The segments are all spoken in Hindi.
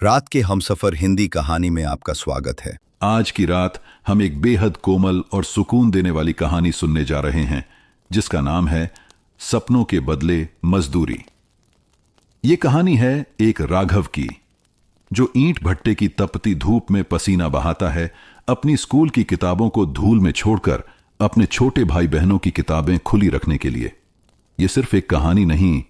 रात के हमसफर हिंदी कहानी में आपका स्वागत है। आज की रात हम एक बेहद कोमल और सुकून देने वाली कहानी सुनने जा रहे हैं जिसका नाम है सपनों के बदले मजदूरी। ये कहानी है एक राघव की जो ईंट भट्टे की तपती धूप में पसीना बहाता है, अपनी स्कूल की किताबों को धूल में छोड़कर अपने छोटे भाई बहनों की किताबें खुली रखने के लिए। यह सिर्फ एक कहानी नहीं,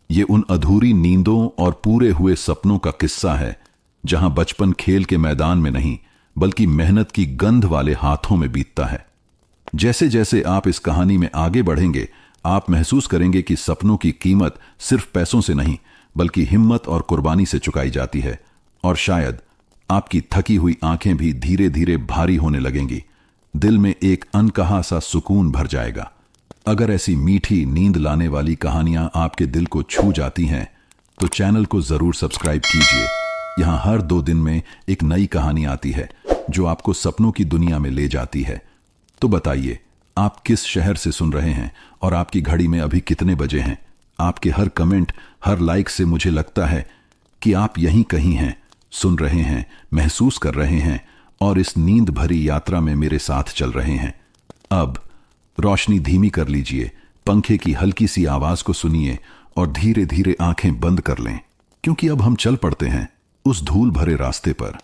ये उन अधूरी नींदों और पूरे हुए सपनों का किस्सा है जहां बचपन खेल के मैदान में नहीं बल्कि मेहनत की गंध वाले हाथों में बीतता है। जैसे जैसे आप इस कहानी में आगे बढ़ेंगे, आप महसूस करेंगे कि सपनों की कीमत सिर्फ पैसों से नहीं बल्कि हिम्मत और कुर्बानी से चुकाई जाती है, और शायद आपकी थकी हुई आंखें भी धीरे धीरे भारी होने लगेंगी। दिल में एक अनकहा सा सुकून भर जाएगा। अगर ऐसी मीठी नींद लाने वाली कहानियां आपके दिल को छू जाती हैं तो चैनल को जरूर सब्सक्राइब कीजिए। यहां हर 2 दिन में एक नई कहानी आती है जो आपको सपनों की दुनिया में ले जाती है। तो बताइए, आप किस शहर से सुन रहे हैं और आपकी घड़ी में अभी कितने बजे हैं? आपके हर कमेंट, हर लाइक से मुझे लगता है कि आप यहीं कहीं हैं, सुन रहे हैं, महसूस कर रहे हैं और इस नींद भरी यात्रा में मेरे साथ चल रहे हैं। अब रोशनी धीमी कर लीजिए, पंखे की हल्की सी आवाज को सुनिए और धीरे धीरे आंखें बंद कर लें, क्योंकि अब हम चल पड़ते हैं उस धूल भरे रास्ते पर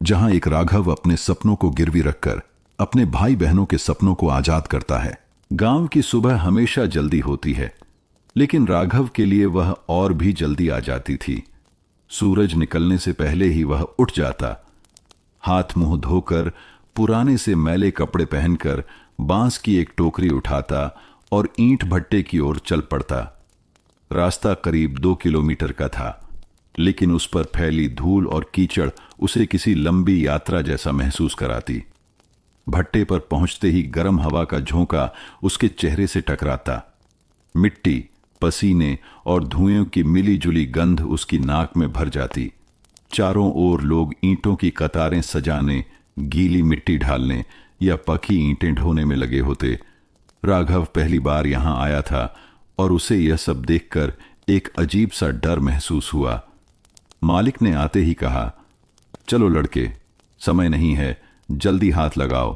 जहां एक राघव अपने सपनों को गिरवी रखकर अपने भाई बहनों के सपनों को आजाद करता है। गांव की सुबह हमेशा जल्दी होती है, लेकिन राघव के लिए वह और भी जल्दी आ जाती थी। सूरज निकलने से पहले ही वह उठ जाता, हाथ मुंह धोकर, पुराने से मैले कपड़े पहनकर बांस की एक टोकरी उठाता और ईंट भट्टे की ओर चल पड़ता। रास्ता करीब 2 किलोमीटर का था, लेकिन उस पर फैली धूल और कीचड़ उसे किसी लंबी यात्रा जैसा महसूस कराती। भट्टे पर पहुंचते ही गर्म हवा का झोंका उसके चेहरे से टकराता। मिट्टी, पसीने और धुएं की मिली जुली गंध उसकी नाक में भर जाती। चारों ओर लोग ईंटों की कतारें सजाने, गीली मिट्टी ढालने या पकी ईंटें ढोने में लगे होते। राघव पहली बार यहां आया था और उसे यह सब देखकर एक अजीब सा डर महसूस हुआ। मालिक ने आते ही कहा, चलो लड़के, समय नहीं है, जल्दी हाथ लगाओ।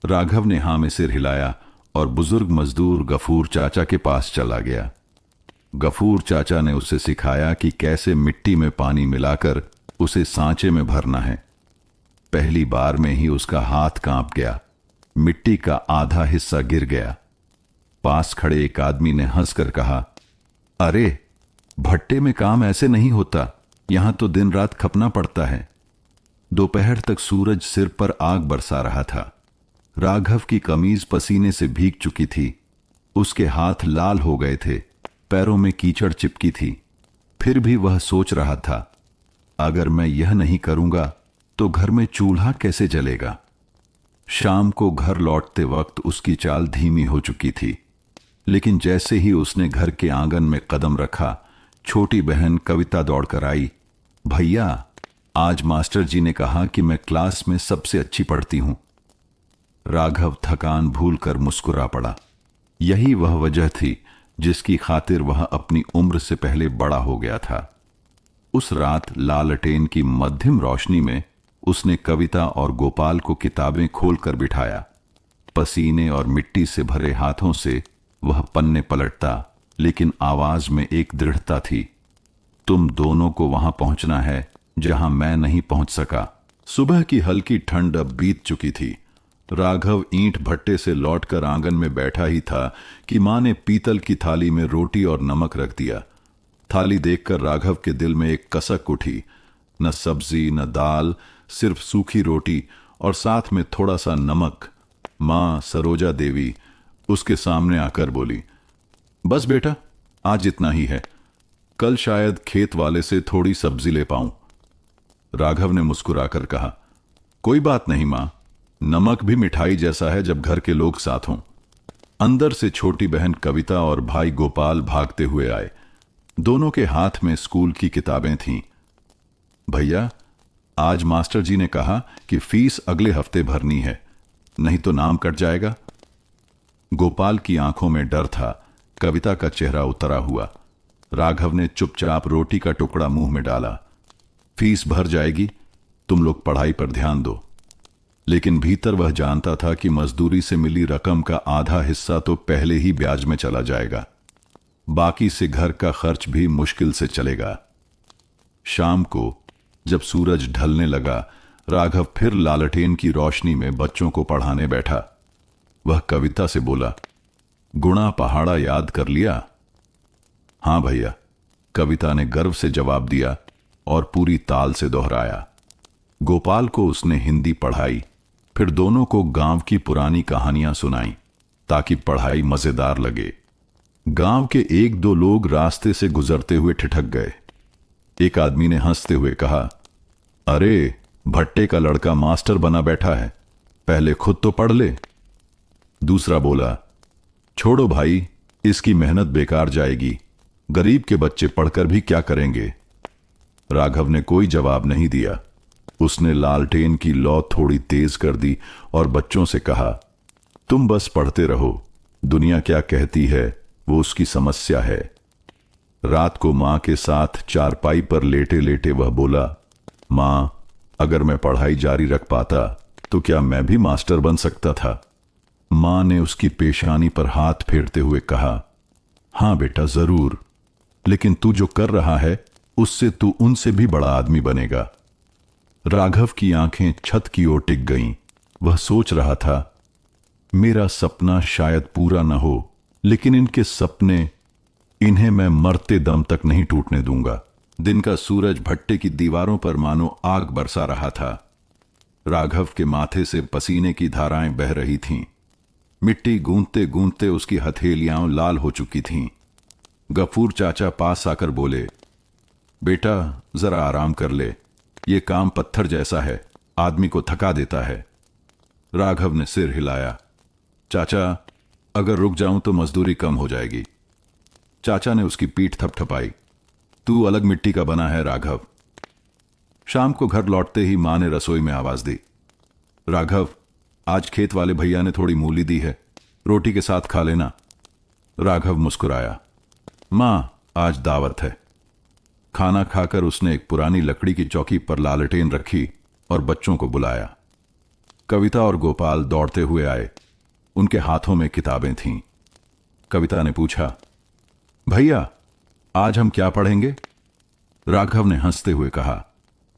राघव ने हां में सिर हिलाया और बुजुर्ग मजदूर गफूर चाचा के पास चला गया। गफूर चाचा ने उसे सिखाया कि कैसे मिट्टी में पानी मिलाकर उसे सांचे में भरना है। पहली बार में ही उसका हाथ कांप गया, मिट्टी का आधा हिस्सा गिर गया। पास खड़े एक आदमी ने हंसकर कहा, अरे, भट्टे में काम ऐसे नहीं होता, यहां तो दिन रात खपना पड़ता है। दोपहर तक सूरज सिर पर आग बरसा रहा था। राघव की कमीज पसीने से भीग चुकी थी, उसके हाथ लाल हो गए थे, पैरों में कीचड़ चिपकी थी। फिर भी वह सोच रहा था, अगर मैं यह नहीं करूंगा तो घर में चूल्हा कैसे जलेगा। शाम को घर लौटते वक्त उसकी चाल धीमी हो चुकी थी, लेकिन जैसे ही उसने घर के आंगन में कदम रखा, छोटी बहन कविता दौड़कर आई। भैया, आज मास्टर जी ने कहा कि मैं क्लास में सबसे अच्छी पढ़ती हूं। राघव थकान भूलकर मुस्कुरा पड़ा। यही वह वजह थी जिसकी खातिर वह अपनी उम्र से पहले बड़ा हो गया था। उस रात लालटेन की मध्यम रोशनी में उसने कविता और गोपाल को किताबें खोलकर बिठाया। पसीने और मिट्टी से भरे हाथों से वह पन्ने पलटता, लेकिन आवाज में एक दृढ़ता थी। तुम दोनों को वहां पहुंचना है जहां मैं नहीं पहुंच सका। सुबह की हल्की ठंड अब बीत चुकी थी। राघव ईंट भट्टे से लौटकर आंगन में बैठा ही था कि मां ने पीतल की थाली में रोटी और नमक रख दिया। थाली देखकर राघव के दिल में एक कसक उठी। न सब्जी, न दाल, सिर्फ सूखी रोटी और साथ में थोड़ा सा नमक। मां सरोजा देवी उसके सामने आकर बोली, बस बेटा, आज इतना ही है, कल शायद खेत वाले से थोड़ी सब्जी ले पाऊं। राघव ने मुस्कुराकर कहा, कोई बात नहीं मां, नमक भी मिठाई जैसा है जब घर के लोग साथ हों। अंदर से छोटी बहन कविता और भाई गोपाल भागते हुए आए। दोनों के हाथ में स्कूल की किताबें थीं। भैया, आज मास्टर जी ने कहा कि फीस अगले हफ्ते भरनी है, नहीं तो नाम कट जाएगा। गोपाल की आंखों में डर था, कविता का चेहरा उतरा हुआ। राघव ने चुपचाप रोटी का टुकड़ा मुंह में डाला। फीस भर जाएगी, तुम लोग पढ़ाई पर ध्यान दो। लेकिन भीतर वह जानता था कि मजदूरी से मिली रकम का आधा हिस्सा तो पहले ही ब्याज में चला जाएगा, बाकी से घर का खर्च भी मुश्किल से चलेगा। शाम को जब सूरज ढलने लगा, राघव फिर लालटेन की रोशनी में बच्चों को पढ़ाने बैठा। वह कविता से बोला, गुणा पहाड़ा याद कर लिया? हां भैया, कविता ने गर्व से जवाब दिया और पूरी ताल से दोहराया। गोपाल को उसने हिंदी पढ़ाई, फिर दोनों को गांव की पुरानी कहानियां सुनाई ताकि पढ़ाई मजेदार लगे। गांव के एक दो लोग रास्ते से गुजरते हुए ठिठक गए। एक आदमी ने हंसते हुए कहा, अरे भट्टे का लड़का मास्टर बना बैठा है, पहले खुद तो पढ़ ले। दूसरा बोला, छोड़ो भाई, इसकी मेहनत बेकार जाएगी, गरीब के बच्चे पढ़कर भी क्या करेंगे। राघव ने कोई जवाब नहीं दिया। उसने लालटेन की लौ थोड़ी तेज कर दी और बच्चों से कहा, तुम बस पढ़ते रहो, दुनिया क्या कहती है वो उसकी समस्या है। रात को मां के साथ चारपाई पर लेटे लेटे वह बोला, मां, अगर मैं पढ़ाई जारी रख पाता तो क्या मैं भी मास्टर बन सकता था? मां ने उसकी पेशानी पर हाथ फेरते हुए कहा, हां बेटा जरूर, लेकिन तू जो कर रहा है उससे तू उनसे भी बड़ा आदमी बनेगा। राघव की आंखें छत की ओर टिक गईं। वह सोच रहा था, मेरा सपना शायद पूरा न हो, लेकिन इनके सपने, इन्हें मैं मरते दम तक नहीं टूटने दूंगा। दिन का सूरज भट्टे की दीवारों पर मानो आग बरसा रहा था। राघव के माथे से पसीने की धाराएं बह रही थीं। मिट्टी गूंथते गूंथते उसकी हथेलियां लाल हो चुकी थीं। गफूर चाचा पास आकर बोले, बेटा जरा आराम कर ले, ये काम पत्थर जैसा है, आदमी को थका देता है। राघव ने सिर हिलाया, चाचा अगर रुक जाऊं तो मजदूरी कम हो जाएगी। चाचा ने उसकी पीठ थपथपाई, तू अलग मिट्टी का बना है राघव। शाम को घर लौटते ही मां ने रसोई में आवाज दी, राघव आज खेत वाले भैया ने थोड़ी मूली दी है, रोटी के साथ खा लेना। राघव मुस्कुराया, मां आज दावत है। खाना खाकर उसने एक पुरानी लकड़ी की चौकी पर लालटेन रखी और बच्चों को बुलाया। कविता और गोपाल दौड़ते हुए आए। उनके हाथों में किताबें थीं। कविता ने पूछा, भैया आज हम क्या पढ़ेंगे? राघव ने हंसते हुए कहा,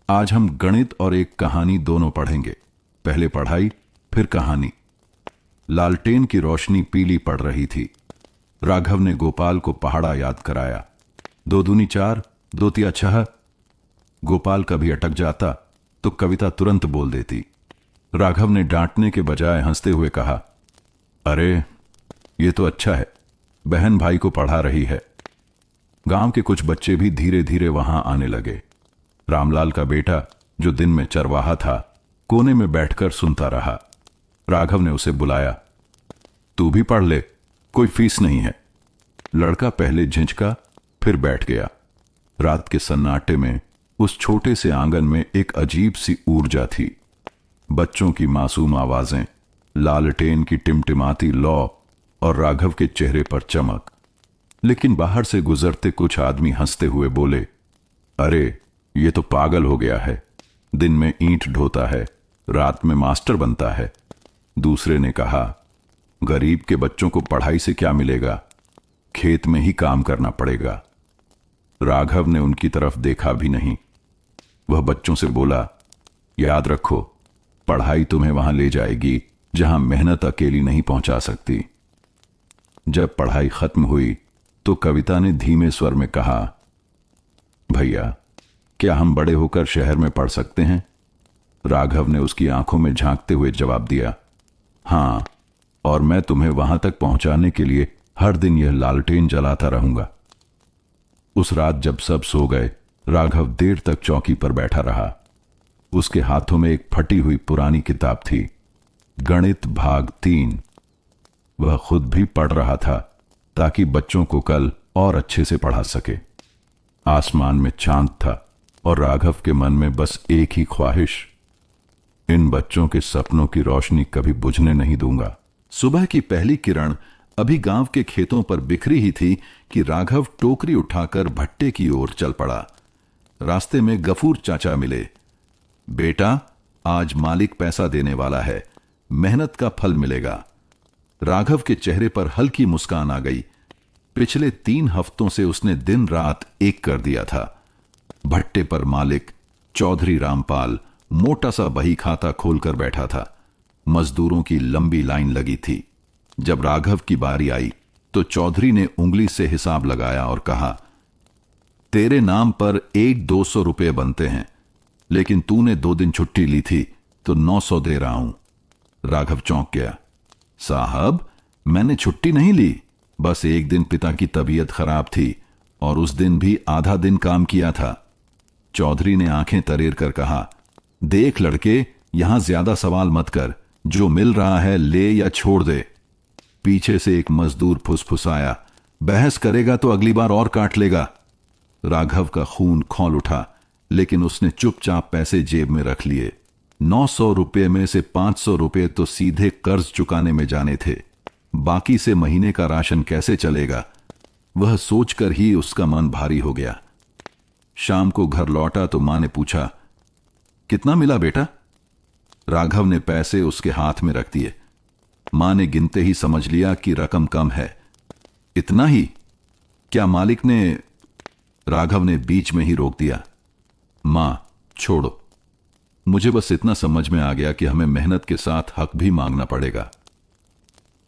आज हम गणित और एक कहानी दोनों पढ़ेंगे, पहले पढ़ाई फिर कहानी। लालटेन की रोशनी पीली पड़ रही थी। राघव ने गोपाल को पहाड़ा याद कराया। 2 दूनी 4, 2 तिया 6। गोपाल कभी अटक जाता तो कविता तुरंत बोल देती। राघव ने डांटने के बजाय हंसते हुए कहा, अरे ये तो अच्छा है, बहन भाई को पढ़ा रही है। गांव के कुछ बच्चे भी धीरे धीरे वहां आने लगे। रामलाल का बेटा, जो दिन में चरवाहा था, कोने में बैठकर सुनता रहा। राघव ने उसे बुलाया, तू भी पढ़ ले, कोई फीस नहीं है। लड़का पहले झिझका फिर बैठ गया। रात के सन्नाटे में उस छोटे से आंगन में एक अजीब सी ऊर्जा थी। बच्चों की मासूम आवाजें, लालटेन की टिमटिमाती लौ और राघव के चेहरे पर चमक। लेकिन बाहर से गुजरते कुछ आदमी हंसते हुए बोले, अरे ये तो पागल हो गया है, दिन में ईंट ढोता है, रात में मास्टर बनता है। दूसरे ने कहा, गरीब के बच्चों को पढ़ाई से क्या मिलेगा, खेत में ही काम करना पड़ेगा। राघव ने उनकी तरफ देखा भी नहीं। वह बच्चों से बोला, याद रखो, पढ़ाई तुम्हें वहां ले जाएगी जहां मेहनत अकेली नहीं पहुंचा सकती। जब पढ़ाई खत्म हुई तो कविता ने धीमे स्वर में कहा, भैया क्या हम बड़े होकर शहर में पढ़ सकते हैं? राघव ने उसकी आंखों में झांकते हुए जवाब दिया, हां, और मैं तुम्हें वहां तक पहुंचाने के लिए हर दिन यह लालटेन जलाता रहूंगा। उस रात जब सब सो गए, राघव देर तक चौकी पर बैठा रहा। उसके हाथों में एक फटी हुई पुरानी किताब थी, गणित भाग 3। वह खुद भी पढ़ रहा था ताकि बच्चों को कल और अच्छे से पढ़ा सके। आसमान में चांद था और राघव के मन में बस एक ही ख्वाहिश, इन बच्चों के सपनों की रोशनी कभी बुझने नहीं दूंगा। सुबह की पहली किरण अभी गांव के खेतों पर बिखरी ही थी कि राघव टोकरी उठाकर भट्टे की ओर चल पड़ा। रास्ते में गफूर चाचा मिले। बेटा, आज मालिक पैसा देने वाला है, मेहनत का फल मिलेगा। राघव के चेहरे पर हल्की मुस्कान आ गई। पिछले 3 हफ्तों से उसने दिन रात एक कर दिया था। भट्टे पर मालिक चौधरी रामपाल मोटा सा बही खाता खोलकर बैठा था। मजदूरों की लंबी लाइन लगी थी। जब राघव की बारी आई तो चौधरी ने उंगली से हिसाब लगाया और कहा, तेरे नाम पर 200 रुपये बनते हैं, लेकिन तूने 2 दिन छुट्टी ली थी तो 900 दे रहा हूं। राघव चौंक गया। साहब, मैंने छुट्टी नहीं ली, बस एक दिन पिता की तबीयत खराब थी और उस दिन भी आधा दिन काम किया था। चौधरी ने आंखें तरेर कर कहा, देख लड़के, यहां ज्यादा सवाल मत कर, जो मिल रहा है ले या छोड़ दे। पीछे से एक मजदूर फुसफुसाया, बहस करेगा तो अगली बार और काट लेगा। राघव का खून खौल उठा, लेकिन उसने चुपचाप पैसे जेब में रख लिए। 900 रुपये में से 500 रुपये तो सीधे कर्ज चुकाने में जाने थे। बाकी से महीने का राशन कैसे चलेगा, वह सोचकर ही उसका मन भारी हो गया। शाम को घर लौटा तो मां ने पूछा, कितना मिला बेटा? राघव ने पैसे उसके हाथ में रख दिए। मां ने गिनते ही समझ लिया कि रकम कम है। इतना ही? क्या मालिक ने? राघव ने बीच में ही रोक दिया। मां, छोड़ो, मुझे बस इतना समझ में आ गया कि हमें मेहनत के साथ हक भी मांगना पड़ेगा।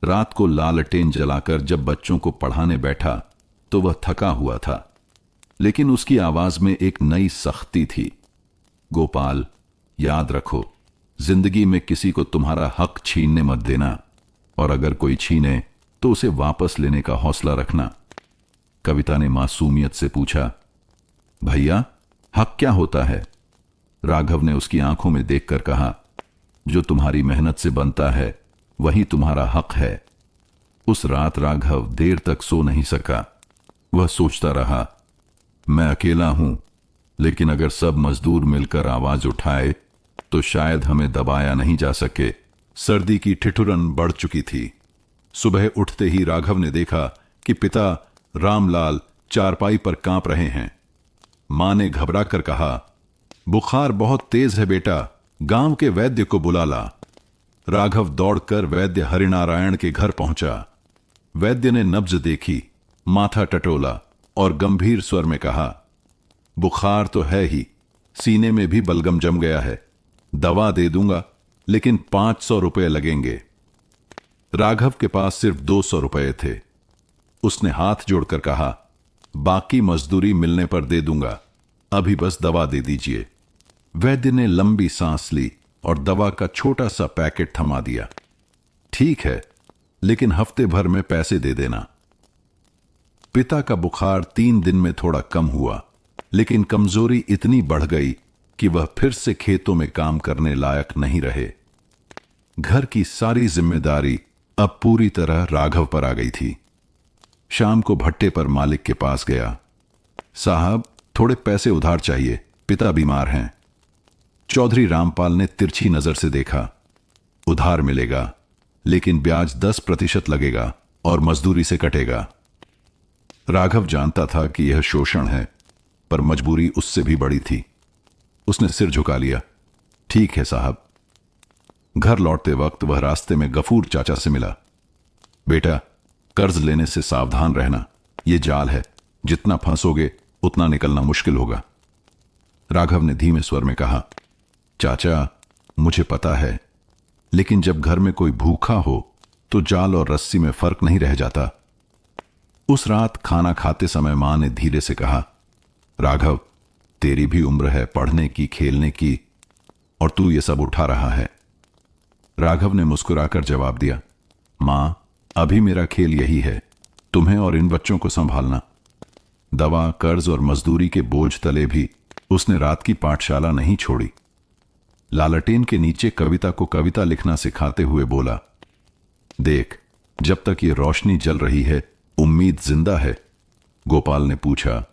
रात को लालटेन जलाकर जब बच्चों को पढ़ाने बैठा तो वह थका हुआ था, लेकिन उसकी आवाज में एक नई सख्ती थी। गोपाल, याद रखो, जिंदगी में किसी को तुम्हारा हक छीनने मत देना, और अगर कोई छीने तो उसे वापस लेने का हौसला रखना। कविता ने मासूमियत से पूछा, भैया, हक क्या होता है? राघव ने उसकी आंखों में देखकर कहा, जो तुम्हारी मेहनत से बनता है वही तुम्हारा हक है। उस रात राघव देर तक सो नहीं सका। वह सोचता रहा, मैं अकेला हूं, लेकिन अगर सब मजदूर मिलकर आवाज उठाए तो शायद हमें दबाया नहीं जा सके। सर्दी की ठिठुरन बढ़ चुकी थी। सुबह उठते ही राघव ने देखा कि पिता रामलाल चारपाई पर कांप रहे हैं। मां ने घबरा कर कहा, बुखार बहुत तेज है बेटा, गांव के वैद्य को बुला ला। राघव दौड़कर वैद्य हरिनारायण के घर पहुंचा। वैद्य ने नब्ज देखी, माथा टटोला और गंभीर स्वर में कहा, बुखार तो है ही, सीने में भी बलगम जम गया है। दवा दे दूंगा, लेकिन 500 रुपये लगेंगे। राघव के पास सिर्फ 200 रुपये थे। उसने हाथ जोड़कर कहा, बाकी मजदूरी मिलने पर दे दूंगा, अभी बस दवा दे दीजिए। वैद्य ने लंबी सांस ली और दवा का छोटा सा पैकेट थमा दिया। ठीक है, लेकिन हफ्ते भर में पैसे दे देना। पिता का बुखार 3 दिन में थोड़ा कम हुआ, लेकिन कमजोरी इतनी बढ़ गई कि वह फिर से खेतों में काम करने लायक नहीं रहे। घर की सारी जिम्मेदारी अब पूरी तरह राघव पर आ गई थी। शाम को भट्टे पर मालिक के पास गया। साहब, थोड़े पैसे उधार चाहिए, पिता बीमार हैं। चौधरी रामपाल ने तिरछी नजर से देखा। उधार मिलेगा, लेकिन ब्याज 10% लगेगा और मजदूरी से कटेगा। राघव जानता था कि यह शोषण है, पर मजबूरी उससे भी बड़ी थी। उसने सिर झुका लिया। ठीक है साहब। घर लौटते वक्त वह रास्ते में गफूर चाचा से मिला। बेटा, कर्ज लेने से सावधान रहना, यह जाल है, जितना फंसोगे उतना निकलना मुश्किल होगा। राघव ने धीमे स्वर में कहा, चाचा, मुझे पता है, लेकिन जब घर में कोई भूखा हो तो जाल और रस्सी में फर्क नहीं रह जाता। उस रात खाना खाते समय मां ने धीरे से कहा, राघव, तेरी भी उम्र है पढ़ने की, खेलने की, और तू ये सब उठा रहा है। राघव ने मुस्कुराकर जवाब दिया, मां, अभी मेरा खेल यही है, तुम्हें और इन बच्चों को संभालना। दवा, कर्ज और मजदूरी के बोझ तले भी उसने रात की पाठशाला नहीं छोड़ी। लालटेन के नीचे कविता को कविता लिखना सिखाते हुए बोला, देख, जब तक ये रोशनी जल रही है उम्मीद जिंदा है। गोपाल ने पूछा,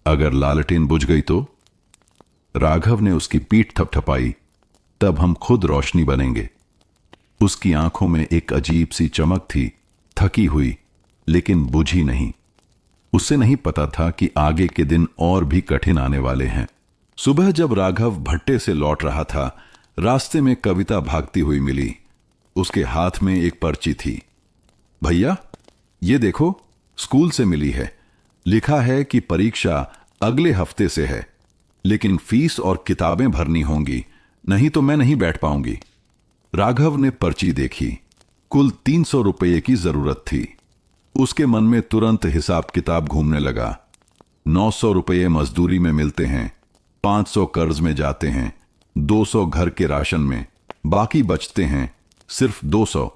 अगर लालटेन बुझ गई तो? राघव ने उसकी पीठ थपथपाई, तब हम खुद रोशनी बनेंगे। उसकी आंखों में एक अजीब सी चमक थी, थकी हुई, लेकिन बुझी नहीं। उसे नहीं पता था कि आगे के दिन और भी कठिन आने वाले हैं। सुबह जब राघव भट्टे से लौट रहा था, रास्ते में कविता भागती हुई मिली। उसके हाथ में एक पर्ची थी। भैया, ये देखो, स्कूल से मिली है। लिखा है कि परीक्षा अगले हफ्ते से है, लेकिन फीस और किताबें भरनी होंगी, नहीं तो मैं नहीं बैठ पाऊंगी। राघव ने पर्ची देखी। कुल 300 रुपये की जरूरत थी। उसके मन में तुरंत हिसाब किताब घूमने लगा। 900 रुपये मजदूरी में मिलते हैं, 500 कर्ज में जाते हैं, 200 घर के राशन में, बाकी बचते हैं सिर्फ 200।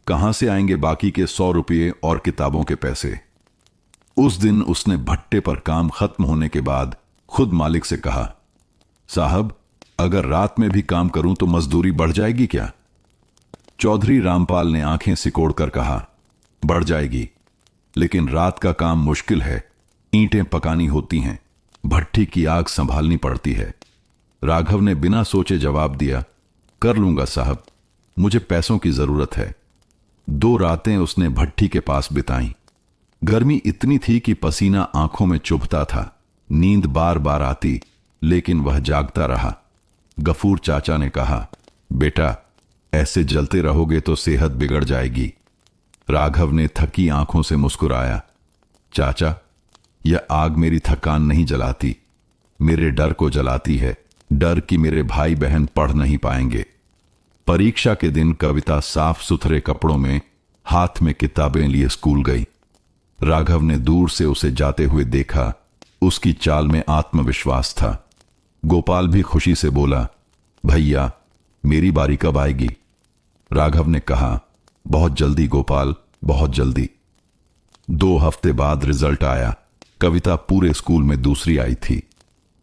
कहां से आएंगे बाकी के 100 रुपये और किताबों के पैसे? उस दिन उसने भट्टे पर काम खत्म होने के बाद खुद मालिक से कहा, साहब, अगर रात में भी काम करूं तो मजदूरी बढ़ जाएगी क्या? चौधरी रामपाल ने आंखें सिकोड़कर कहा, बढ़ जाएगी, लेकिन रात का काम मुश्किल है। ईंटें पकानी होती हैं, भट्ठी की आग संभालनी पड़ती है। राघव ने बिना सोचे जवाब दिया, कर लूंगा साहब, मुझे पैसों की जरूरत है। 2 रातें उसने भट्ठी के पास बिताई। गर्मी इतनी थी कि पसीना आंखों में चुभता था। नींद बार बार आती, लेकिन वह जागता रहा। गफूर चाचा ने कहा, बेटा, ऐसे जलते रहोगे तो सेहत बिगड़ जाएगी। राघव ने थकी आंखों से मुस्कुराया, चाचा, यह आग मेरी थकान नहीं जलाती, मेरे डर को जलाती है। डर कि मेरे भाई बहन पढ़ नहीं पाएंगे। परीक्षा के दिन कविता साफ सुथरे कपड़ों में, हाथ में किताबें लिए स्कूल गई। राघव ने दूर से उसे जाते हुए देखा। उसकी चाल में आत्मविश्वास था। गोपाल भी खुशी से बोला, भैया, मेरी बारी कब आएगी? राघव ने कहा, बहुत जल्दी गोपाल, बहुत जल्दी। 2 हफ्ते बाद रिजल्ट आया। कविता पूरे स्कूल में दूसरी आई थी।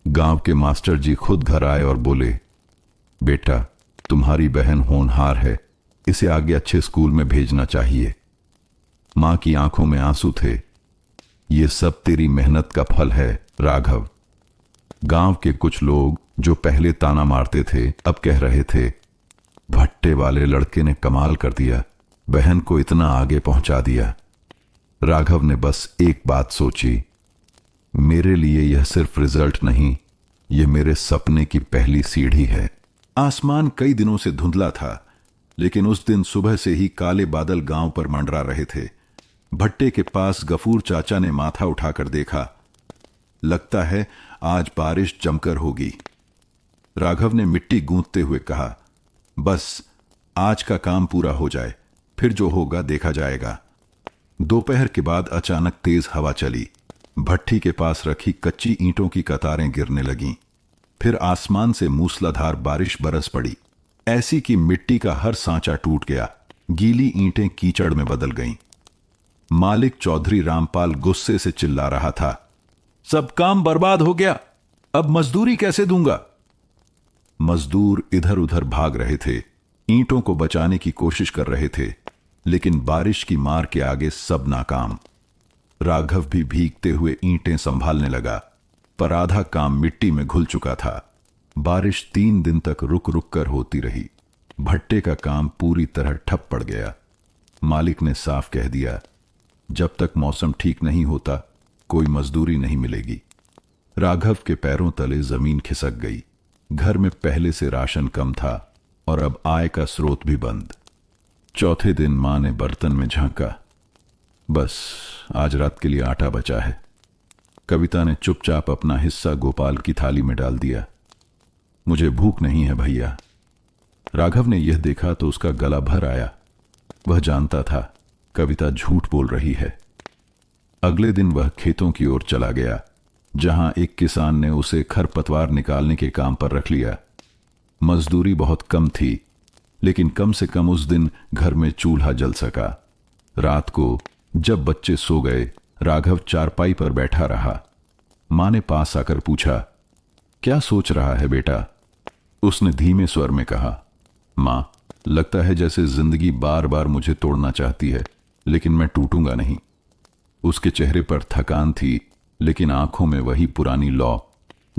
गांव के मास्टर जी खुद घर आए और बोले, बेटा, तुम्हारी बहन होनहार है, इसे आगे अच्छे स्कूल में भेजना चाहिए। मां की आंखों में आंसू थे। ये सब तेरी मेहनत का फल है राघव। गांव के कुछ लोग जो पहले ताना मारते थे, अब कह रहे थे, भट्टे वाले लड़के ने कमाल कर दिया, बहन को इतना आगे पहुंचा दिया। राघव ने बस एक बात सोची, मेरे लिए यह सिर्फ रिजल्ट नहीं, यह मेरे सपने की पहली सीढ़ी है। आसमान कई दिनों से धुंधला था, लेकिन उस दिन सुबह से ही काले बादल गांव पर मंडरा रहे थे। भट्टे के पास गफूर चाचा ने माथा उठाकर देखा। लगता है आज बारिश जमकर होगी। राघव ने मिट्टी गूंथते हुए कहा, बस आज का काम पूरा हो जाए, फिर जो होगा देखा जाएगा। दोपहर के बाद अचानक तेज हवा चली। भट्ठी के पास रखी कच्ची ईंटों की कतारें गिरने लगीं। फिर आसमान से मूसलाधार बारिश बरस पड़ी, ऐसी कि मिट्टी का हर सांचा टूट गया। गीली ईंटें कीचड़ में बदल गईं। मालिक चौधरी रामपाल गुस्से से चिल्ला रहा था, सब काम बर्बाद हो गया, अब मजदूरी कैसे दूंगा? मजदूर इधर उधर भाग रहे थे, ईंटों को बचाने की कोशिश कर रहे थे, लेकिन बारिश की मार के आगे सब नाकाम। राघव भी भीगते हुए ईंटें संभालने लगा, पर आधा काम मिट्टी में घुल चुका था। बारिश 3 दिन तक रुक रुक कर होती रही। भट्टे का काम पूरी तरह ठप पड़ गया। मालिक ने साफ कह दिया, जब तक मौसम ठीक नहीं होता कोई मजदूरी नहीं मिलेगी। राघव के पैरों तले जमीन खिसक गई। घर में पहले से राशन कम था और अब आय का स्रोत भी बंद। चौथे दिन मां ने बर्तन में झांका, बस आज रात के लिए आटा बचा है। कविता ने चुपचाप अपना हिस्सा गोपाल की थाली में डाल दिया। मुझे भूख नहीं है भैया। राघव ने यह देखा तो उसका गला भर आया। वह जानता था कविता झूठ बोल रही है। अगले दिन वह खेतों की ओर चला गया, जहां एक किसान ने उसे खरपतवार निकालने के काम पर रख लिया। मजदूरी बहुत कम थी, लेकिन कम से कम उस दिन घर में चूल्हा जल सका। रात को जब बच्चे सो गए, राघव चारपाई पर बैठा रहा। मां ने पास आकर पूछा, क्या सोच रहा है बेटा? उसने धीमे स्वर में कहा, मां, लगता है जैसे जिंदगी बार बार मुझे तोड़ना चाहती है, लेकिन मैं टूटूंगा नहीं। उसके चेहरे पर थकान थी, लेकिन आंखों में वही पुरानी लौ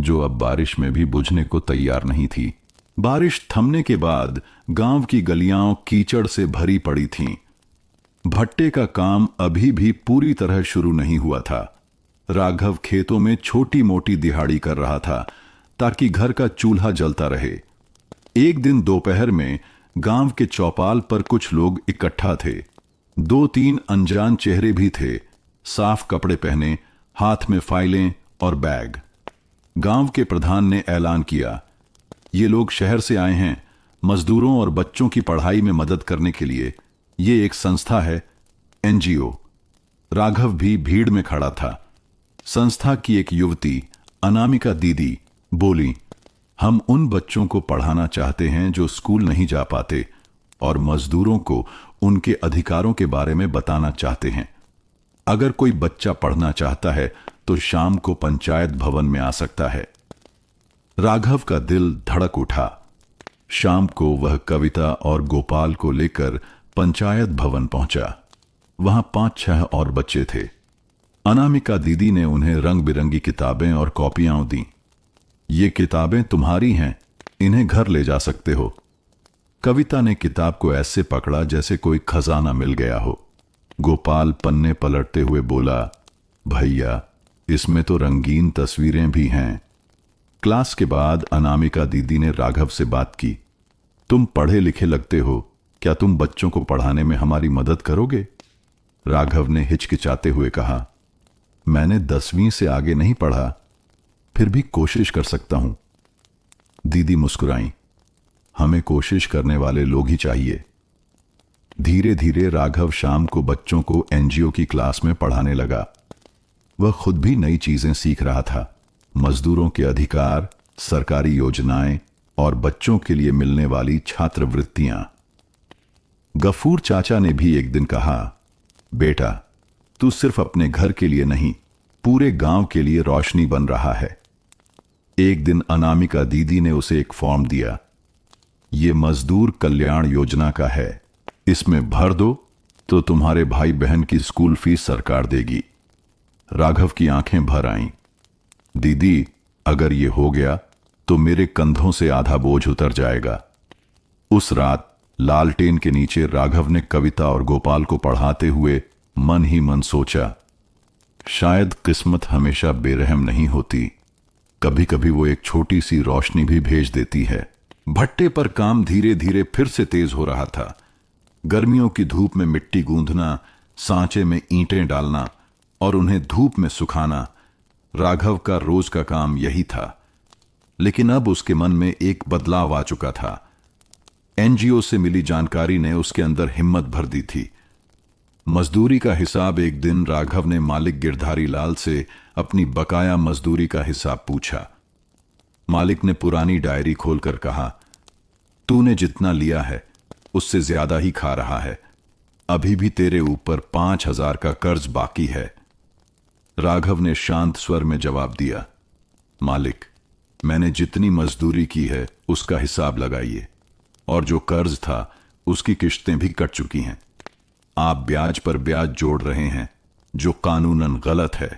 जो अब बारिश में भी बुझने को तैयार नहीं थी। बारिश थमने के बाद गांव की गलियां कीचड़ से भरी पड़ी थीं। भट्टे का काम अभी भी पूरी तरह शुरू नहीं हुआ था। राघव खेतों में छोटी मोटी दिहाड़ी कर रहा था ताकि घर का चूल्हा जलता रहे। एक दिन दोपहर में गांव के चौपाल पर कुछ लोग इकट्ठा थे। 2-3 अनजान चेहरे भी थे, साफ कपड़े पहने, हाथ में फाइलें और बैग। गांव के प्रधान ने ऐलान किया, ये लोग शहर से आए हैं मजदूरों और बच्चों की पढ़ाई में मदद करने के लिए। ये एक संस्था है, एनजीओ। राघव भी भीड़ में खड़ा था। संस्था की एक युवती अनामिका दीदी बोली, हम उन बच्चों को पढ़ाना चाहते हैं जो स्कूल नहीं जा पाते और मजदूरों को उनके अधिकारों के बारे में बताना चाहते हैं। अगर कोई बच्चा पढ़ना चाहता है तो शाम को पंचायत भवन में आ सकता है। राघव का दिल धड़क उठा। शाम को वह कविता और गोपाल को लेकर पंचायत भवन पहुंचा। वहां 5-6 और बच्चे थे। अनामिका दीदी ने उन्हें रंग बिरंगी किताबें और कॉपियां दी। ये किताबें तुम्हारी हैं, इन्हें घर ले जा सकते हो। कविता ने किताब को ऐसे पकड़ा जैसे कोई खजाना मिल गया हो। गोपाल पन्ने पलटते हुए बोला, भैया इसमें तो रंगीन तस्वीरें भी हैं। क्लास के बाद अनामिका दीदी ने राघव से बात की, तुम पढ़े लिखे लगते हो, क्या तुम बच्चों को पढ़ाने में हमारी मदद करोगे? राघव ने हिचकिचाते हुए कहा, मैंने 10वीं से आगे नहीं पढ़ा, फिर भी कोशिश कर सकता हूं। दीदी मुस्कुराई, हमें कोशिश करने वाले लोग ही चाहिए। धीरे धीरे राघव शाम को बच्चों को एनजीओ की क्लास में पढ़ाने लगा। वह खुद भी नई चीजें सीख रहा था, मजदूरों के अधिकार, सरकारी योजनाएं और बच्चों के लिए मिलने वाली छात्रवृत्तियां। गफूर चाचा ने भी एक दिन कहा, बेटा तू सिर्फ अपने घर के लिए नहीं, पूरे गांव के लिए रोशनी बन रहा है। एक दिन अनामिका दीदी ने उसे एक फॉर्म दिया, ये मजदूर कल्याण योजना का है, इसमें भर दो तो तुम्हारे भाई बहन की स्कूल फीस सरकार देगी। राघव की आंखें भर आईं। दीदी अगर ये हो गया तो मेरे कंधों से आधा बोझ उतर जाएगा। उस रात लालटेन के नीचे राघव ने कविता और गोपाल को पढ़ाते हुए मन ही मन सोचा, शायद किस्मत हमेशा बेरहम नहीं होती, कभी कभी वो एक छोटी सी रोशनी भी भेज देती है। भट्टे पर काम धीरे धीरे फिर से तेज हो रहा था। गर्मियों की धूप में मिट्टी गूंदना, सांचे में ईंटें डालना और उन्हें धूप में सुखाना राघव का रोज का काम यही था। लेकिन अब उसके मन में एक बदलाव आ चुका था। एनजीओ से मिली जानकारी ने उसके अंदर हिम्मत भर दी थी। मजदूरी का हिसाब एक दिन राघव ने मालिक गिरधारी लाल से अपनी बकाया मजदूरी का हिसाब पूछा। मालिक ने पुरानी डायरी खोलकर कहा, तूने जितना लिया है उससे ज्यादा ही खा रहा है, अभी भी तेरे ऊपर 5,000 का कर्ज बाकी है। राघव ने शांत स्वर में जवाब दिया, मालिक मैंने जितनी मजदूरी की है उसका हिसाब लगाइए, और जो कर्ज था उसकी किश्तें भी कट चुकी हैं। आप ब्याज पर ब्याज जोड़ रहे हैं जो कानूनन गलत है।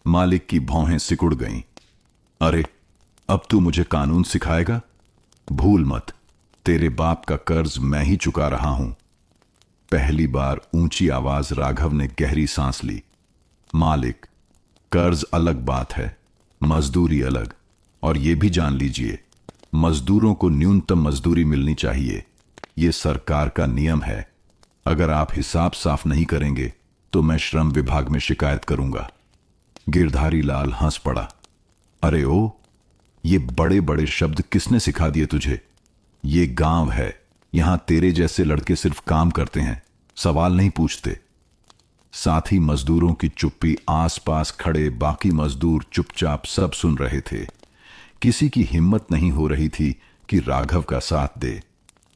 मालिक की भौहें सिकुड़ गईं। अरे अब तू मुझे कानून सिखाएगा? भूल मत, तेरे बाप का कर्ज मैं ही चुका रहा हूं। पहली बार ऊंची आवाज राघव ने गहरी सांस ली। मालिक कर्ज अलग बात है, मजदूरी अलग, और यह भी जान लीजिए मजदूरों को न्यूनतम मजदूरी मिलनी चाहिए। यह सरकार का नियम है। अगर आप हिसाब साफ नहीं करेंगे तो मैं श्रम विभाग में शिकायत करूंगा। गिरधारी लाल हंस पड़ा। अरे ओ, ये बड़े बड़े शब्द किसने सिखा दिए तुझे? ये गांव है, यहां तेरे जैसे लड़के सिर्फ काम करते हैं, सवाल नहीं पूछते। साथी मजदूरों की चुप्पी, आसपास खड़े बाकी मजदूर चुपचाप सब सुन रहे थे। किसी की हिम्मत नहीं हो रही थी कि राघव का साथ दे।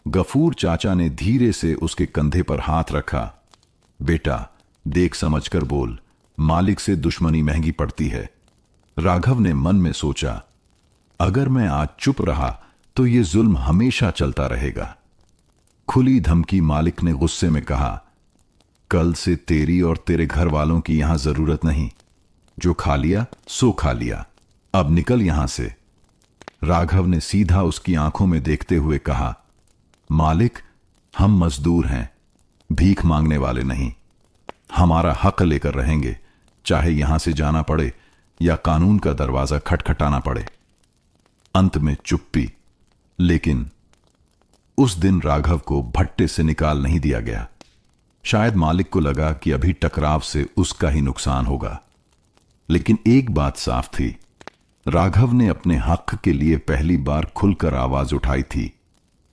गफूर चाचा ने धीरे से उसके कंधे पर हाथ रखा। बेटा देख समझकर बोल, मालिक से दुश्मनी महंगी पड़ती है। राघव ने मन में सोचा, अगर मैं आज चुप रहा तो यह जुल्म हमेशा चलता रहेगा। खुली धमकी मालिक ने गुस्से में कहा, कल से तेरी और तेरे घर वालों की यहां जरूरत नहीं। जो खा लिया सो खा लिया, अब निकल यहां से। राघव ने सीधा उसकी आंखों में देखते हुए कहा, मालिक हम मजदूर हैं, भीख मांगने वाले नहीं, हमारा हक लेकर रहेंगे, चाहे यहां से जाना पड़े या कानून का दरवाजा खटखटाना पड़े। अंत में चुप्पी। लेकिन उस दिन राघव को भट्टे से निकाल नहीं दिया गया। शायद मालिक को लगा कि अभी टकराव से उसका ही नुकसान होगा। लेकिन एक बात साफ थी, राघव ने अपने हक के लिए पहली बार खुलकर आवाज उठाई थी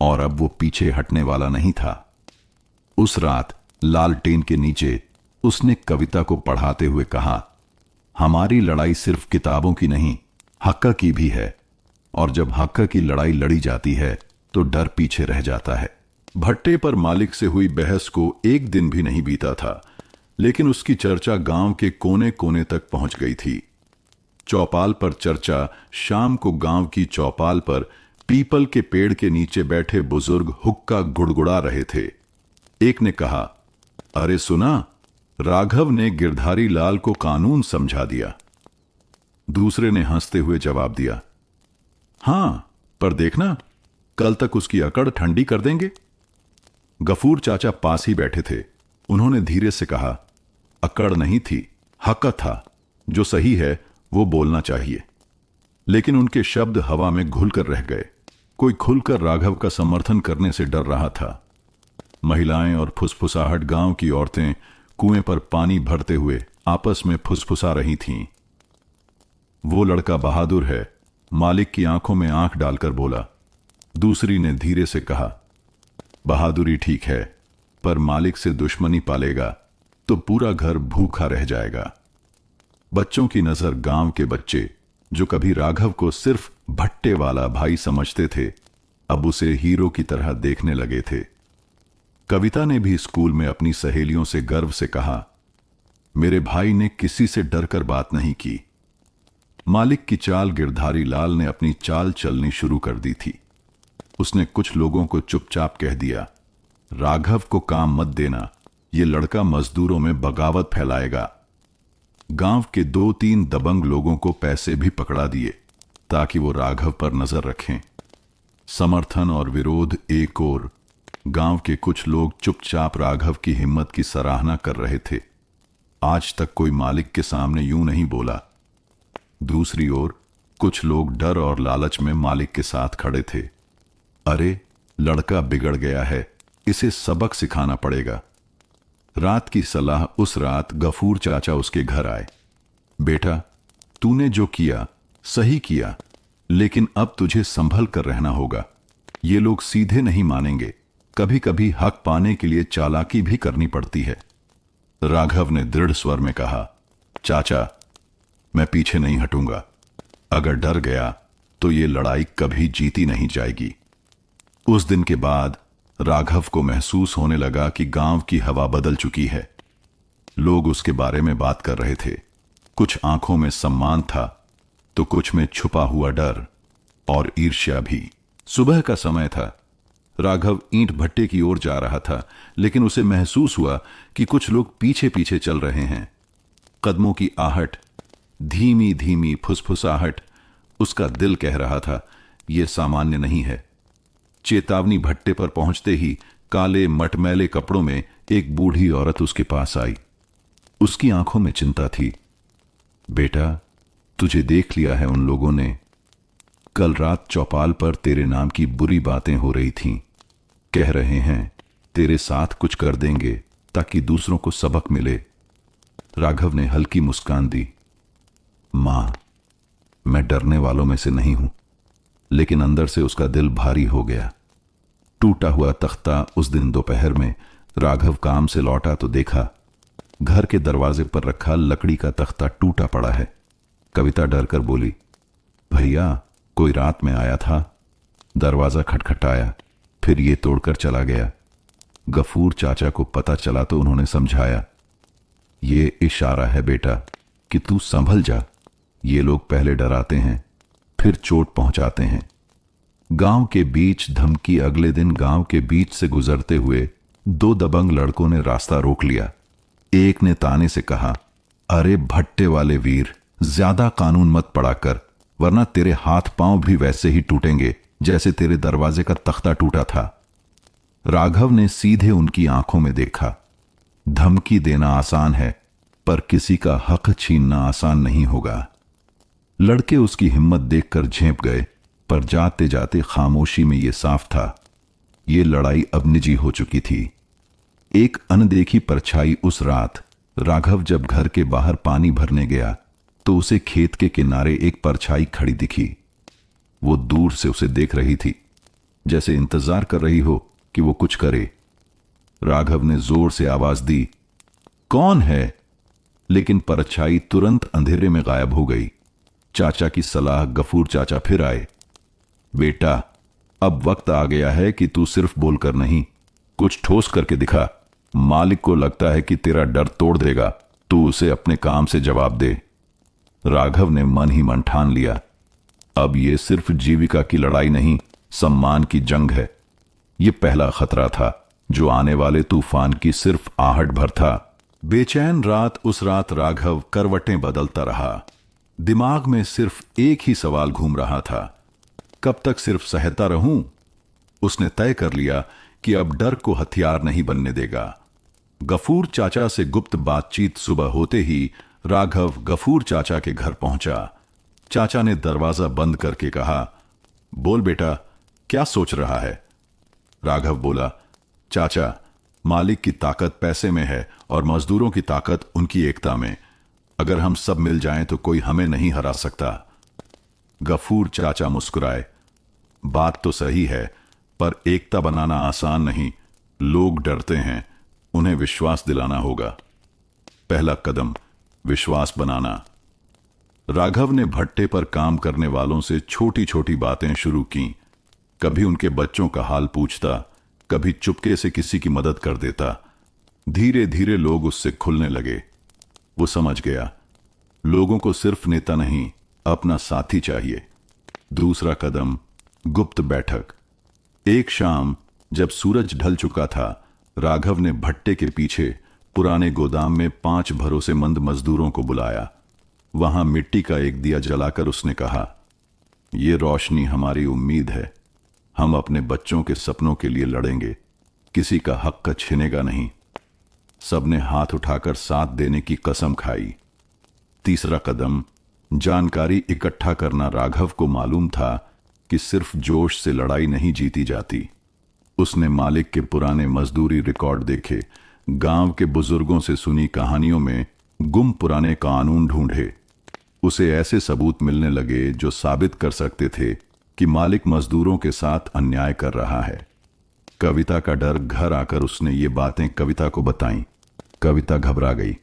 और अब वो पीछे हटने वाला नहीं था। उस रात लालटेन के नीचे उसने कविता को पढ़ाते हुए कहा, हमारी लड़ाई सिर्फ किताबों की नहीं, हक की भी है, और जब हक की लड़ाई लड़ी जाती है तो डर पीछे रह जाता है। भट्टे पर मालिक से हुई बहस को एक दिन भी नहीं बीता था, लेकिन उसकी चर्चा गांव के कोने कोने तक पहुंच गई थी। चौपाल पर चर्चा शाम को गांव की चौपाल पर पीपल के पेड़ के नीचे बैठे बुजुर्ग हुक्का गुड़गुड़ा रहे थे। एक ने कहा, अरे सुना, राघव ने गिरधारी लाल को कानून समझा दिया। दूसरे ने हंसते हुए जवाब दिया, हां, पर देखना, कल तक उसकी अकड़ ठंडी कर देंगे। गफूर चाचा पास ही बैठे थे। उन्होंने धीरे से कहा, अकड़ नहीं थी, हक था। जो सही है वो बोलना चाहिए। लेकिन उनके शब्द हवा में घुलकर रह गए। कोई खुलकर राघव का समर्थन करने से डर रहा था। महिलाएं और फुसफुसाहट गांव की औरतें कुएं पर पानी भरते हुए आपस में फुसफुसा रही थीं। वो लड़का बहादुर है, मालिक की आंखों में आंख डालकर बोला। दूसरी ने धीरे से कहा, बहादुरी ठीक है, पर मालिक से दुश्मनी पालेगा तो पूरा घर भूखा रह जाएगा। बच्चों की नजर गांव के बच्चे, जो कभी राघव को सिर्फ भट्टे वाला भाई समझते थे, अब उसे हीरो की तरह देखने लगे थे। कविता ने भी स्कूल में अपनी सहेलियों से गर्व से कहा, मेरे भाई ने किसी से डरकर बात नहीं की। मालिक की चाल गिरधारी लाल ने अपनी चाल चलनी शुरू कर दी थी। उसने कुछ लोगों को चुपचाप कह दिया, राघव को काम मत देना, ये लड़का मजदूरों में बगावत फैलाएगा। गांव के 2-3 दबंग लोगों को पैसे भी पकड़ा दिए ताकि वो राघव पर नजर रखें। समर्थन और विरोध एक ओर, गांव के कुछ लोग चुपचाप राघव की हिम्मत की सराहना कर रहे थे। आज तक कोई मालिक के सामने यूं नहीं बोला। दूसरी ओर कुछ लोग डर और लालच में मालिक के साथ खड़े थे। अरे, लड़का बिगड़ गया है, इसे सबक सिखाना पड़ेगा। रात की सलाह उस रात गफूर चाचा उसके घर आए। बेटा, तूने जो किया सही किया, लेकिन अब तुझे संभल कर रहना होगा। ये लोग सीधे नहीं मानेंगे, कभी कभी हक पाने के लिए चालाकी भी करनी पड़ती है। राघव ने दृढ़ स्वर में कहा, चाचा, मैं पीछे नहीं हटूंगा। अगर डर गया तो ये लड़ाई कभी जीती नहीं जाएगी। उस दिन के बाद राघव को महसूस होने लगा कि गांव की हवा बदल चुकी है। लोग उसके बारे में बात कर रहे थे। कुछ आंखों में सम्मान था तो कुछ में छुपा हुआ डर और ईर्ष्या भी। सुबह का समय था। राघव ईंट भट्टे की ओर जा रहा था, लेकिन उसे महसूस हुआ कि कुछ लोग पीछे पीछे चल रहे हैं। कदमों की आहट, धीमी धीमी फुसफुसाहट। उसका दिल कह रहा था, यह सामान्य नहीं है। चेतावनी भट्टे पर पहुंचते ही काले मटमैले कपड़ों में एक बूढ़ी औरत उसके पास आई। उसकी आंखों में चिंता थी। बेटा, तुझे देख लिया है उन लोगों ने। कल रात चौपाल पर तेरे नाम की बुरी बातें हो रही थीं। कह रहे हैं तेरे साथ कुछ कर देंगे ताकि दूसरों को सबक मिले। राघव ने हल्की मुस्कान दी। मां, मैं डरने वालों में से नहीं हूं। लेकिन अंदर से उसका दिल भारी हो गया। टूटा हुआ तख्ता। उस दिन दोपहर में राघव काम से लौटा तो देखा घर के दरवाजे पर रखा लकड़ी का तख्ता टूटा पड़ा है। कविता डरकर बोली, भैया, कोई रात में आया था। दरवाजा खटखटाया, फिर ये तोड़कर चला गया। गफूर चाचा को पता चला तो उन्होंने समझाया, ये इशारा है बेटा कि तू संभल जा। ये लोग पहले डराते हैं, फिर चोट पहुंचाते हैं। गांव के बीच धमकी। अगले दिन गांव के बीच से गुजरते हुए 2 दबंग लड़कों ने रास्ता रोक लिया। एक ने ताने से कहा, अरे भट्टे वाले वीर, ज्यादा कानून मत पड़ा कर, वरना तेरे हाथ पांव भी वैसे ही टूटेंगे जैसे तेरे दरवाजे का तख्ता टूटा था। राघव ने सीधे उनकी आंखों में देखा। धमकी देना आसान है, पर किसी का हक छीनना आसान नहीं होगा। लड़के उसकी हिम्मत देखकर झेंप गए, पर जाते जाते खामोशी में यह साफ था, ये लड़ाई अब निजी हो चुकी थी। एक अनदेखी परछाई उस रात राघव जब घर के बाहर पानी भरने गया तो उसे खेत के किनारे एक परछाई खड़ी दिखी। वो दूर से उसे देख रही थी, जैसे इंतजार कर रही हो कि वो कुछ करे। राघव ने जोर से आवाज दी, कौन है? लेकिन परछाई तुरंत अंधेरे में गायब हो गई। चाचा की सलाह गफूर चाचा फिर आए, बेटा अब वक्त आ गया है कि तू सिर्फ बोलकर नहीं, कुछ ठोस करके दिखा। मालिक को लगता है कि तेरा डर तोड़ देगा, तू उसे अपने काम से जवाब दे। राघव ने मन ही मन ठान लिया, अब यह सिर्फ जीविका की लड़ाई नहीं, सम्मान की जंग है। यह पहला खतरा था जो आने वाले तूफान की सिर्फ आहट भर था। बेचैन रात उस रात राघव करवटें बदलता रहा। दिमाग में सिर्फ एक ही सवाल घूम रहा था, कब तक सिर्फ सहता रहूं? उसने तय कर लिया कि अब डर को हथियार नहीं बनने देगा। गफूर चाचा से गुप्त बातचीत सुबह होते ही राघव गफूर चाचा के घर पहुंचा। चाचा ने दरवाजा बंद करके कहा, बोल बेटा, क्या सोच रहा है? राघव बोला, चाचा, मालिक की ताकत पैसे में है और मजदूरों की ताकत उनकी एकता में। अगर हम सब मिल जाएं तो कोई हमें नहीं हरा सकता। गफूर चाचा मुस्कुराए, बात तो सही है, पर एकता बनाना आसान नहीं। लोग डरते हैं, उन्हें विश्वास दिलाना होगा। पहला कदम विश्वास बनाना। राघव ने भट्टे पर काम करने वालों से छोटी छोटी बातें शुरू की। कभी उनके बच्चों का हाल पूछता, कभी चुपके से किसी की मदद कर देता। धीरे धीरे लोग उससे खुलने लगे। वो समझ गया, लोगों को सिर्फ नेता नहीं, अपना साथी चाहिए। दूसरा कदम गुप्त बैठक। एक शाम जब सूरज ढल चुका था, राघव ने भट्टे के पीछे पुराने गोदाम में 5 भरोसेमंद मजदूरों को बुलाया। वहां मिट्टी का एक दिया जलाकर उसने कहा, ये रोशनी हमारी उम्मीद है। हम अपने बच्चों के सपनों के लिए लड़ेंगे, किसी का हक छीनेगा नहीं। सबने हाथ उठाकर साथ देने की कसम खाई। तीसरा कदम जानकारी इकट्ठा करना। राघव को मालूम था कि सिर्फ जोश से लड़ाई नहीं जीती जाती। उसने मालिक के पुराने मजदूरी रिकॉर्ड देखे, गांव के बुजुर्गों से सुनी कहानियों में गुम पुराने कानून ढूंढे। उसे ऐसे सबूत मिलने लगे जो साबित कर सकते थे कि मालिक मजदूरों के साथ अन्याय कर रहा है। कविता का डर। घर आकर उसने ये बातें कविता को बताईं। कविता घबरा गई।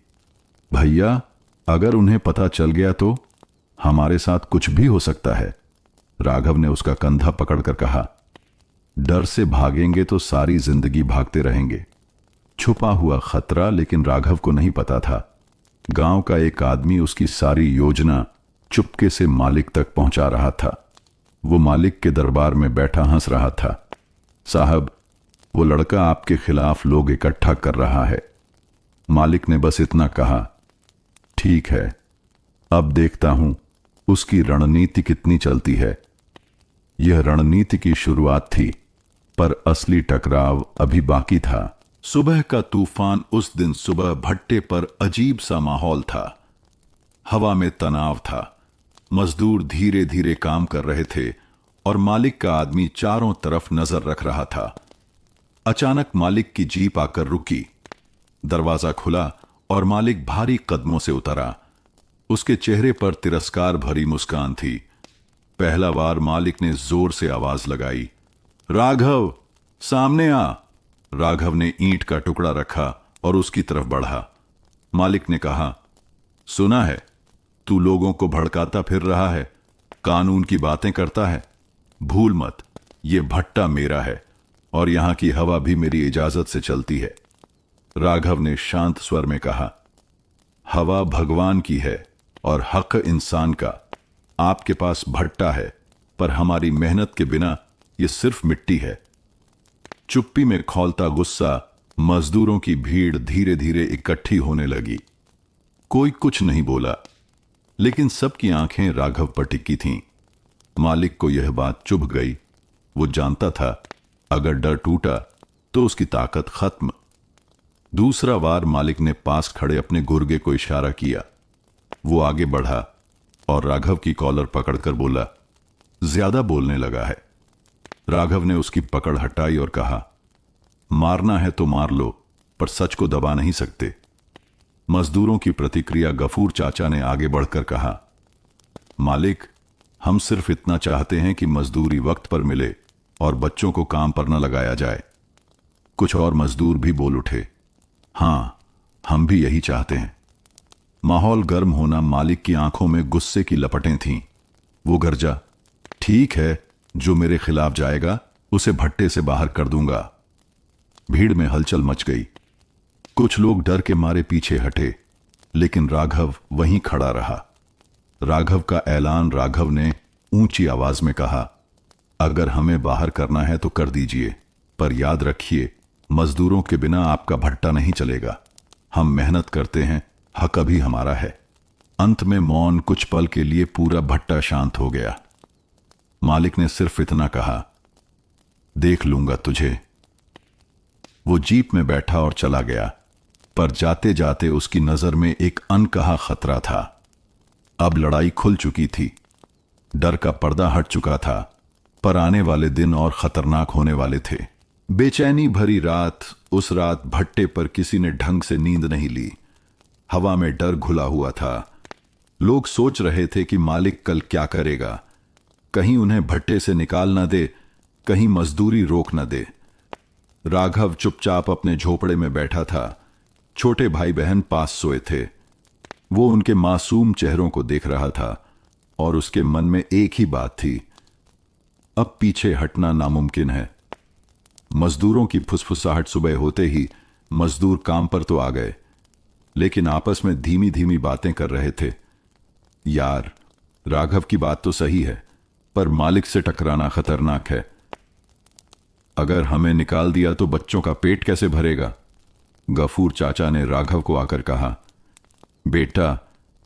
भैया, अगर उन्हें पता चल गया तो हमारे साथ कुछ भी हो सकता है। राघव ने उसका कंधा पकड़कर कहा, डर से भागेंगे तो सारी जिंदगी भागते रहेंगे। छुपा हुआ खतरा, लेकिन राघव को नहीं पता था। गांव का एक आदमी उसकी सारी योजना चुपके से मालिक तक पहुंचा रहा था। वो मालिक के दरबार में बैठा हंस रहा था। साहब, वो लड़का आपके खिलाफ लोग इकट्ठा कर रहा है। मालिक ने बस इतना कहा, ठीक है, अब देखता हूं उसकी रणनीति कितनी चलती है। यह रणनीति की शुरुआत थी, पर असली टकराव अभी बाकी था। सुबह का तूफान। उस दिन सुबह भट्टे पर अजीब सा माहौल था। हवा में तनाव था। मजदूर धीरे धीरे काम कर रहे थे और मालिक का आदमी चारों तरफ नजर रख रहा था। अचानक मालिक की जीप आकर रुकी। दरवाजा खुला और मालिक भारी कदमों से उतरा। उसके चेहरे पर तिरस्कार भरी मुस्कान थी। पहला बार मालिक ने जोर से आवाज लगाई, राघव, सामने आ। राघव ने ईंट का टुकड़ा रखा और उसकी तरफ बढ़ा। मालिक ने कहा, सुना है तू लोगों को भड़काता फिर रहा है, कानून की बातें करता है। भूल मत, ये भट्टा मेरा है और यहां की हवा भी मेरी इजाजत से चलती है। राघव ने शांत स्वर में कहा, हवा भगवान की है और हक इंसान का। आपके पास भट्टा है, पर हमारी मेहनत के बिना यह सिर्फ मिट्टी है। चुप्पी में खौलता गुस्सा। मजदूरों की भीड़ धीरे धीरे इकट्ठी होने लगी। कोई कुछ नहीं बोला, लेकिन सबकी आंखें राघव पर टिकी थीं। मालिक को यह बात चुभ गई। वो जानता था, अगर डर टूटा तो उसकी ताकत खत्म। दूसरा बार मालिक ने पास खड़े अपने गुर्गे को इशारा किया। वो आगे बढ़ा और राघव की कॉलर पकड़कर बोला, ज्यादा बोलने लगा है। राघव ने उसकी पकड़ हटाई और कहा, मारना है तो मार लो, पर सच को दबा नहीं सकते। मजदूरों की प्रतिक्रिया। गफूर चाचा ने आगे बढ़कर कहा, मालिक, हम सिर्फ इतना चाहते हैं कि मजदूरी वक्त पर मिले और बच्चों को काम पर न लगाया जाए। कुछ और मजदूर भी बोल उठे, हां, हम भी यही चाहते हैं। माहौल गर्म होना। मालिक की आंखों में गुस्से की लपटें थीं। वो गरजा, ठीक है, जो मेरे खिलाफ जाएगा उसे भट्टे से बाहर कर दूंगा। भीड़ में हलचल मच गई। कुछ लोग डर के मारे पीछे हटे, लेकिन राघव वहीं खड़ा रहा। राघव का ऐलान। राघव ने ऊंची आवाज में कहा, अगर हमें बाहर करना है तो कर दीजिए, पर याद रखिए, मजदूरों के बिना आपका भट्टा नहीं चलेगा। हम मेहनत करते हैं, हक अभी हमारा है। अंत में मौन। कुछ पल के लिए पूरा भट्टा शांत हो गया। मालिक ने सिर्फ इतना कहा, देख लूंगा तुझे। वो जीप में बैठा और चला गया, पर जाते जाते उसकी नजर में एक अनकहा खतरा था। अब लड़ाई खुल चुकी थी। डर का पर्दा हट चुका था, पर आने वाले दिन और खतरनाक होने वाले थे। बेचैनी भरी रात। उस रात भट्टे पर किसी ने ढंग से नींद नहीं ली। हवा में डर घुला हुआ था। लोग सोच रहे थे कि मालिक कल क्या करेगा। कहीं उन्हें भट्टे से निकाल न दे, कहीं मजदूरी रोक न दे। राघव चुपचाप अपने झोपड़े में बैठा था। छोटे भाई बहन पास सोए थे। वो उनके मासूम चेहरों को देख रहा था और उसके मन में एक ही बात थी, अब पीछे हटना नामुमकिन है। मजदूरों की फुसफुसाहट सुबह होते ही मजदूर काम पर तो आ गए, लेकिन आपस में धीमी धीमी बातें कर रहे थे। यार, राघव की बात तो सही है, पर मालिक से टकराना खतरनाक है। अगर हमें निकाल दिया तो बच्चों का पेट कैसे भरेगा? गफूर चाचा ने राघव को आकर कहा, बेटा,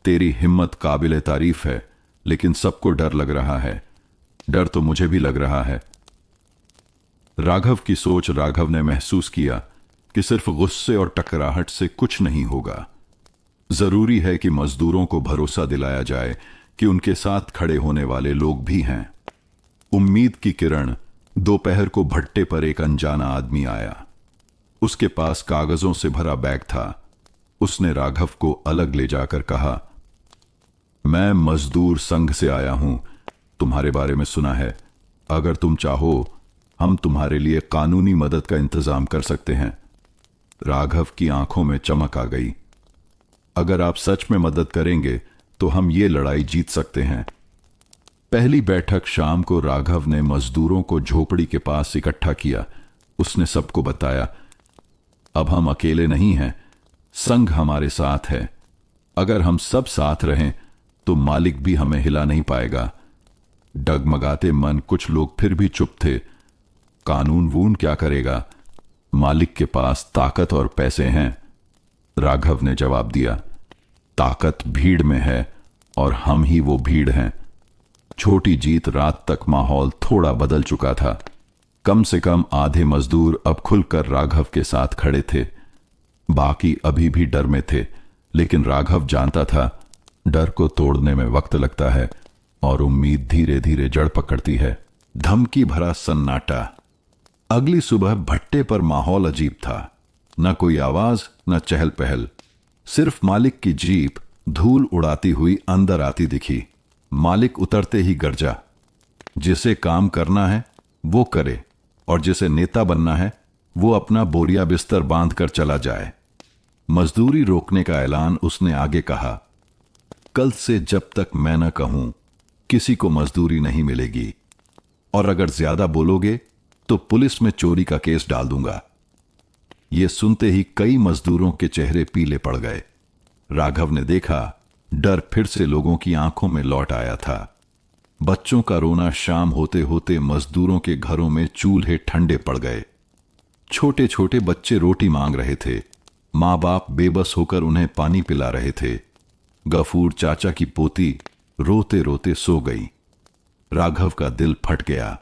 तेरी हिम्मत काबिले तारीफ है, लेकिन सबको डर लग रहा है। डर तो मुझे भी लग रहा है। राघव की सोच। राघव ने महसूस किया कि सिर्फ गुस्से और टकराहट से कुछ नहीं होगा। जरूरी है कि मजदूरों को भरोसा दिलाया जाए कि उनके साथ खड़े होने वाले लोग भी हैं। उम्मीद की किरण। दोपहर को भट्टे पर एक अनजाना आदमी आया। उसके पास कागजों से भरा बैग था। उसने राघव को अलग ले जाकर कहा, मैं मजदूर संघ से आया हूं, तुम्हारे बारे में सुना है। अगर तुम चाहो, हम तुम्हारे लिए कानूनी मदद का इंतजाम कर सकते हैं। राघव की आंखों में चमक आ गई। अगर आप सच में मदद करेंगे तो हम ये लड़ाई जीत सकते हैं। पहली बैठक शाम को। राघव ने मजदूरों को झोपड़ी के पास इकट्ठा किया। उसने सबको बताया, अब हम अकेले नहीं हैं, संघ हमारे साथ है। अगर हम सब साथ रहें तो मालिक भी हमें हिला नहीं पाएगा। डगमगाते मन कुछ लोग फिर भी चुप थे। कानून वून क्या करेगा? मालिक के पास ताकत और पैसे हैं। राघव ने जवाब दिया, ताकत भीड़ में है और हम ही वो भीड़ हैं। छोटी जीत। रात तक माहौल थोड़ा बदल चुका था। कम से कम आधे मजदूर अब खुलकर राघव के साथ खड़े थे। बाकी अभी भी डर में थे, लेकिन राघव जानता था डर को तोड़ने में वक्त लगता है और उम्मीद धीरे धीरे जड़ पकड़ती है। धमकी भरा सन्नाटा। अगली सुबह भट्टे पर माहौल अजीब था। न कोई आवाज, न चहल पहल। सिर्फ मालिक की जीप धूल उड़ाती हुई अंदर आती दिखी। मालिक उतरते ही गरजा, जिसे काम करना है वो करे, और जिसे नेता बनना है वो अपना बोरिया बिस्तर बांधकर चला जाए। मजदूरी रोकने का ऐलान। उसने आगे कहा, कल से जब तक मैं न कहूं, किसी को मजदूरी नहीं मिलेगी, और अगर ज्यादा बोलोगे तो पुलिस में चोरी का केस डाल दूंगा। यह सुनते ही कई मजदूरों के चेहरे पीले पड़ गए। राघव ने देखा, डर फिर से लोगों की आंखों में लौट आया था। बच्चों का रोना। शाम होते होते मजदूरों के घरों में चूल्हे ठंडे पड़ गए। छोटे छोटे बच्चे रोटी मांग रहे थे। मां बाप बेबस होकर उन्हें पानी पिला रहे थे। गफूर चाचा की पोती रोते रोते सो गई। राघव का दिल फट गया।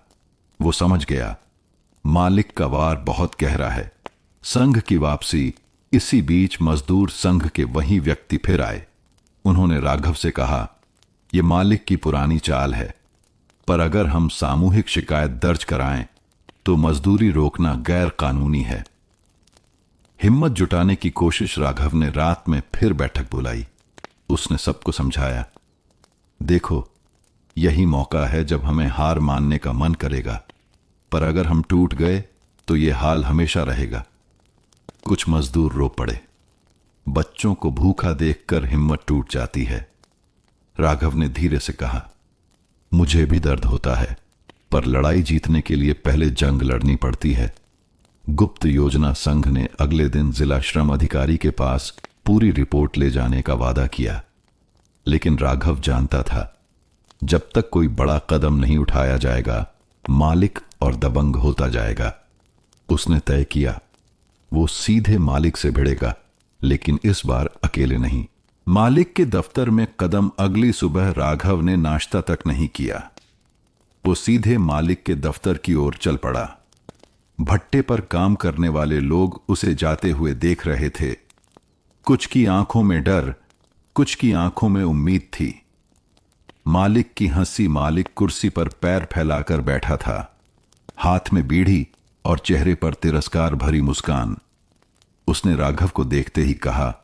वो समझ गया, मालिक का वार बहुत गहरा है। संघ की वापसी। इसी बीच मजदूर संघ के वही व्यक्ति फिर आए। उन्होंने राघव से कहा, यह मालिक की पुरानी चाल है, पर अगर हम सामूहिक शिकायत दर्ज कराएं तो मजदूरी रोकना गैर कानूनी है। हिम्मत जुटाने की कोशिश राघव ने रात में फिर बैठक बुलाई। उसने सबको समझाया, देखो, यही मौका है जब हमें हार मानने का मन करेगा, पर अगर हम टूट गए तो यह हाल हमेशा रहेगा। कुछ मजदूर रो पड़े। बच्चों को भूखा देखकर हिम्मत टूट जाती है। राघव ने धीरे से कहा, मुझे भी दर्द होता है, पर लड़ाई जीतने के लिए पहले जंग लड़नी पड़ती है। गुप्त योजना संघ ने अगले दिन जिला श्रम अधिकारी के पास पूरी रिपोर्ट ले जाने का वादा किया, लेकिन राघव जानता था, जब तक कोई बड़ा कदम नहीं उठाया जाएगा, मालिक और दबंग होता जाएगा। उसने तय किया, वो सीधे मालिक से भिड़ेगा, लेकिन इस बार अकेले नहीं। मालिक के दफ्तर में कदम अगली सुबह राघव ने नाश्ता तक नहीं किया। वो सीधे मालिक के दफ्तर की ओर चल पड़ा। भट्टे पर काम करने वाले लोग उसे जाते हुए देख रहे थे। कुछ की आंखों में डर, कुछ की आंखों में उम्मीद थी। मालिक की हंसी। मालिक कुर्सी पर पैर फैलाकर बैठा था, हाथ में बीड़ी और चेहरे पर तिरस्कार भरी मुस्कान। उसने राघव को देखते ही कहा,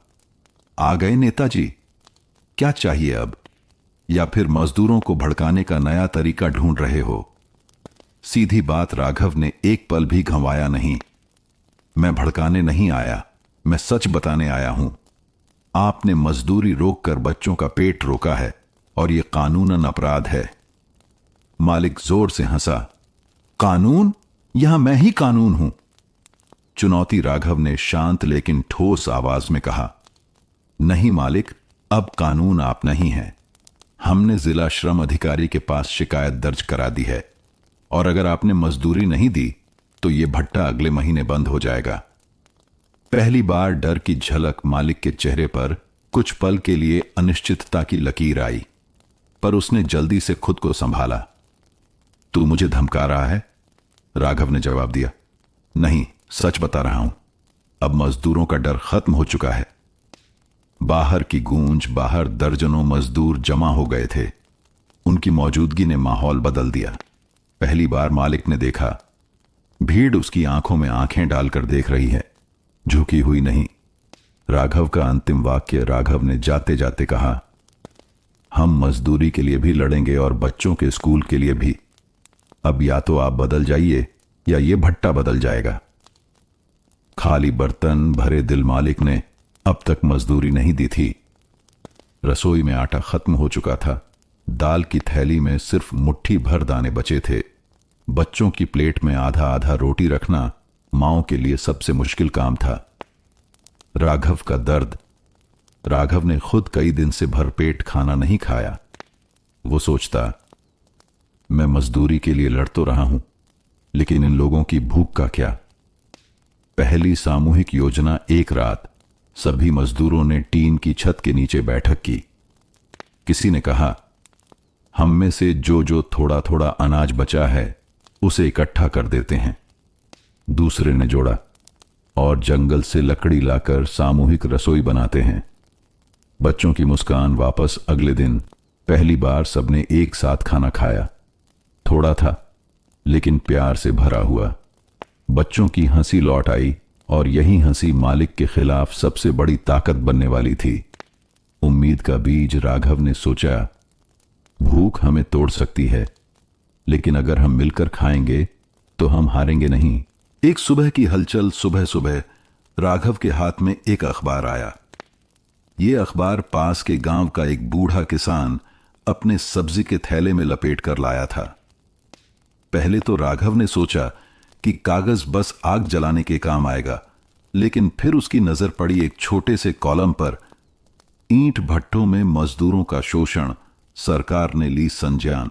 आ गए नेताजी, क्या चाहिए अब? या फिर मजदूरों को भड़काने का नया तरीका ढूंढ रहे हो? सीधी बात। राघव ने एक पल भी घंवाया नहीं। मैं भड़काने नहीं आया, मैं सच बताने आया हूं। आपने मजदूरी रोककर बच्चों का पेट रोका है और यह कानूनन अपराध है। मालिक जोर से हंसा। कानून? यहां मैं ही कानून हूं। चुनौती। राघव ने शांत लेकिन ठोस आवाज में कहा, नहीं मालिक, अब कानून आप नहीं हैं। हमने जिला श्रम अधिकारी के पास शिकायत दर्ज करा दी है, और अगर आपने मजदूरी नहीं दी तो यह भट्टा अगले महीने बंद हो जाएगा। पहली बार डर की झलक मालिक के चेहरे पर। कुछ पल के लिए अनिश्चितता की लकीर आई, पर उसने जल्दी से खुद को संभाला। तू मुझे धमका रहा है? राघव ने जवाब दिया, नहीं, सच बता रहा हूं। अब मजदूरों का डर खत्म हो चुका है। बाहर की गूंज। बाहर दर्जनों मजदूर जमा हो गए थे। उनकी मौजूदगी ने माहौल बदल दिया। पहली बार मालिक ने देखा, भीड़ उसकी आंखों में आंखें डालकर देख रही है, झुकी हुई नहीं। राघव का अंतिम वाक्य। राघव ने जाते जाते कहा, हम मजदूरी के लिए भी लड़ेंगे और बच्चों के स्कूल के लिए भी। अब या तो आप बदल जाइए या ये भट्टा बदल जाएगा। खाली बर्तन भरे दिल। मालिक ने अब तक मजदूरी नहीं दी थी। रसोई में आटा खत्म हो चुका था। दाल की थैली में सिर्फ मुट्ठी भर दाने बचे थे। बच्चों की प्लेट में आधा आधा रोटी रखना माओं के लिए सबसे मुश्किल काम था। राघव का दर्द। राघव ने खुद कई दिन से भरपेट खाना नहीं खाया। वो सोचता, मैं मजदूरी के लिए लड़ तो रहा हूं, लेकिन इन लोगों की भूख का क्या? पहली सामूहिक योजना। एक रात सभी मजदूरों ने टीन की छत के नीचे बैठक की। किसी ने कहा, हम में से जो जो थोड़ा थोड़ा अनाज बचा है उसे इकट्ठा कर देते हैं। दूसरे ने जोड़ा, और जंगल से लकड़ी लाकर सामूहिक रसोई बनाते हैं। बच्चों की मुस्कान वापस। अगले दिन पहली बार सबने एक साथ खाना खाया। थोड़ा था, लेकिन प्यार से भरा हुआ। बच्चों की हंसी लौट आई, और यही हंसी मालिक के खिलाफ सबसे बड़ी ताकत बनने वाली थी। उम्मीद का बीज। राघव ने सोचा, भूख हमें तोड़ सकती है, लेकिन अगर हम मिलकर खाएंगे तो हम हारेंगे नहीं। एक सुबह की हलचल। सुबह सुबह राघव के हाथ में एक अखबार आया। यह अखबार पास के गांव का एक बूढ़ा किसान अपने सब्जी के थैले में लपेट कर लाया था। पहले तो राघव ने सोचा कि कागज बस आग जलाने के काम आएगा, लेकिन फिर उसकी नजर पड़ी एक छोटे से कॉलम पर। ईंट भट्टों में मजदूरों का शोषण, सरकार ने ली संज्ञान।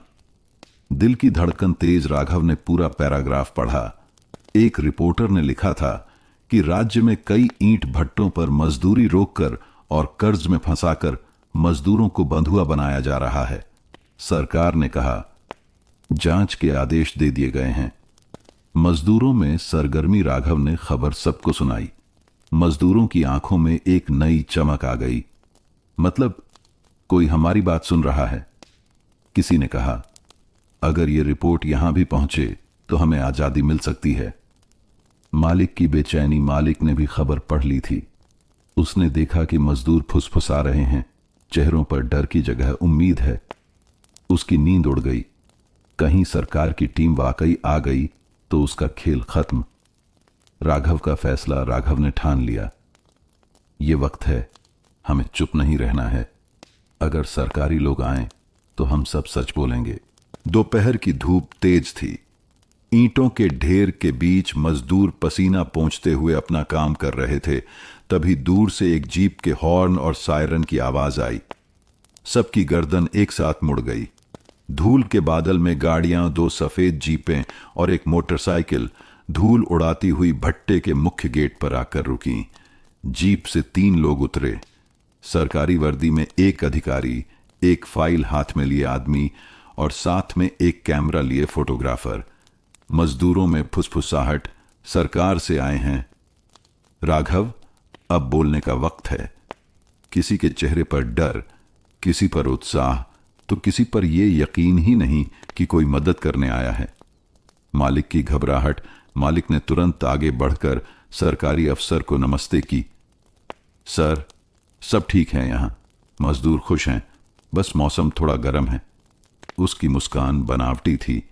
दिल की धड़कन तेज। राघव ने पूरा पैराग्राफ पढ़ा। एक रिपोर्टर ने लिखा था कि राज्य में कई ईंट भट्टों पर मजदूरी रोककर और कर्ज में फंसाकर मजदूरों को बंधुआ बनाया जा रहा है। सरकार ने कहा, जांच के आदेश दे दिए गए हैं। मजदूरों में सरगर्मी राघव ने खबर सबको सुनाई। मजदूरों की आंखों में एक नई चमक आ गई। मतलब कोई हमारी बात सुन रहा है। किसी ने कहा, अगर ये रिपोर्ट यहां भी पहुंचे तो हमें आजादी मिल सकती है। मालिक की बेचैनी। मालिक ने भी खबर पढ़ ली थी। उसने देखा कि मजदूर फुसफुसा रहे हैं। चेहरों पर डर की जगह उम्मीद है। उसकी नींद उड़ गई। कहीं सरकार की टीम वाकई आ गई तो उसका खेल खत्म। राघव का फैसला राघव ने ठान लिया। ये वक्त है, हमें चुप नहीं रहना है। अगर सरकारी लोग आए तो हम सब सच बोलेंगे। दोपहर की धूप तेज थी। ईंटों के ढेर के बीच मजदूर पसीना पोंछते हुए अपना काम कर रहे थे। तभी दूर से एक जीप के हॉर्न और सायरन की आवाज आई। सबकी गर्दन एक साथ मुड़ गई। धूल के बादल में गाड़ियां, दो सफेद जीपें और एक मोटरसाइकिल धूल उड़ाती हुई भट्टे के मुख्य गेट पर आकर रुकी। जीप से 3 लोग उतरे। सरकारी वर्दी में एक अधिकारी, एक फाइल हाथ में लिए आदमी और साथ में एक कैमरा लिए फोटोग्राफर। मजदूरों में फुसफुसाहट। सरकार से आए हैं। राघव, अब बोलने का वक्त है। किसी के चेहरे पर डर, किसी पर उत्साह, तो किसी पर यह यकीन ही नहीं कि कोई मदद करने आया है। मालिक की घबराहट। मालिक ने तुरंत आगे बढ़कर सरकारी अफसर को नमस्ते की। सर, सब ठीक है यहां। मजदूर खुश हैं, बस मौसम थोड़ा गर्म है। उसकी मुस्कान बनावटी थी।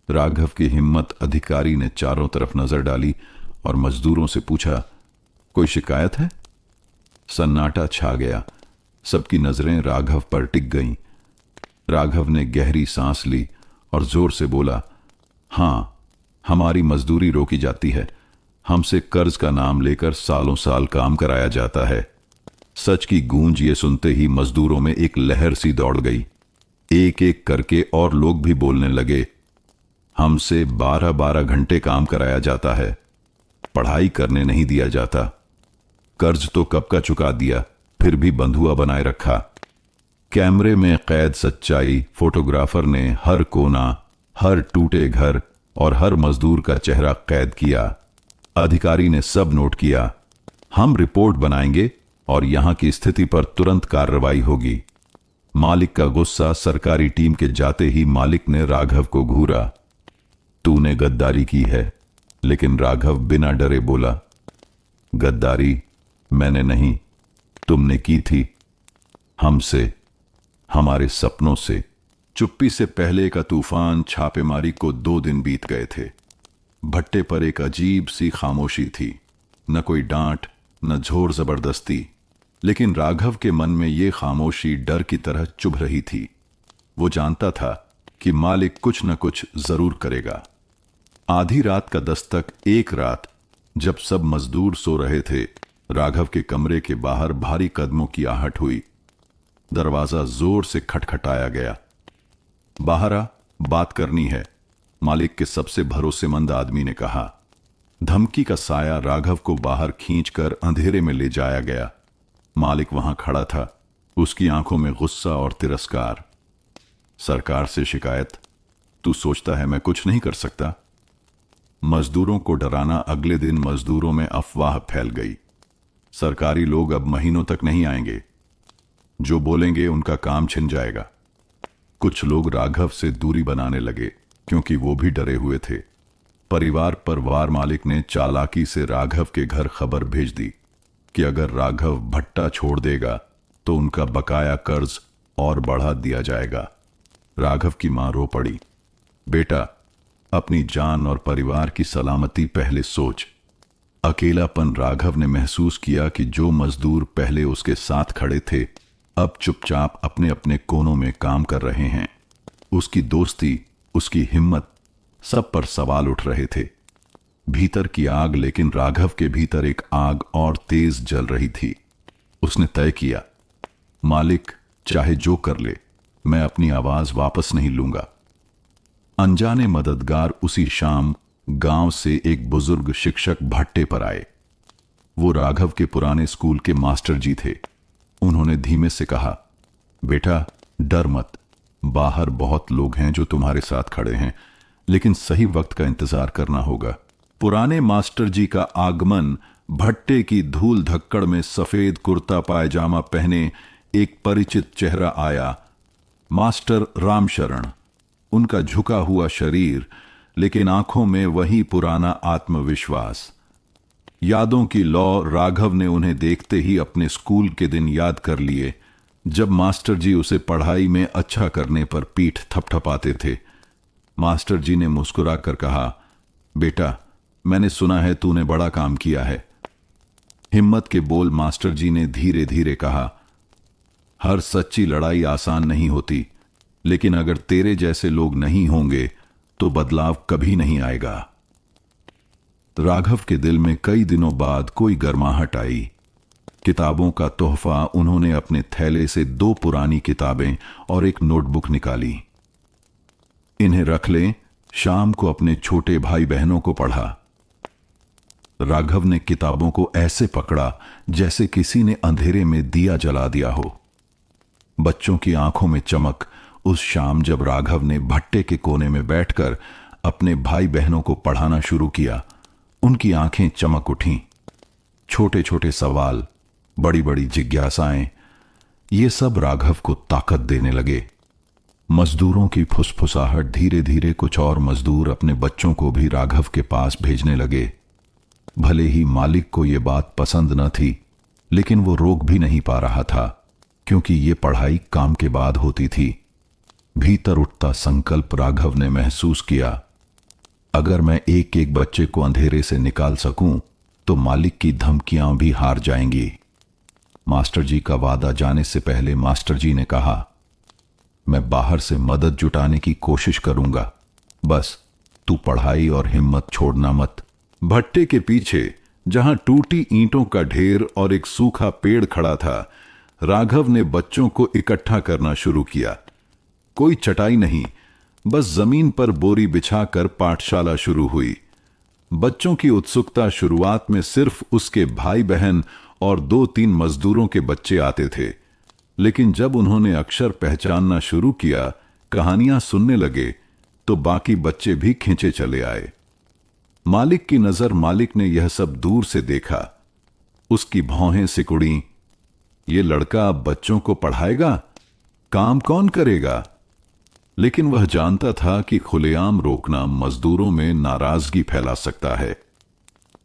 राघव की हिम्मत। अधिकारी ने चारों तरफ नजर डाली और मजदूरों से पूछा, कोई शिकायत है? सन्नाटा छा गया। सबकी नजरें राघव पर टिक गईं। राघव ने गहरी सांस ली और जोर से बोला, हां, हमारी मजदूरी रोकी जाती है। हमसे कर्ज का नाम लेकर सालों साल काम कराया जाता है। सच की गूंज ये सुनते ही मजदूरों में एक लहर सी दौड़ गई। एक एक करके और लोग भी बोलने लगे, हमसे 12-12 घंटे काम कराया जाता है। पढ़ाई करने नहीं दिया जाता। कर्ज तो कब का चुका दिया, फिर भी बंधुआ बनाए रखा। कैमरे में कैद सच्चाई। फोटोग्राफर ने हर कोना, हर टूटे घर और हर मजदूर का चेहरा कैद किया। अधिकारी ने सब नोट किया। हम रिपोर्ट बनाएंगे और यहां की स्थिति पर तुरंत कार्रवाई होगी। मालिक का गुस्सा। सरकारी टीम के जाते ही मालिक ने राघव को घूरा। तूने गद्दारी की है। लेकिन राघव बिना डरे बोला, गद्दारी मैंने नहीं, तुमने की थी। हमसे, हमारे सपनों से। चुप्पी से पहले का तूफान। छापेमारी को 2 दिन बीत गए थे। भट्टे पर एक अजीब सी खामोशी थी। न कोई डांट, न झोर जबरदस्ती। लेकिन राघव के मन में यह खामोशी डर की तरह चुभ रही थी। वो जानता था कि मालिक कुछ न कुछ जरूर करेगा। आधी रात का दस्तक। एक रात जब सब मजदूर सो रहे थे, राघव के कमरे के बाहर भारी कदमों की आहट हुई। दरवाजा जोर से खटखटाया गया। बाहर आ, बात करनी है, मालिक के सबसे भरोसेमंद आदमी ने कहा। धमकी का साया राघव को बाहर खींचकर अंधेरे में ले जाया गया। मालिक वहां खड़ा था। उसकी आंखों में गुस्सा और तिरस्कार। सरकार से शिकायत? तू सोचता है मैं कुछ नहीं कर सकता? मजदूरों को डराना। अगले दिन मजदूरों में अफवाह फैल गई। सरकारी लोग अब महीनों तक नहीं आएंगे। जो बोलेंगे उनका काम छिन जाएगा। कुछ लोग राघव से दूरी बनाने लगे क्योंकि वो भी डरे हुए थे। परिवार पर वार। मालिक ने चालाकी से राघव के घर खबर भेज दी कि अगर राघव भट्टा छोड़ देगा तो उनका बकाया कर्ज और बढ़ा दिया जाएगा। राघव की मां रो पड़ी। बेटा, अपनी जान और परिवार की सलामती पहले सोच। अकेलापन। राघव ने महसूस किया कि जो मजदूर पहले उसके साथ खड़े थे अब चुपचाप अपने अपने कोनों में काम कर रहे हैं। उसकी दोस्ती, उसकी हिम्मत, सब पर सवाल उठ रहे थे। भीतर की आग। लेकिन राघव के भीतर एक आग और तेज जल रही थी। उसने तय किया, मालिक चाहे जो कर ले, मैं अपनी आवाज वापस नहीं लूंगा। अनजाने मददगार। उसी शाम गांव से एक बुजुर्ग शिक्षक भट्टे पर आए। वो राघव के पुराने स्कूल के मास्टर जी थे। उन्होंने धीमे से कहा, बेटा डर मत, बाहर बहुत लोग हैं जो तुम्हारे साथ खड़े हैं। लेकिन सही वक्त का इंतजार करना होगा। पुराने मास्टर जी का आगमन भट्टे की धूल धक्कड़ में सफेद कुर्ता पायजामा पहने एक परिचित चेहरा आया। मास्टर रामशरण। उनका झुका हुआ शरीर, लेकिन आंखों में वही पुराना आत्मविश्वास। यादों की लौ राघव ने उन्हें देखते ही अपने स्कूल के दिन याद कर लिए, जब मास्टर जी उसे पढ़ाई में अच्छा करने पर पीठ थपथपाते थे। मास्टर जी ने मुस्कुरा कर कहा, बेटा, मैंने सुना है तूने बड़ा काम किया है। हिम्मत के बोल मास्टर जी ने धीरे धीरे कहा, हर सच्ची लड़ाई आसान नहीं होती, लेकिन अगर तेरे जैसे लोग नहीं होंगे तो बदलाव कभी नहीं आएगा। राघव के दिल में कई दिनों बाद कोई गर्माहट आई। किताबों का तोहफा उन्होंने अपने थैले से 2 पुरानी किताबें और एक नोटबुक निकाली। इन्हें रख लें, शाम को अपने छोटे भाई बहनों को पढ़ा। राघव ने किताबों को ऐसे पकड़ा जैसे किसी ने अंधेरे में दिया जला दिया हो। बच्चों की आंखों में चमक उस शाम जब राघव ने भट्टे के कोने में बैठकर अपने भाई बहनों को पढ़ाना शुरू किया, उनकी आंखें चमक उठीं। छोटे छोटे सवाल, बड़ी बड़ी जिज्ञासाएं, ये सब राघव को ताकत देने लगे। मजदूरों की फुसफुसाहट धीरे धीरे कुछ और मजदूर अपने बच्चों को भी राघव के पास भेजने लगे। भले ही मालिक को यह बात पसंद न थी, लेकिन वो रोक भी नहीं पा रहा था, क्योंकि ये पढ़ाई काम के बाद होती थी। भीतर उठता संकल्प राघव ने महसूस किया, अगर मैं एक एक बच्चे को अंधेरे से निकाल सकूं तो मालिक की धमकियां भी हार जाएंगी। मास्टर जी का वादा जाने से पहले मास्टर जी ने कहा, मैं बाहर से मदद जुटाने की कोशिश करूंगा, बस तू पढ़ाई और हिम्मत छोड़ना मत। भट्टे के पीछे जहां टूटी ईंटों का ढेर और एक सूखा पेड़ खड़ा था, राघव ने बच्चों को इकट्ठा करना शुरू किया। कोई चटाई नहीं, बस जमीन पर बोरी बिछाकर पाठशाला शुरू हुई। बच्चों की उत्सुकता शुरुआत में सिर्फ उसके भाई बहन और 2-3 मजदूरों के बच्चे आते थे, लेकिन जब उन्होंने अक्षर पहचानना शुरू किया, कहानियां सुनने लगे, तो बाकी बच्चे भी खींचे चले आए। मालिक की नजर, मालिक ने यह सब दूर से देखा। उसकी भौहें सिकुड़ी। ये लड़का अब बच्चों को पढ़ाएगा, काम कौन करेगा? लेकिन वह जानता था कि खुलेआम रोकना मजदूरों में नाराजगी फैला सकता है।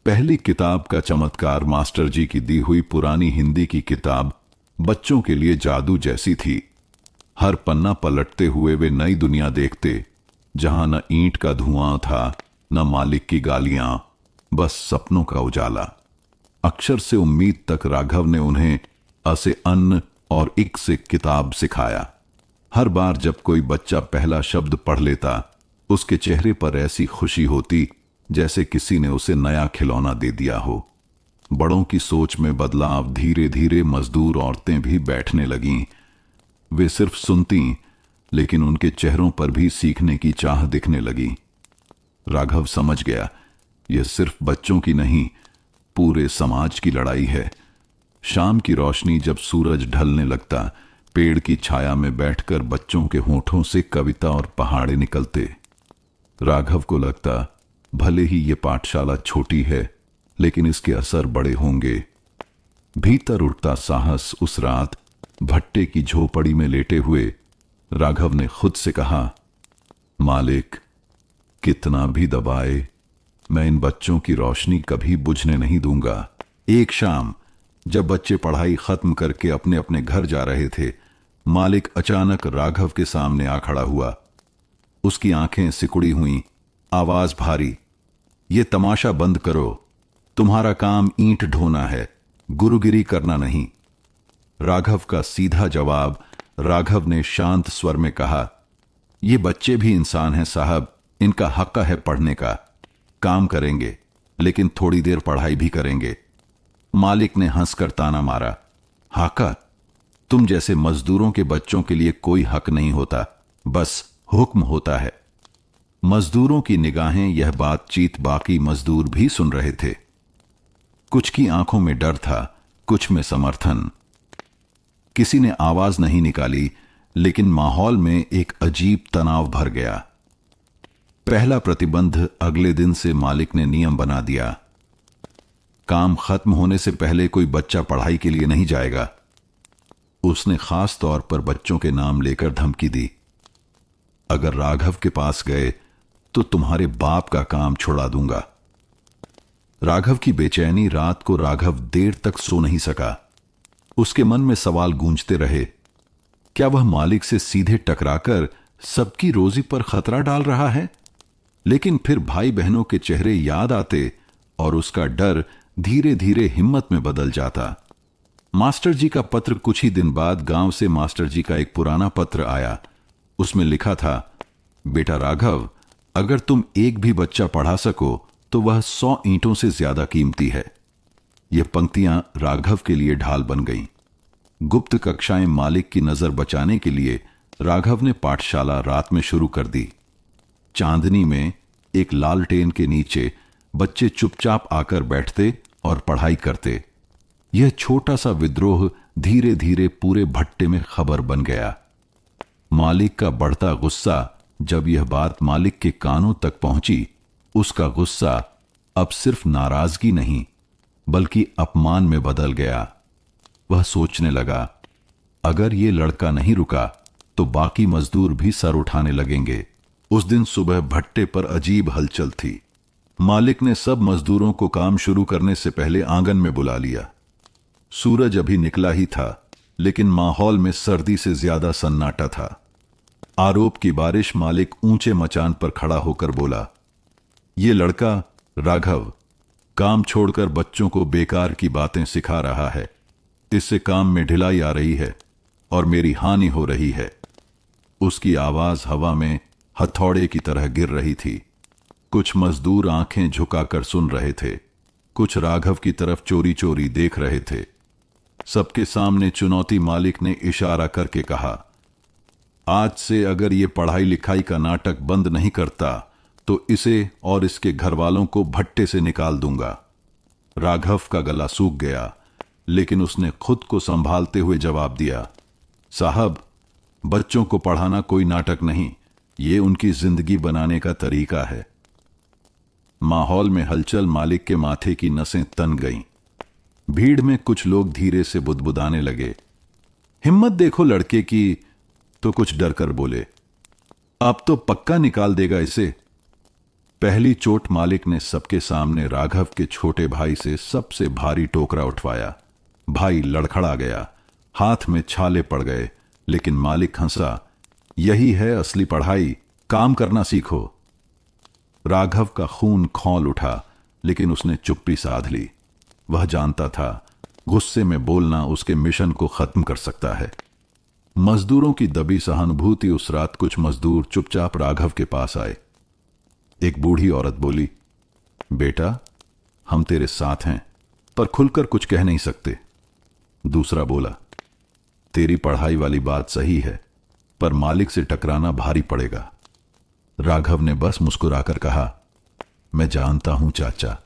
पहली किताब का चमत्कार मास्टर जी की दी हुई पुरानी हिंदी की किताब बच्चों के लिए जादू जैसी थी। हर पन्ना पलटते हुए वे नई दुनिया देखते, जहां न ईंट का धुआं था, न मालिक की गालियां, बस सपनों का उजाला। अक्षर से उम्मीद तक राघव ने उन्हें अ से अन्न और इक से किताब सिखाया। हर बार जब कोई बच्चा पहला शब्द पढ़ लेता, उसके चेहरे पर ऐसी खुशी होती जैसे किसी ने उसे नया खिलौना दे दिया हो। बड़ों की सोच में बदलाव धीरे धीरे मजदूर औरतें भी बैठने लगीं। वे सिर्फ सुनती, लेकिन उनके चेहरों पर भी सीखने की चाह दिखने लगी। राघव समझ गया, यह सिर्फ बच्चों की नहीं, पूरे समाज की लड़ाई है। शाम की रोशनी जब सूरज ढलने लगता, पेड़ की छाया में बैठकर बच्चों के होठों से कविता और पहाड़े निकलते। राघव को लगता, भले ही ये पाठशाला छोटी है, लेकिन इसके असर बड़े होंगे। भीतर उठता साहस। उस रात भट्टे की झोपड़ी में लेटे हुए राघव ने खुद से कहा, मालिक, कितना भी दबाए, मैं इन बच्चों की रोशनी कभी बुझने नहीं दूंगा। एक शाम जब बच्चे पढ़ाई खत्म करके अपने अपने घर जा रहे थे, मालिक अचानक राघव के सामने आ खड़ा हुआ। उसकी आंखें सिकुड़ी हुई, आवाज भारी, ये तमाशा बंद करो, तुम्हारा काम ईंट ढोना है, गुरुगिरी करना नहीं। राघव का सीधा जवाब। राघव ने शांत स्वर में कहा, ये बच्चे भी इंसान हैं साहब, इनका हक है पढ़ने का। काम करेंगे, लेकिन थोड़ी देर पढ़ाई भी करेंगे। मालिक ने हंसकर ताना मारा, हाका, तुम जैसे मजदूरों के बच्चों के लिए कोई हक नहीं होता, बस हुक्म होता है। मजदूरों की निगाहें यह बातचीत बाकी मजदूर भी सुन रहे थे। कुछ की आंखों में डर था, कुछ में समर्थन। किसी ने आवाज नहीं निकाली, लेकिन माहौल में एक अजीब तनाव भर गया। पहला प्रतिबंध अगले दिन से मालिक ने नियम बना दिया। काम खत्म होने से पहले कोई बच्चा पढ़ाई के लिए नहीं जाएगा। उसने खास तौर पर बच्चों के नाम लेकर धमकी दी, अगर राघव के पास गए तो तुम्हारे बाप का काम छुड़ा दूंगा। राघव की बेचैनी रात को राघव देर तक सो नहीं सका। उसके मन में सवाल गूंजते रहे, क्या वह मालिक से सीधे टकराकर सबकी रोजी पर खतरा डाल रहा है? लेकिन फिर भाई बहनों के चेहरे याद आते और उसका डर धीरे धीरे हिम्मत में बदल जाता। मास्टर जी का पत्र कुछ ही दिन बाद गांव से मास्टर जी का एक पुराना पत्र आया। उसमें लिखा था, बेटा राघव, अगर तुम एक भी बच्चा पढ़ा सको तो वह 100 ईंटों से ज्यादा कीमती है। यह पंक्तियां राघव के लिए ढाल बन गईं। गुप्त कक्षाएं मालिक की नजर बचाने के लिए राघव ने पाठशाला रात में शुरू कर दी। चांदनी में एक लालटेन के नीचे बच्चे चुपचाप आकर बैठते और पढ़ाई करते। यह छोटा सा विद्रोह धीरे धीरे पूरे भट्टे में खबर बन गया। मालिक का बढ़ता गुस्सा जब यह बात मालिक के कानों तक पहुंची, उसका गुस्सा अब सिर्फ नाराजगी नहीं बल्कि अपमान में बदल गया। वह सोचने लगा, अगर ये लड़का नहीं रुका तो बाकी मजदूर भी सर उठाने लगेंगे। उस दिन सुबह भट्टे पर अजीब हलचल थी। मालिक ने सब मजदूरों को काम शुरू करने से पहले आंगन में बुला लिया। सूरज अभी निकला ही था, लेकिन माहौल में सर्दी से ज्यादा सन्नाटा था। आरोप की बारिश मालिक ऊंचे मचान पर खड़ा होकर बोला, ये लड़का राघव काम छोड़कर बच्चों को बेकार की बातें सिखा रहा है। इससे काम में ढिलाई आ रही है और मेरी हानि हो रही है। उसकी आवाज हवा में हथौड़े की तरह गिर रही थी। कुछ मजदूर आंखें झुकाकर सुन रहे थे, कुछ राघव की तरफ चोरी चोरी देख रहे थे। सबके सामने चुनौती मालिक ने इशारा करके कहा, आज से अगर ये पढ़ाई लिखाई का नाटक बंद नहीं करता तो इसे और इसके घर वालों को भट्टे से निकाल दूंगा। राघव का गला सूख गया, लेकिन उसने खुद को संभालते हुए जवाब दिया, साहब, बच्चों को पढ़ाना कोई नाटक नहीं, ये उनकी जिंदगी बनाने का तरीका है। माहौल में हलचल मालिक के माथे की नसें तन गईं। भीड़ में कुछ लोग धीरे से बुदबुदाने लगे, हिम्मत देखो लड़के की, तो कुछ डर कर बोले, अब तो पक्का निकाल देगा इसे। पहली चोट मालिक ने सबके सामने राघव के छोटे भाई से सबसे भारी टोकरा उठवाया। भाई लड़खड़ा गया, हाथ में छाले पड़ गए, लेकिन मालिक हंसा, यही है असली पढ़ाई, काम करना सीखो। राघव का खून खौल उठा, लेकिन उसने चुप्पी साध ली। वह जानता था गुस्से में बोलना उसके मिशन को खत्म कर सकता है। मजदूरों की दबी सहानुभूति उस रात कुछ मजदूर चुपचाप राघव के पास आए। एक बूढ़ी औरत बोली, बेटा, हम तेरे साथ हैं, पर खुलकर कुछ कह नहीं सकते। दूसरा बोला, तेरी पढ़ाई वाली बात सही है, पर मालिक से टकराना भारी पड़ेगा। राघव ने बस मुस्कुराकर कहा, मैं जानता हूं चाचा,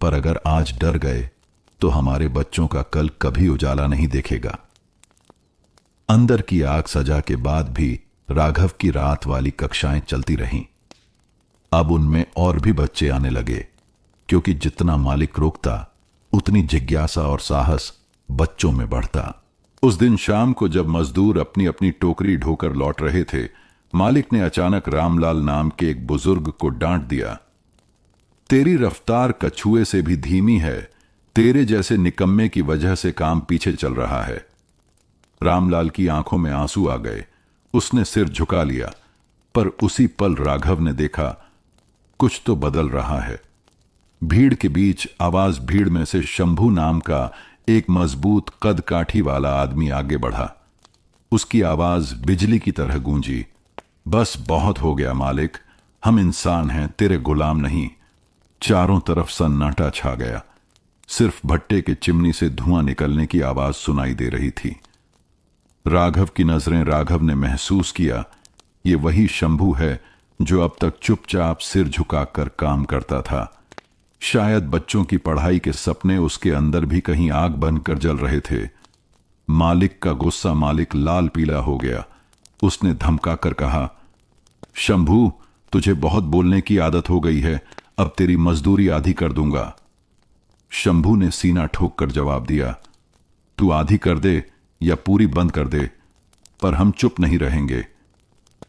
पर अगर आज डर गए तो हमारे बच्चों का कल कभी उजाला नहीं देखेगा। अंदर की आग सजा के बाद भी राघव की रात वाली कक्षाएं चलती रहीं। अब उनमें और भी बच्चे आने लगे, क्योंकि जितना मालिक रोकता उतनी जिज्ञासा और साहस बच्चों में बढ़ता। उस दिन शाम को जब मजदूर अपनी अपनी टोकरी ढोकर लौट रहे थे, मालिक ने अचानक रामलाल नाम के एक बुजुर्ग को डांट दिया, तेरी रफ्तार कछुए से भी धीमी है, तेरे जैसे निकम्मे की वजह से काम पीछे चल रहा है। रामलाल की आंखों में आंसू आ गए। उसने सिर झुका लिया, पर उसी पल राघव ने देखा कुछ तो बदल रहा है। भीड़ के बीच आवाज भीड़ में से शंभू नाम का एक मजबूत कद काठी वाला आदमी आगे बढ़ा। उसकी आवाज बिजली की तरह गूंजी, बस बहुत हो गया मालिक, हम इंसान हैं, तेरे गुलाम नहीं। चारों तरफ सन्नाटा छा गया। सिर्फ भट्टे के चिमनी से धुआं निकलने की आवाज सुनाई दे रही थी। राघव की नजरें राघव ने महसूस किया, ये वही शंभू है जो अब तक चुपचाप सिर झुकाकर काम करता था। शायद बच्चों की पढ़ाई के सपने उसके अंदर भी कहीं आग बनकर जल रहे थे। मालिक का गुस्सा मालिक लाल पीला हो गया। उसने धमकाकर कहा, शंभू, तुझे बहुत बोलने की आदत हो गई है, अब तेरी मजदूरी आधी कर दूंगा। शंभू ने सीना ठोक कर जवाब दिया, तू आधी कर दे या पूरी बंद कर दे, पर हम चुप नहीं रहेंगे।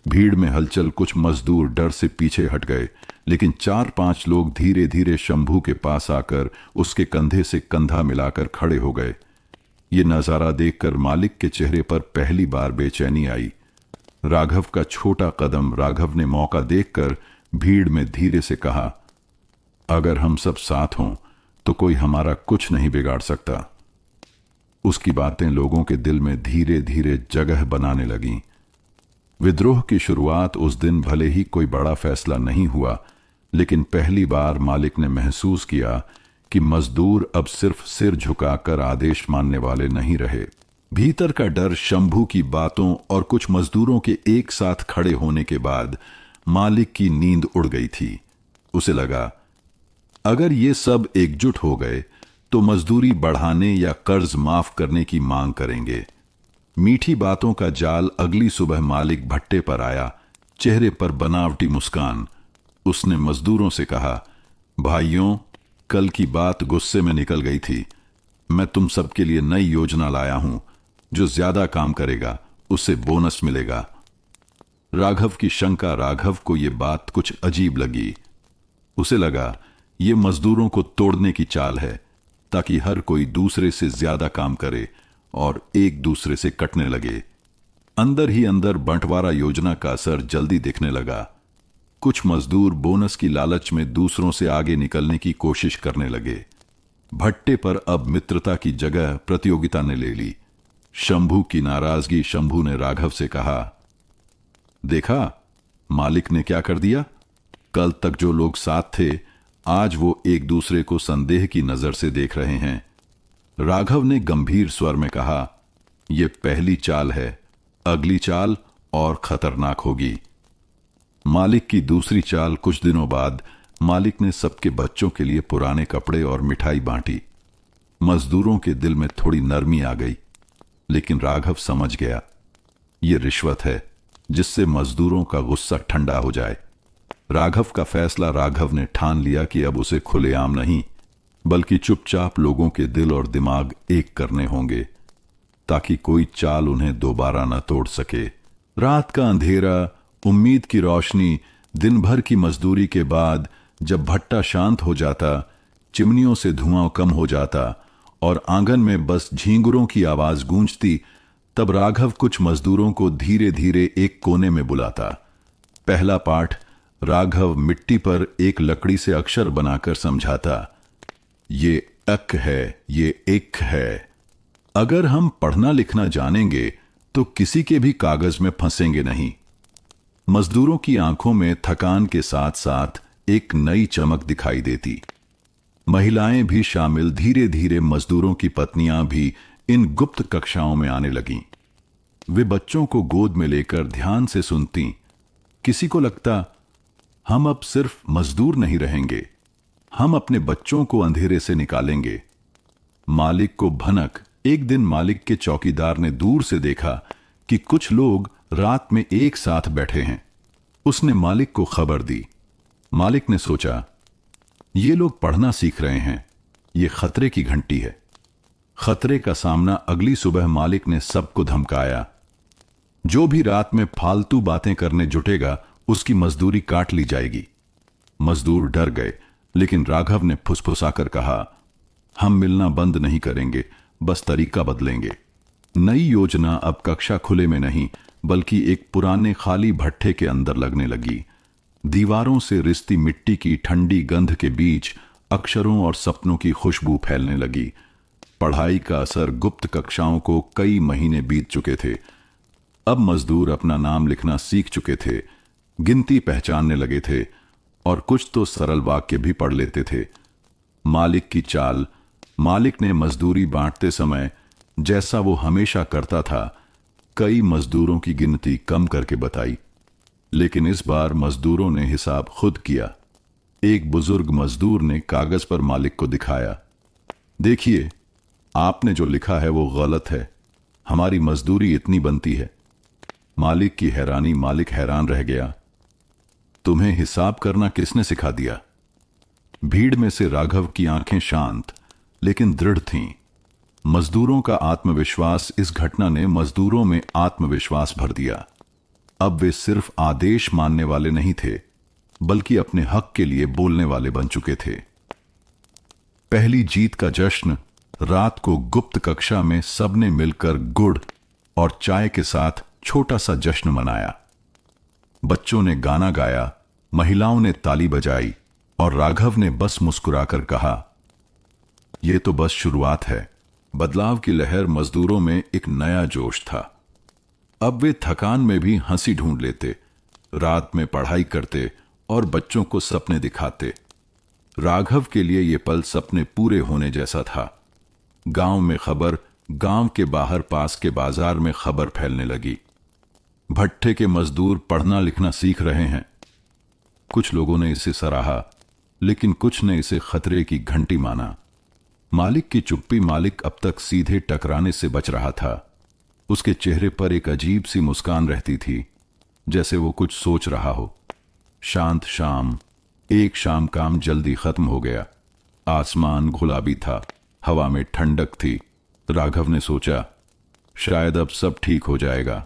भीड़ में हलचल, कुछ मजदूर डर से पीछे हट गए, लेकिन 4-5 लोग धीरे धीरे शंभू के पास आकर उसके कंधे से कंधा मिलाकर खड़े हो गए। ये नजारा देखकर मालिक के चेहरे पर पहली बार बेचैनी आई। राघव का छोटा कदम। राघव ने मौका देखकर भीड़ में धीरे से कहा, अगर हम सब साथ हों तो कोई हमारा कुछ नहीं बिगाड़ सकता। उसकी बातें लोगों के दिल में धीरे धीरे जगह बनाने लगीं। विद्रोह की शुरुआत उस दिन भले ही कोई बड़ा फैसला नहीं हुआ, लेकिन पहली बार मालिक ने महसूस किया कि मजदूर अब सिर्फ सिर झुकाकर आदेश मानने वाले नहीं रहे। भीतर का डर, शंभू की बातों और कुछ मजदूरों के एक साथ खड़े होने के बाद मालिक की नींद उड़ गई थी। उसे लगा, अगर ये सब एकजुट हो गए तो मजदूरी बढ़ाने या कर्ज माफ करने की मांग करेंगे। मीठी बातों का जाल। अगली सुबह मालिक भट्टे पर आया, चेहरे पर बनावटी मुस्कान। उसने मजदूरों से कहा, भाइयों, कल की बात गुस्से में निकल गई थी। मैं तुम सबके लिए नई योजना लाया हूं। जो ज्यादा काम करेगा उसे बोनस मिलेगा। राघव की शंका। राघव को यह बात कुछ अजीब लगी। उसे लगा, यह मजदूरों को तोड़ने की चाल है, ताकि हर कोई दूसरे से ज्यादा काम करे और एक दूसरे से कटने लगे। अंदर ही अंदर बंटवारा योजना का असर जल्दी दिखने लगा। कुछ मजदूर बोनस की लालच में दूसरों से आगे निकलने की कोशिश करने लगे। भट्टे पर अब मित्रता की जगह प्रतियोगिता ने ले ली। शंभू की नाराजगी। शंभू ने राघव से कहा, देखा मालिक ने क्या कर दिया। कल तक जो लोग साथ थे, आज वो एक दूसरे को संदेह की नजर से देख रहे हैं। राघव ने गंभीर स्वर में कहा, यह पहली चाल है, अगली चाल और खतरनाक होगी। मालिक की दूसरी चाल। कुछ दिनों बाद मालिक ने सबके बच्चों के लिए पुराने कपड़े और मिठाई बांटी। मजदूरों के दिल में थोड़ी नरमी आ गई, लेकिन राघव समझ गया, यह रिश्वत है जिससे मजदूरों का गुस्सा ठंडा हो जाए। राघव का फैसला। राघव ने ठान लिया कि अब उसे खुलेआम नहीं, बल्कि चुपचाप लोगों के दिल और दिमाग एक करने होंगे, ताकि कोई चाल उन्हें दोबारा न तोड़ सके। रात का अंधेरा, उम्मीद की रोशनी। दिन भर की मजदूरी के बाद जब भट्टा शांत हो जाता, चिमनियों से धुआं कम हो जाता और आंगन में बस झींगुरों की आवाज गूंजती, तब राघव कुछ मजदूरों को धीरे धीरे एक कोने में बुलाता। पहला पाठ। राघव मिट्टी पर एक लकड़ी से अक्षर बनाकर समझाता, ये अक है, ये एक है। अगर हम पढ़ना लिखना जानेंगे तो किसी के भी कागज में फंसेंगे नहीं। मजदूरों की आंखों में थकान के साथ साथ एक नई चमक दिखाई देती। महिलाएं भी शामिल। धीरे धीरे मजदूरों की पत्नियां भी इन गुप्त कक्षाओं में आने लगीं। वे बच्चों को गोद में लेकर ध्यान से सुनती। किसी को लगता, हम अब सिर्फ मजदूर नहीं रहेंगे, हम अपने बच्चों को अंधेरे से निकालेंगे। मालिक को भनक। एक दिन मालिक के चौकीदार ने दूर से देखा कि कुछ लोग रात में एक साथ बैठे हैं। उसने मालिक को खबर दी। मालिक ने सोचा, ये लोग पढ़ना सीख रहे हैं, ये खतरे की घंटी है। खतरे का सामना। अगली सुबह मालिक ने सबको धमकाया, जो भी रात में फालतू बातें करने जुटेगा उसकी मजदूरी काट ली जाएगी। मजदूर डर गए, लेकिन राघव ने फुसफुसाकर कहा, हम मिलना बंद नहीं करेंगे, बस तरीका बदलेंगे। नई योजना अब कक्षा खुले में नहीं, बल्कि एक पुराने खाली भट्ठे के अंदर लगने लगी। दीवारों से रिश्ती मिट्टी की ठंडी गंध के बीच अक्षरों और सपनों की खुशबू फैलने लगी। पढ़ाई का असर। गुप्त कक्षाओं को कई महीने बीत चुके थे। अब मजदूर अपना नाम लिखना सीख चुके थे, गिनती पहचानने लगे थे और कुछ तो सरल वाक्य भी पढ़ लेते थे। मालिक की चाल। मालिक ने मजदूरी बांटते समय, जैसा वो हमेशा करता था, कई मजदूरों की गिनती कम करके बताई। लेकिन इस बार मजदूरों ने हिसाब खुद किया। एक बुजुर्ग मजदूर ने कागज पर मालिक को दिखाया, देखिए, आपने जो लिखा है वो गलत है, हमारी मजदूरी इतनी बनती है। मालिक की हैरानी। मालिक हैरान रह गया। तुम्हें हिसाब करना किसने सिखा दिया? भीड़ में से राघव की आंखें शांत लेकिन दृढ़ थीं। मजदूरों का आत्मविश्वास, इस घटना ने मजदूरों में आत्मविश्वास भर दिया। अब वे सिर्फ आदेश मानने वाले नहीं थे, बल्कि अपने हक के लिए बोलने वाले बन चुके थे। पहली जीत का जश्न रात को गुप्त कक्षा में सबने मिलकर गुड़ और चाय के साथ छोटा सा जश्न मनाया। बच्चों ने गाना गाया, महिलाओं ने ताली बजाई और राघव ने बस मुस्कुराकर कहा, यह तो बस शुरुआत है। बदलाव की लहर मजदूरों में एक नया जोश था। अब वे थकान में भी हंसी ढूंढ लेते, रात में पढ़ाई करते और बच्चों को सपने दिखाते। राघव के लिए यह पल सपने पूरे होने जैसा था। गांव में खबर, गांव के बाहर पास के बाजार में खबर फैलने लगी। भट्ठे के मजदूर पढ़ना लिखना सीख रहे हैं। कुछ लोगों ने इसे सराहा, लेकिन कुछ ने इसे खतरे की घंटी माना। मालिक की चुप्पी, मालिक अब तक सीधे टकराने से बच रहा था। उसके चेहरे पर एक अजीब सी मुस्कान रहती थी, जैसे वो कुछ सोच रहा हो। शांत शाम, एक शाम काम जल्दी खत्म हो गया। आसमान गुलाबी था, हवा में ठंडक थी। राघव ने सोचा, शायद अब सब ठीक हो जाएगा।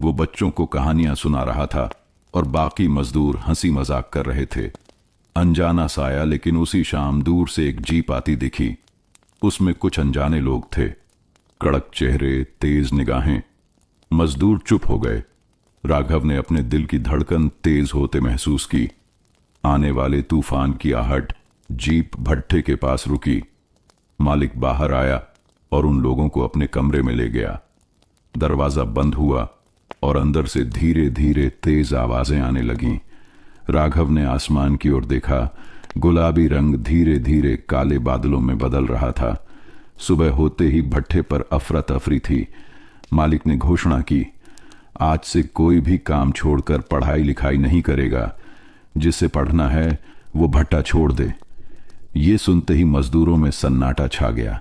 वो बच्चों को कहानियां सुना रहा था और बाकी मजदूर हंसी मजाक कर रहे थे। अनजाना सा आया, लेकिन उसी शाम दूर से एक जीप आती दिखी। उसमें कुछ अनजाने लोग थे, कड़क चेहरे, तेज निगाहें। मजदूर चुप हो गए। राघव ने अपने दिल की धड़कन तेज होते महसूस की। आने वाले तूफान की आहट। जीप भट्ठे के पास रुकी। मालिक बाहर आया और उन लोगों को अपने कमरे में ले गया। दरवाजा बंद हुआ और अंदर से धीरे धीरे तेज आवाजें आने लगीं। राघव ने आसमान की ओर देखा। गुलाबी रंग धीरे धीरे काले बादलों में बदल रहा था। सुबह होते ही भट्ठे पर अफरा तफरी थी। मालिक ने घोषणा की, आज से कोई भी काम छोड़कर पढ़ाई लिखाई नहीं करेगा। जिसे पढ़ना है वो भट्ठा छोड़ दे। ये सुनते ही मजदूरों में सन्नाटा छा गया।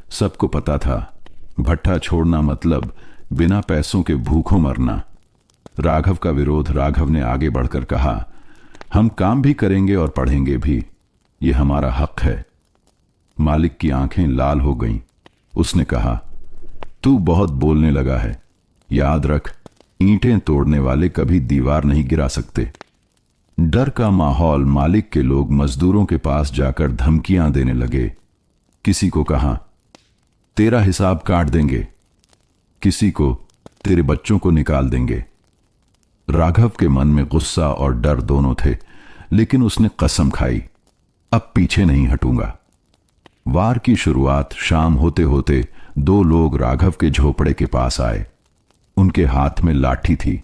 सबको पता था, भट्ठा छोड़ना मतलब बिना पैसों के भूखों मरना। राघव का विरोध। राघव ने आगे बढ़कर कहा, हम काम भी करेंगे और पढ़ेंगे भी, ये हमारा हक है। मालिक की आंखें लाल हो गईं। उसने कहा, तू बहुत बोलने लगा है। याद रख, ईंटें तोड़ने वाले कभी दीवार नहीं गिरा सकते। डर का माहौल। मालिक के लोग मजदूरों के पास जाकर धमकियां देने लगे। किसी को कहा, तेरा हिसाब काट देंगे। किसी को, तेरे बच्चों को निकाल देंगे। राघव के मन में गुस्सा और डर दोनों थे, लेकिन उसने कसम खाई, अब पीछे नहीं हटूंगा। वार की शुरुआत। शाम होते होते दो लोग राघव के झोपड़े के पास आए। उनके हाथ में लाठी थी।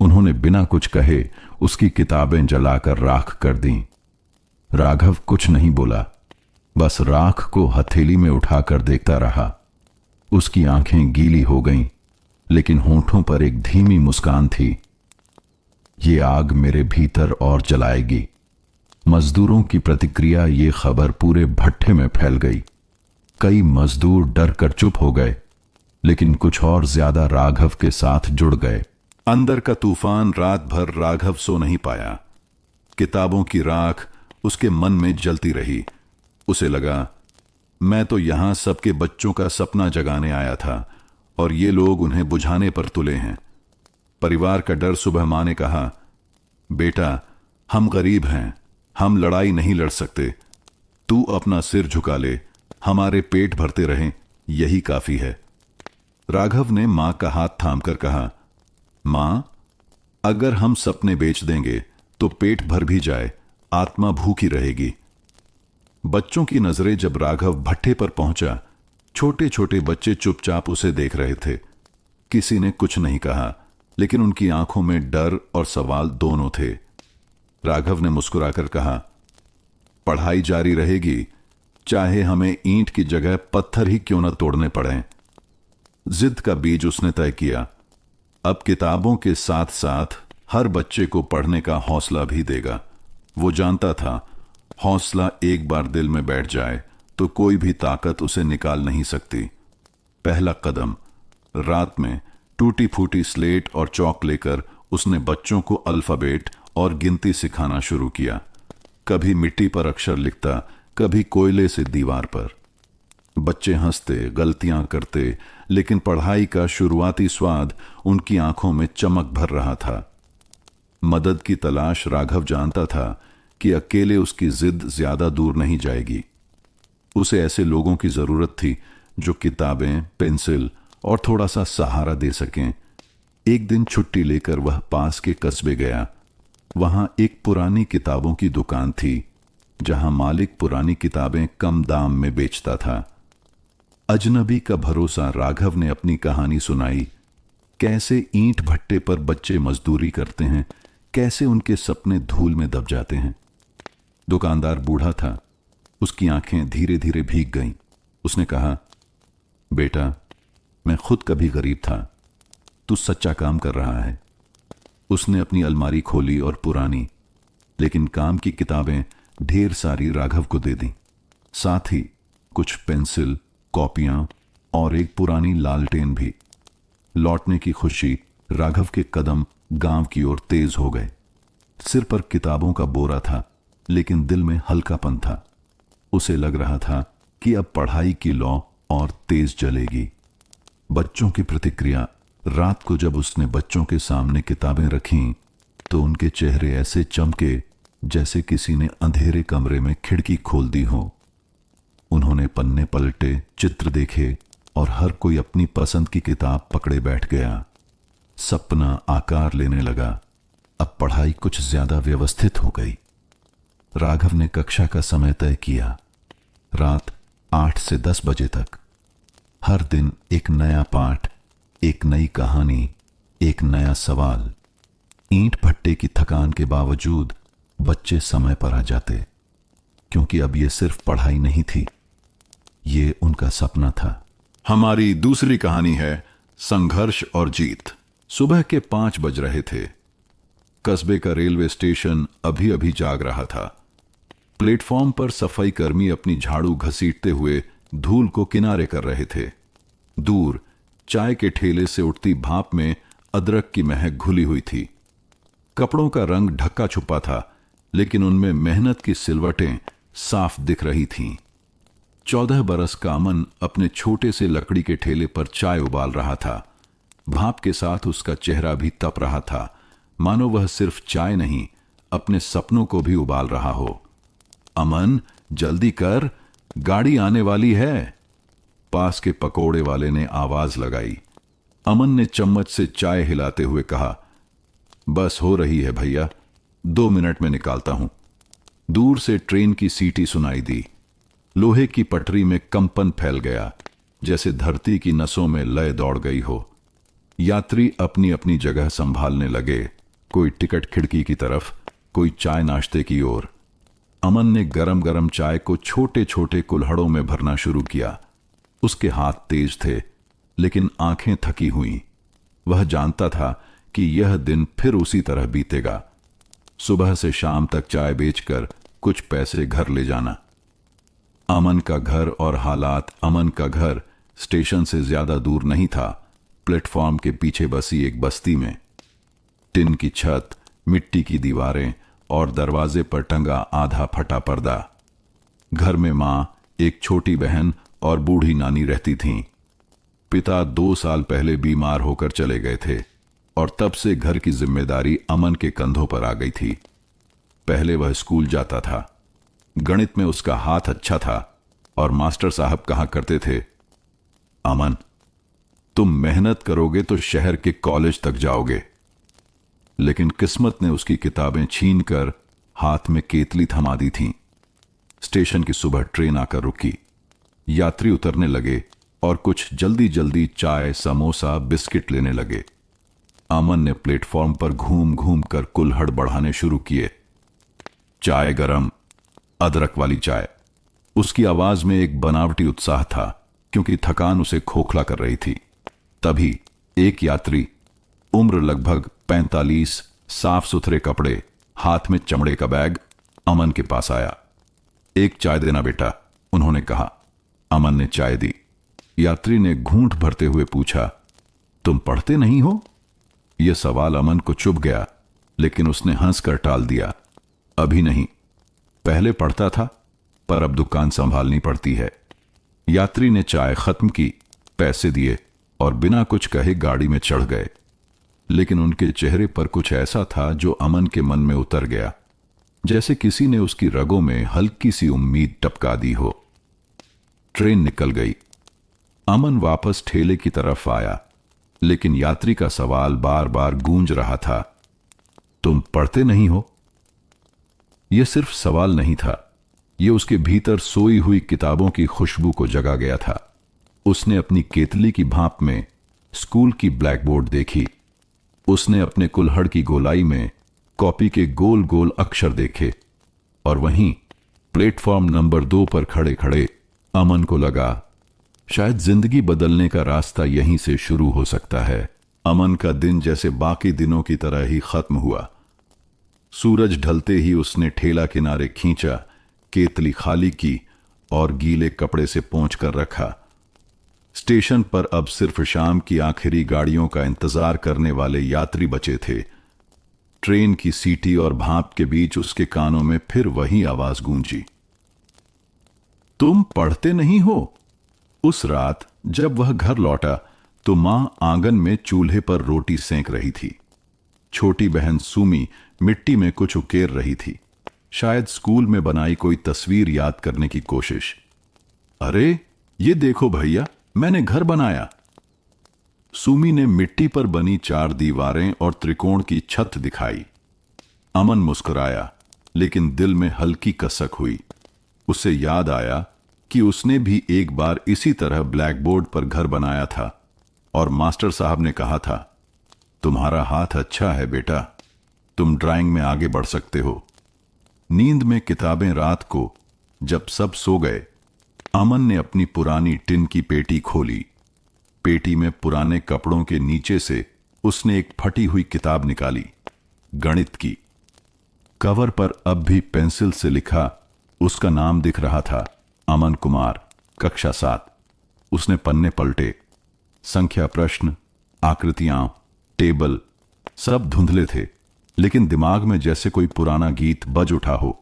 उन्होंने बिना कुछ कहे उसकी किताबें जलाकर राख कर दीं। राघव कुछ नहीं बोला, बस राख को हथेली में उठाकर देखता रहा। उसकी आंखें गीली हो गईं, लेकिन होंठों पर एक धीमी मुस्कान थी। ये आग मेरे भीतर और जलाएगी। मजदूरों की प्रतिक्रिया। ये खबर पूरे भट्ठे में फैल गई। कई मजदूर डर कर चुप हो गए, लेकिन कुछ और ज्यादा राघव के साथ जुड़ गए। अंदर का तूफान। रात भर राघव सो नहीं पाया। किताबों की राख उसके मन में जलती रही। उसे लगा, मैं तो यहां सबके बच्चों का सपना जगाने आया था और ये लोग उन्हें बुझाने पर तुले हैं। परिवार का डर। सुबह मां ने कहा, बेटा, हम गरीब हैं, हम लड़ाई नहीं लड़ सकते। तू अपना सिर झुका ले, हमारे पेट भरते रहें, यही काफी है। राघव ने मां का हाथ थामकर कहा, मां, अगर हम सपने बेच देंगे तो पेट भर भी जाए, आत्मा भूखी रहेगी। बच्चों की नजरें जब राघव भट्ठे पर पहुंचा, छोटे छोटे बच्चे चुपचाप उसे देख रहे थे। किसी ने कुछ नहीं कहा, लेकिन उनकी आंखों में डर और सवाल दोनों थे। राघव ने मुस्कुराकर कहा, पढ़ाई जारी रहेगी, चाहे हमें ईंट की जगह पत्थर ही क्यों न तोड़ने पड़े। जिद का बीज उसने तय किया। अब किताबों के साथ साथ हर बच्चे को पढ़ने का हौसला भी देगा। वो जानता था, हौसला एक बार दिल में बैठ जाए तो कोई भी ताकत उसे निकाल नहीं सकती। पहला कदम। रात में टूटी फूटी स्लेट और चौक लेकर उसने बच्चों को अल्फाबेट और गिनती सिखाना शुरू किया। कभी मिट्टी पर अक्षर लिखता, कभी कोयले से दीवार पर। बच्चे हंसते, गलतियां करते, लेकिन पढ़ाई का शुरुआती स्वाद उनकी आंखों में चमक भर रहा था। मदद की तलाश राघव जानता था कि अकेले उसकी जिद ज्यादा दूर नहीं जाएगी। उसे ऐसे लोगों की जरूरत थी जो किताबें, पेंसिल और थोड़ा सा सहारा दे सकें। एक दिन छुट्टी लेकर वह पास के कस्बे गया। वहां एक पुरानी किताबों की दुकान थी, जहां मालिक पुरानी किताबें कम दाम में बेचता था। अजनबी का भरोसा राघव ने अपनी कहानी सुनाई। कैसे ईंट भट्टे पर बच्चे मजदूरी करते हैं, कैसे उनके सपने धूल में दब जाते हैं। दुकानदार बूढ़ा था, उसकी आंखें धीरे धीरे भीग गईं। उसने कहा, बेटा, मैं खुद कभी गरीब था, तू सच्चा काम कर रहा है। उसने अपनी अलमारी खोली और पुरानी लेकिन काम की किताबें ढेर सारी राघव को दे दी। साथ ही कुछ पेंसिल, कॉपियां और एक पुरानी लालटेन भी। लौटने की खुशी राघव के कदम गांव की ओर तेज हो गए। सिर पर किताबों का बोरा था, लेकिन दिल में हल्कापन था। उसे लग रहा था कि अब पढ़ाई की लौ और तेज जलेगी। बच्चों की प्रतिक्रिया। रात को जब उसने बच्चों के सामने किताबें रखीं, तो उनके चेहरे ऐसे चमके जैसे किसी ने अंधेरे कमरे में खिड़की खोल दी हो। उन्होंने पन्ने पलटे, चित्र देखे और हर कोई अपनी पसंद की किताब पकड़े बैठ गया। सपना आकार लेने लगा। अब पढ़ाई कुछ ज्यादा व्यवस्थित हो गई। राघव ने कक्षा का समय तय किया, रात 8 से 10 बजे तक। हर दिन एक नया पाठ, एक नई कहानी, एक नया सवाल। ईंट भट्टे की थकान के बावजूद बच्चे समय पर आ जाते, क्योंकि अब यह सिर्फ पढ़ाई नहीं थी, ये उनका सपना था। हमारी दूसरी कहानी है संघर्ष और जीत। सुबह के 5 बज रहे थे। कस्बे का रेलवे स्टेशन अभी अभी जाग रहा था। प्लेटफॉर्म पर सफाई कर्मी अपनी झाड़ू घसीटते हुए धूल को किनारे कर रहे थे। दूर चाय के ठेले से उठती भाप में अदरक की महक घुली हुई थी। कपड़ों का रंग ढका छुपा था, लेकिन उनमें मेहनत की सिलवटें साफ दिख रही थीं। 14 बरस का अमन अपने छोटे से लकड़ी के ठेले पर चाय उबाल रहा था। भाप के साथ उसका चेहरा भी तप रहा था, मानो वह सिर्फ चाय नहीं, अपने सपनों को भी उबाल रहा हो। अमन, जल्दी कर, गाड़ी आने वाली है। पास के पकोड़े वाले ने आवाज लगाई। अमन ने चम्मच से चाय हिलाते हुए कहा, बस हो रही है भैया, 2 मिनट में निकालता हूं। दूर से ट्रेन की सीटी सुनाई दी। लोहे की पटरी में कंपन फैल गया, जैसे धरती की नसों में लय दौड़ गई हो। यात्री अपनी अपनी जगह संभालने लगे, कोई टिकट खिड़की की तरफ, कोई चाय नाश्ते की ओर। अमन ने गरम गरम चाय को छोटे छोटे कुल्हड़ों में भरना शुरू किया। उसके हाथ तेज थे, लेकिन आंखें थकी हुई। वह जानता था कि यह दिन फिर उसी तरह बीतेगा। सुबह से शाम तक चाय बेचकर कुछ पैसे घर ले जाना। अमन का घर और हालात। अमन का घर स्टेशन से ज्यादा दूर नहीं था, प्लेटफॉर्म के पीछे बसी एक बस्ती में। टिन की छत, मिट्टी की दीवारें और दरवाजे पर टंगा आधा फटा पर्दा। घर में मां, एक छोटी बहन और बूढ़ी नानी रहती थीं। पिता 2 साल पहले बीमार होकर चले गए थे और तब से घर की जिम्मेदारी अमन के कंधों पर आ गई थी। पहले वह स्कूल जाता था। गणित में उसका हाथ अच्छा था और मास्टर साहब कहा करते थे, अमन, तुम मेहनत करोगे तो शहर के कॉलेज तक जाओगे। लेकिन किस्मत ने उसकी किताबें छीनकर हाथ में केतली थमा दी थीं। स्टेशन की सुबह ट्रेन आकर रुकी। यात्री उतरने लगे और कुछ जल्दी जल्दी चाय, समोसा, बिस्किट लेने लगे। अमन ने प्लेटफॉर्म पर घूम घूम कर कुल्हड़ बढ़ाने शुरू किए। चाय गरम, अदरक वाली चाय। उसकी आवाज में एक बनावटी उत्साह था, क्योंकि थकान उसे खोखला कर रही थी। तभी एक यात्री, उम्र लगभग 45, साफ सुथरे कपड़े, हाथ में चमड़े का बैग, अमन के पास आया। एक चाय देना बेटा, उन्होंने कहा। अमन ने चाय दी। यात्री ने घूंट भरते हुए पूछा, तुम पढ़ते नहीं हो? यह सवाल अमन को चुभ गया, लेकिन उसने हंसकर टाल दिया। अभी नहीं, पहले पढ़ता था, पर अब दुकान संभालनी पड़ती है। यात्री ने चाय खत्म की, पैसे दिए और बिना कुछ कहे गाड़ी में चढ़ गए। लेकिन उनके चेहरे पर कुछ ऐसा था जो अमन के मन में उतर गया, जैसे किसी ने उसकी रगों में हल्की सी उम्मीद टपका दी हो। ट्रेन निकल गई। अमन वापस ठेले की तरफ आया, लेकिन यात्री का सवाल बार बार गूंज रहा था, तुम पढ़ते नहीं हो? यह सिर्फ सवाल नहीं था, यह उसके भीतर सोई हुई किताबों की खुशबू को जगा गया था। उसने अपनी केतली की भाप में स्कूल की ब्लैकबोर्ड देखी। उसने अपने कुल्हड़ की गोलाई में कॉपी के गोल गोल अक्षर देखे, और वहीं प्लेटफॉर्म नंबर 2 पर खड़े खड़े अमन को लगा, शायद जिंदगी बदलने का रास्ता यहीं से शुरू हो सकता है। अमन का दिन जैसे बाकी दिनों की तरह ही खत्म हुआ। सूरज ढलते ही उसने ठेला किनारे खींचा, केतली खाली की और गीले कपड़े से पोंछ कर रखा। स्टेशन पर अब सिर्फ शाम की आखिरी गाड़ियों का इंतजार करने वाले यात्री बचे थे। ट्रेन की सीटी और भाप के बीच उसके कानों में फिर वही आवाज गूंजी, तुम पढ़ते नहीं हो? उस रात जब वह घर लौटा तो मां आंगन में चूल्हे पर रोटी सेंक रही थी। छोटी बहन सुमी मिट्टी में कुछ उकेर रही थी, शायद स्कूल में बनाई कोई तस्वीर याद करने की कोशिश। अरे ये देखो भैया, मैंने घर बनाया। सुमी ने मिट्टी पर बनी 4 दीवारें और त्रिकोण की छत दिखाई। अमन मुस्कुराया, लेकिन दिल में हल्की कसक हुई। उसे याद आया कि उसने भी एक बार इसी तरह ब्लैकबोर्ड पर घर बनाया था, और मास्टर साहब ने कहा था, तुम्हारा हाथ अच्छा है बेटा, तुम ड्राइंग में आगे बढ़ सकते हो। नींद में किताबें रात को जब सब सो गए, अमन ने अपनी पुरानी टिन की पेटी खोली। पेटी में पुराने कपड़ों के नीचे से उसने एक फटी हुई किताब निकाली, गणित की। कवर पर अब भी पेंसिल से लिखा उसका नाम दिख रहा था, अमन कुमार, कक्षा 7। उसने पन्ने पलटे। संख्या प्रश्न, आकृतियां, टेबल सब धुंधले थे, लेकिन दिमाग में जैसे कोई पुराना गीत बज उठा हो।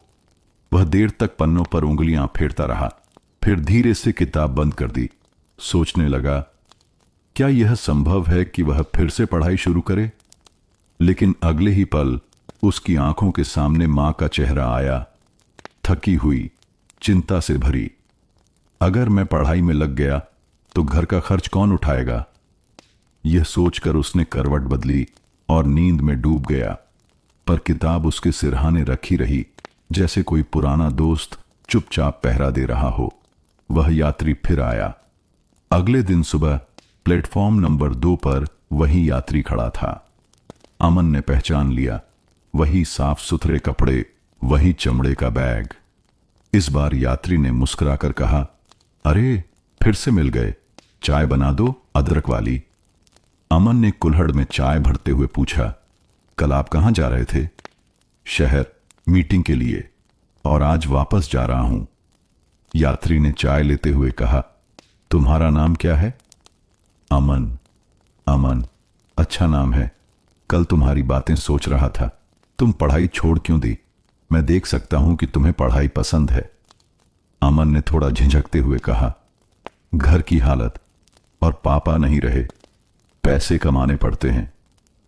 वह देर तक पन्नों पर उंगलियां फेरता रहा, फिर धीरे से किताब बंद कर दी। सोचने लगा, क्या यह संभव है कि वह फिर से पढ़ाई शुरू करे? लेकिन अगले ही पल उसकी आंखों के सामने मां का चेहरा आया, थकी हुई, चिंता से भरी। अगर मैं पढ़ाई में लग गया तो घर का खर्च कौन उठाएगा? यह सोचकर उसने करवट बदली और नींद में डूब गया। पर किताब उसके सिरहाने रखी रही, जैसे कोई पुराना दोस्त चुपचाप पहरा दे रहा हो। वह यात्री फिर आया। अगले दिन सुबह प्लेटफॉर्म नंबर 2 पर वही यात्री खड़ा था। अमन ने पहचान लिया, वही साफ सुथरे कपड़े, वही चमड़े का बैग। इस बार यात्री ने मुस्कुराकर कहा, अरे फिर से मिल गए, चाय बना दो, अदरक वाली। अमन ने कुल्हड़ में चाय भरते हुए पूछा, कल आप कहां जा रहे थे? शहर, मीटिंग के लिए, और आज वापस जा रहा हूं। यात्री ने चाय लेते हुए कहा, तुम्हारा नाम क्या है? अमन। अमन, अच्छा नाम है। कल तुम्हारी बातें सोच रहा था। तुम पढ़ाई छोड़ क्यों दी? मैं देख सकता हूं कि तुम्हें पढ़ाई पसंद है। अमन ने थोड़ा झिझकते हुए कहा, घर की हालत, और पापा नहीं रहे, पैसे कमाने पड़ते हैं।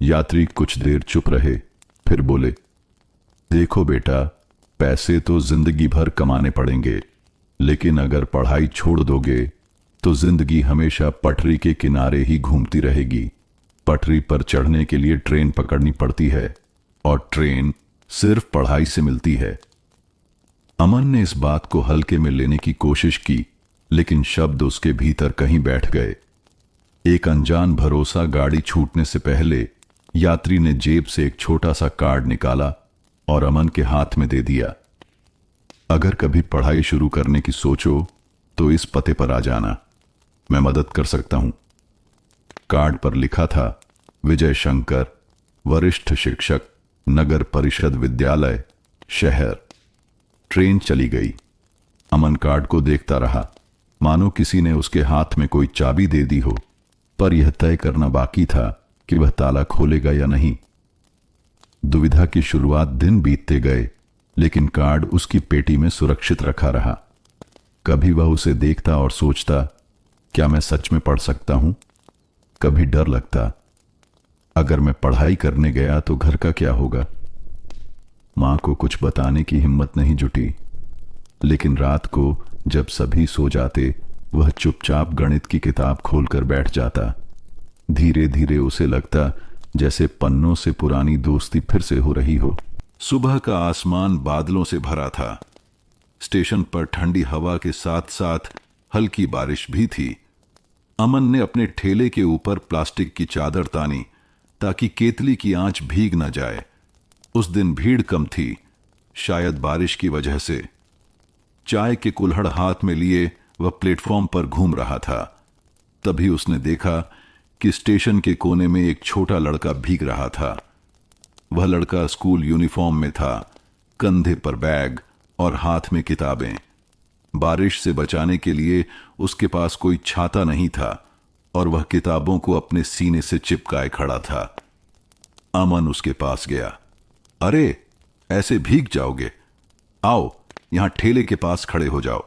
यात्री कुछ देर चुप रहे, फिर बोले, देखो बेटा, पैसे तो जिंदगी भर कमाने पड़ेंगे, लेकिन अगर पढ़ाई छोड़ दोगे तो जिंदगी हमेशा पटरी के किनारे ही घूमती रहेगी। पटरी पर चढ़ने के लिए ट्रेन पकड़नी पड़ती है, और ट्रेन सिर्फ पढ़ाई से मिलती है। अमन ने इस बात को हल्के में लेने की कोशिश की, लेकिन शब्द उसके भीतर कहीं बैठ गए। एक अनजान भरोसा गाड़ी छूटने से पहले यात्री ने जेब से एक छोटा सा कार्ड निकाला और अमन के हाथ में दे दिया। अगर कभी पढ़ाई शुरू करने की सोचो तो इस पते पर आ जाना, मैं मदद कर सकता हूं। कार्ड पर लिखा था, विजय शंकर, वरिष्ठ शिक्षक, नगर परिषद विद्यालय, शहर। ट्रेन चली गई। अमन कार्ड को देखता रहा, मानो किसी ने उसके हाथ में कोई चाबी दे दी हो, पर यह तय करना बाकी था कि वह ताला खोलेगा या नहीं। दुविधा की शुरुआत दिन बीतते गए, लेकिन कार्ड उसकी पेटी में सुरक्षित रखा रहा। कभी वह उसे देखता और सोचता, क्या मैं सच में पढ़ सकता हूं? कभी डर लगता, अगर मैं पढ़ाई करने गया तो घर का क्या होगा? मां को कुछ बताने की हिम्मत नहीं जुटी, लेकिन रात को जब सभी सो जाते, वह चुपचाप गणित की किताब खोलकर बैठ जाता। धीरे धीरे उसे लगता जैसे पन्नों से पुरानी दोस्ती फिर से हो रही हो। सुबह का आसमान बादलों से भरा था। स्टेशन पर ठंडी हवा के साथ साथ हल्की बारिश भी थी। अमन ने अपने ठेले के ऊपर प्लास्टिक की चादर तानी ताकि केतली की आंच भीग न जाए। उस दिन भीड़ कम थी, शायद बारिश की वजह से। चाय के कुल्हड़ हाथ में लिए वह प्लेटफॉर्म पर घूम रहा था। तभी उसने देखा कि स्टेशन के कोने में एक छोटा लड़का भीग रहा था। वह लड़का स्कूल यूनिफॉर्म में था, कंधे पर बैग और हाथ में किताबें। बारिश से बचाने के लिए उसके पास कोई छाता नहीं था और वह किताबों को अपने सीने से चिपकाए खड़ा था। अमन उसके पास गया। अरे, ऐसे भीग जाओगे? आओ, यहां ठेले के पास खड़े हो जाओ।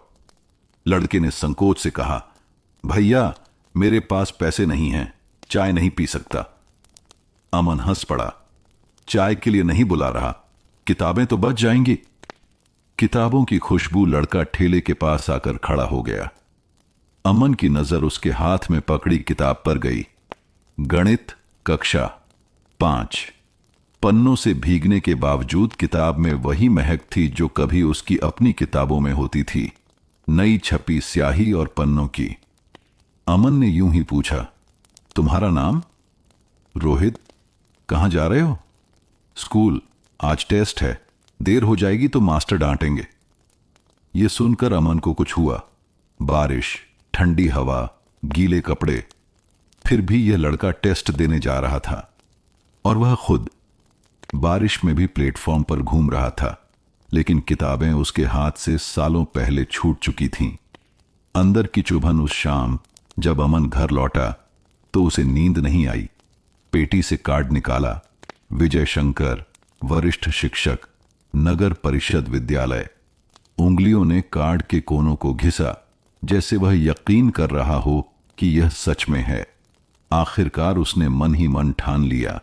लड़के ने संकोच से कहा, भैया, मेरे पास पैसे नहीं हैं, चाय नहीं पी सकता। अमन हंस पड़ा। चाय के लिए नहीं बुला रहा, किताबें तो बच जाएंगी। किताबों की खुशबू लड़का ठेले के पास आकर खड़ा हो गया। अमन की नजर उसके हाथ में पकड़ी किताब पर गई। गणित कक्षा 5। पन्नों से भीगने के बावजूद किताब में वही महक थी जो कभी उसकी अपनी किताबों में होती थी, नई छपी स्याही और पन्नों की। अमन ने यूं ही पूछा, तुम्हारा नाम? रोहित। कहां जा रहे हो? स्कूल, आज टेस्ट है, देर हो जाएगी तो मास्टर डांटेंगे। यह सुनकर अमन को कुछ हुआ। बारिश, ठंडी हवा, गीले कपड़े, फिर भी यह लड़का टेस्ट देने जा रहा था और वह खुद बारिश में भी प्लेटफॉर्म पर घूम रहा था, लेकिन किताबें उसके हाथ से सालों पहले छूट चुकी थीं। अंदर की चुभन उस शाम जब अमन घर लौटा तो उसे नींद नहीं आई। पेटी से कार्ड निकाला। विजय शंकर, वरिष्ठ शिक्षक, नगर परिषद विद्यालय। उंगलियों ने कार्ड के कोनों को घिसा, जैसे वह यकीन कर रहा हो कि यह सच में है। आखिरकार उसने मन ही मन ठान लिया,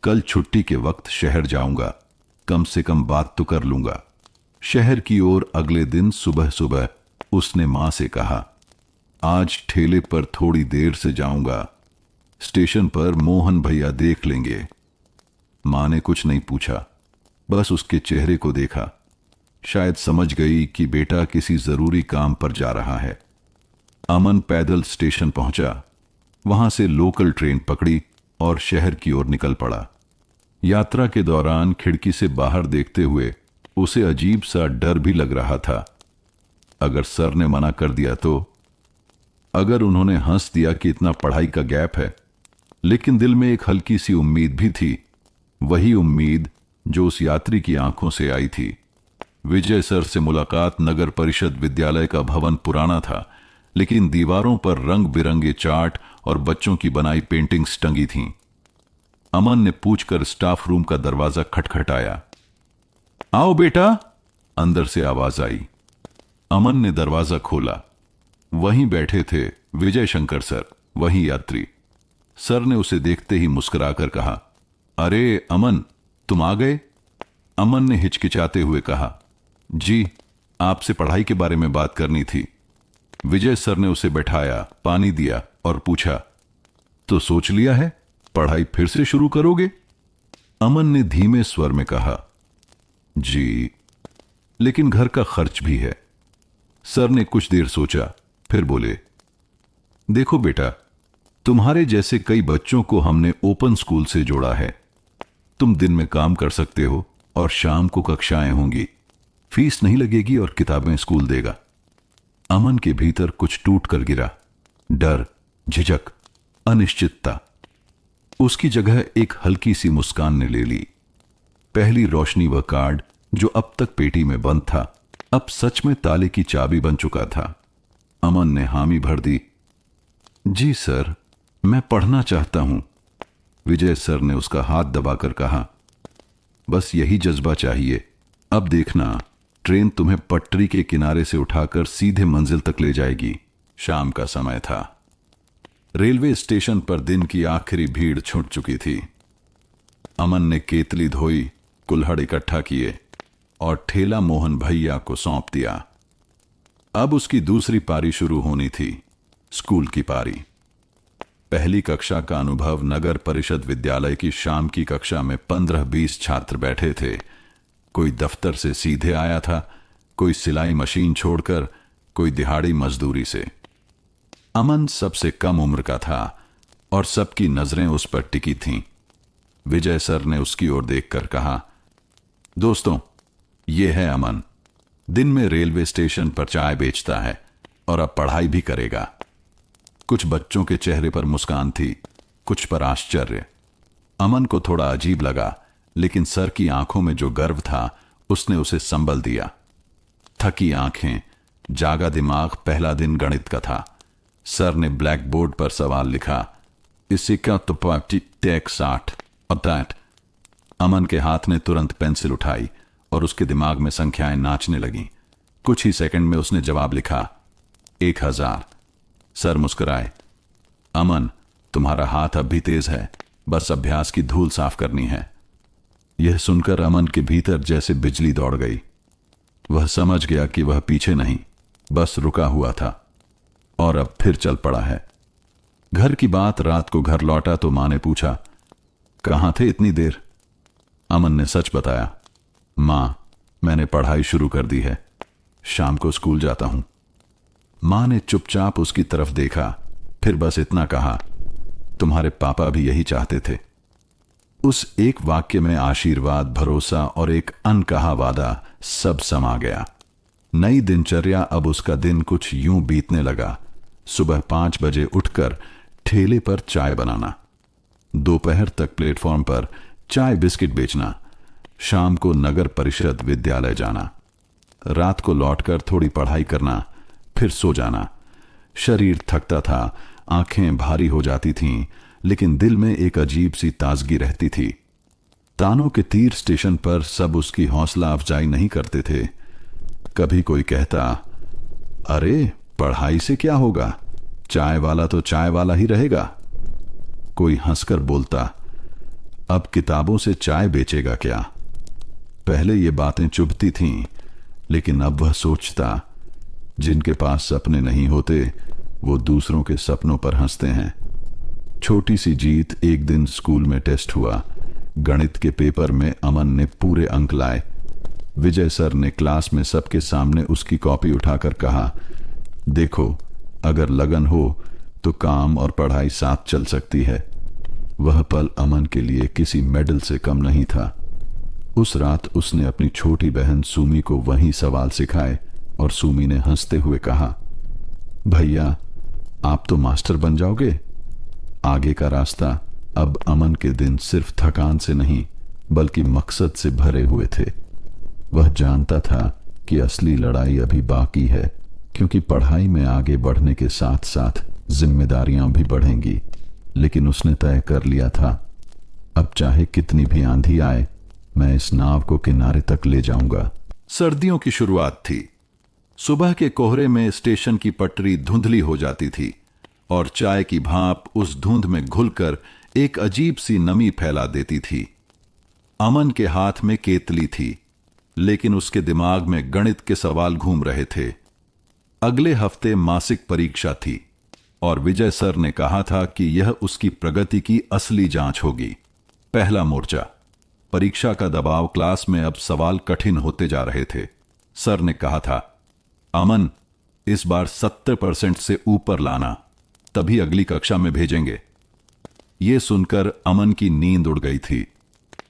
कल छुट्टी के वक्त शहर जाऊंगा, कम से कम बात तो कर लूंगा। शहर की ओर अगले दिन सुबह सुबह उसने मां से कहा, आज ठेले पर थोड़ी देर से जाऊंगा, स्टेशन पर मोहन भैया देख लेंगे। मां ने कुछ नहीं पूछा, बस उसके चेहरे को देखा। शायद समझ गई कि बेटा किसी जरूरी काम पर जा रहा है। अमन पैदल स्टेशन पहुंचा, वहां से लोकल ट्रेन पकड़ी और शहर की ओर निकल पड़ा। यात्रा के दौरान खिड़की से बाहर देखते हुए उसे अजीब सा डर भी लग रहा था। अगर सर ने मना कर दिया तो, अगर उन्होंने हंस दिया कि इतना पढ़ाई का गैप है। लेकिन दिल में एक हल्की सी उम्मीद भी थी, वही उम्मीद जो उस यात्री की आंखों से आई थी। विजय सर से मुलाकात। नगर परिषद विद्यालय का भवन पुराना था, लेकिन दीवारों पर रंग बिरंगे चार्ट और बच्चों की बनाई पेंटिंग्स टंगी थीं। अमन ने पूछकर स्टाफ रूम का दरवाजा खटखटाया। आओ बेटा, अंदर से आवाज आई। अमन ने दरवाजा खोला। वहीं बैठे थे विजय शंकर सर, वही यात्री। सर ने उसे देखते ही मुस्कुराकर कहा, अरे अमन, तुम आ गए? अमन ने हिचकिचाते हुए कहा, जी, आपसे पढ़ाई के बारे में बात करनी थी। विजय सर ने उसे बैठाया, पानी दिया और पूछा, तो सोच लिया है, पढ़ाई फिर से शुरू करोगे? अमन ने धीमे स्वर में कहा, जी, लेकिन घर का खर्च भी है। सर ने कुछ देर सोचा, फिर बोले, देखो बेटा, तुम्हारे जैसे कई बच्चों को हमने ओपन स्कूल से जोड़ा है। तुम दिन में काम कर सकते हो और शाम को कक्षाएं होंगी। फीस नहीं लगेगी और किताबें स्कूल देगा। अमन के भीतर कुछ टूट कर गिरा। डर, झिझक, अनिश्चितता। उसकी जगह एक हल्की सी मुस्कान ने ले ली। पहली रोशनी वह कार्ड जो अब तक पेटी में बंद था, अब सच में ताले की चाबी बन चुका था। अमन ने हामी भर दी। जी सर, मैं पढ़ना चाहता हूं। विजय सर ने उसका हाथ दबाकर कहा, बस यही जज्बा चाहिए। अब देखना, ट्रेन तुम्हें पटरी के किनारे से उठाकर सीधे मंजिल तक ले जाएगी। शाम का समय था। रेलवे स्टेशन पर दिन की आखिरी भीड़ छूट चुकी थी। अमन ने केतली धोई, कुल्हड़ इकट्ठा किए और ठेला मोहन भैया को सौंप दिया। अब उसकी दूसरी पारी शुरू होनी थी, स्कूल की पारी। पहली कक्षा का अनुभव नगर परिषद विद्यालय की शाम की कक्षा में 15-20 छात्र बैठे थे। कोई दफ्तर से सीधे आया था, कोई सिलाई मशीन छोड़कर, कोई दिहाड़ी मजदूरी से। अमन सबसे कम उम्र का था और सबकी नजरें उस पर टिकी थीं। विजय सर ने उसकी ओर देखकर कहा, दोस्तों, यह है अमन। दिन में रेलवे स्टेशन पर चाय बेचता है और अब पढ़ाई भी करेगा। कुछ बच्चों के चेहरे पर मुस्कान थी, कुछ पर आश्चर्य। अमन को थोड़ा अजीब लगा, लेकिन सर की आंखों में जो गर्व था उसने उसे संबल दिया। थकी आंखें, जागा दिमाग। पहला दिन गणित का था। सर ने ब्लैक बोर्ड पर सवाल लिखा, इसी का तो टेक 60 और दैट। अमन के हाथ ने तुरंत पेंसिल उठाई और उसके दिमाग में संख्याएं नाचने लगीं। कुछ ही सेकंड में उसने जवाब लिखा, 1000। सर मुस्कुराए, अमन, तुम्हारा हाथ अब भी तेज है, बस अभ्यास की धूल साफ करनी है। यह सुनकर अमन के भीतर जैसे बिजली दौड़ गई। वह समझ गया कि वह पीछे नहीं, बस रुका हुआ था और अब फिर चल पड़ा है। घर की बात। रात को घर लौटा तो मां ने पूछा, कहां थे इतनी देर? अमन ने सच बताया, मां, मैंने पढ़ाई शुरू कर दी है, शाम को स्कूल जाता हूं। मां ने चुपचाप उसकी तरफ देखा, फिर बस इतना कहा, तुम्हारे पापा भी यही चाहते थे। उस एक वाक्य में आशीर्वाद, भरोसा और एक अनकहा वादा सब समा गया। नई दिनचर्या। अब उसका दिन कुछ यूं बीतने लगा। सुबह 5 बजे उठकर ठेले पर चाय बनाना, दोपहर तक प्लेटफॉर्म पर चाय बिस्किट बेचना, शाम को नगर परिषद विद्यालय जाना, रात को लौटकर थोड़ी पढ़ाई करना, फिर सो जाना। शरीर थकता था, आंखें भारी हो जाती थीं, लेकिन दिल में एक अजीब सी ताजगी रहती थी। तानों के तीर स्टेशन पर सब उसकी हौसला अफजाई नहीं करते थे। कभी कोई कहता, अरे पढ़ाई से क्या होगा, चाय वाला तो चाय वाला ही रहेगा। कोई हंसकर बोलता, अब किताबों से चाय बेचेगा क्या। पहले ये बातें चुभती थीं, लेकिन अब वह सोचता, जिनके पास सपने नहीं होते वो दूसरों के सपनों पर हंसते हैं। छोटी सी जीत। एक दिन स्कूल में टेस्ट हुआ। गणित के पेपर में अमन ने पूरे अंक लाए। विजय सर ने क्लास में सबके सामने उसकी कॉपी उठाकर कहा, देखो, अगर लगन हो तो काम और पढ़ाई साथ चल सकती है। वह पल अमन के लिए किसी मेडल से कम नहीं था। उस रात उसने अपनी छोटी बहन सुमी को वही सवाल सिखाए और सुमी ने हंसते हुए कहा, भैया आप तो मास्टर बन जाओगे। आगे का रास्ता। अब अमन के दिन सिर्फ थकान से नहीं बल्कि मकसद से भरे हुए थे। वह जानता था कि असली लड़ाई अभी बाकी है, क्योंकि पढ़ाई में आगे बढ़ने के साथ साथ जिम्मेदारियां भी बढ़ेंगी। लेकिन उसने तय कर लिया था, अब चाहे कितनी भी आंधी आए, मैं इस नाव को किनारे तक ले जाऊंगा। सर्दियों की शुरुआत थी। सुबह के कोहरे में स्टेशन की पटरी धुंधली हो जाती थी और चाय की भाप उस धुंध में घुलकर एक अजीब सी नमी फैला देती थी। अमन के हाथ में केतली थी, लेकिन उसके दिमाग में गणित के सवाल घूम रहे थे। अगले हफ्ते मासिक परीक्षा थी और विजय सर ने कहा था कि यह उसकी प्रगति की असली जांच होगी। पहला मोर्चा। परीक्षा का दबाव। क्लास में अब सवाल कठिन होते जा रहे थे। सर ने कहा था, अमन, इस बार 70% से ऊपर लाना, तभी अगली कक्षा में भेजेंगे। यह सुनकर अमन की नींद उड़ गई थी।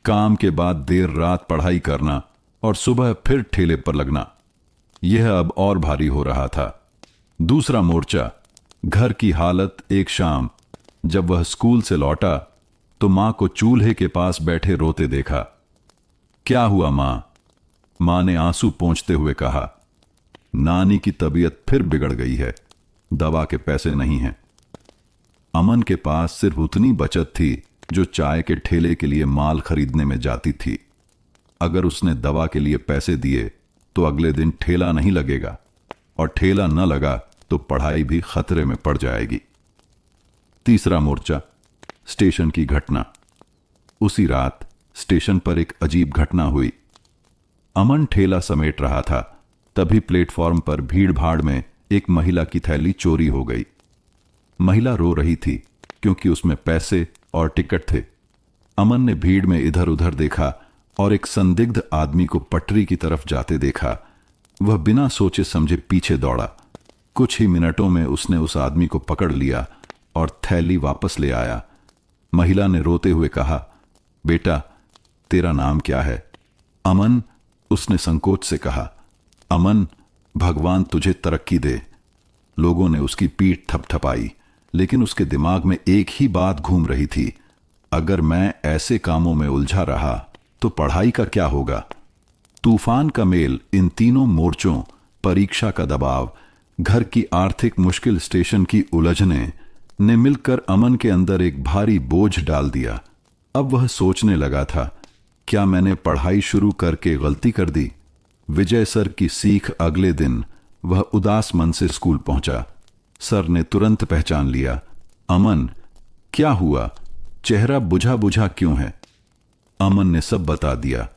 काम के बाद देर रात पढ़ाई करना और सुबह फिर ठेले पर लगना, यह अब और भारी हो रहा था। दूसरा मोर्चा। घर की हालत। एक शाम जब वह स्कूल से लौटा तो मां को चूल्हे के पास बैठे रोते देखा। क्या हुआ मां? मां ने आंसू पोंछते हुए कहा, नानी की तबीयत फिर बिगड़ गई है, दवा के पैसे नहीं हैं। अमन के पास सिर्फ उतनी बचत थी जो चाय के ठेले के लिए माल खरीदने में जाती थी। अगर उसने दवा के लिए पैसे दिए तो अगले दिन ठेला नहीं लगेगा, और ठेला न लगा तो पढ़ाई भी खतरे में पड़ जाएगी। तीसरा मोर्चा, स्टेशन की घटना। उसी रात स्टेशन पर एक अजीब घटना हुई। अमन ठेला समेट रहा था, तभी प्लेटफॉर्म पर भीड़ भाड़ में एक महिला की थैली चोरी हो गई। महिला रो रही थी क्योंकि उसमें पैसे और टिकट थे। अमन ने भीड़ में इधर उधर देखा और एक संदिग्ध आदमी को पटरी की तरफ जाते देखा। वह बिना सोचे समझे पीछे दौड़ा। कुछ ही मिनटों में उसने उस आदमी को पकड़ लिया और थैली वापस ले आया। महिला ने रोते हुए कहा, बेटा, तेरा नाम क्या है? अमन, उसने संकोच से कहा। अमन, भगवान तुझे तरक्की दे। लोगों ने उसकी पीठ थपथपाई, लेकिन उसके दिमाग में एक ही बात घूम रही थी, अगर मैं ऐसे कामों में उलझा रहा तो पढ़ाई का क्या होगा? तूफान का मेल, इन तीनों मोर्चों, परीक्षा का दबाव, घर की आर्थिक मुश्किल, स्टेशन की उलझने ने मिलकर अमन के अंदर एक भारी बोझ डाल दिया। अब वह सोचने लगा था, क्या मैंने पढ़ाई शुरू करके गलती कर दी? विजय सर की सीख। अगले दिन वह उदास मन से स्कूल पहुंचा। सर ने तुरंत पहचान लिया। अमन, क्या हुआ? चेहरा बुझा बुझा क्यों है? अमन ने सब बता दिया।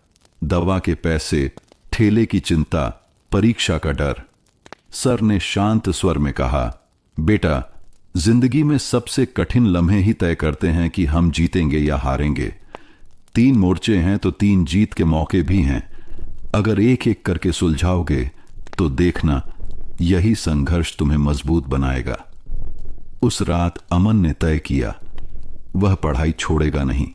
दवा के पैसे, ठेले की चिंता, परीक्षा का डर। सर ने शांत स्वर में कहा, बेटा, जिंदगी में सबसे कठिन लम्हे ही तय करते हैं कि हम जीतेंगे या हारेंगे। 3 मोर्चे हैं तो 3 जीत के मौके भी हैं। अगर एक एक करके सुलझाओगे तो देखना, यही संघर्ष तुम्हें मजबूत बनाएगा। उस रात अमन ने तय किया, वह पढ़ाई छोड़ेगा नहीं,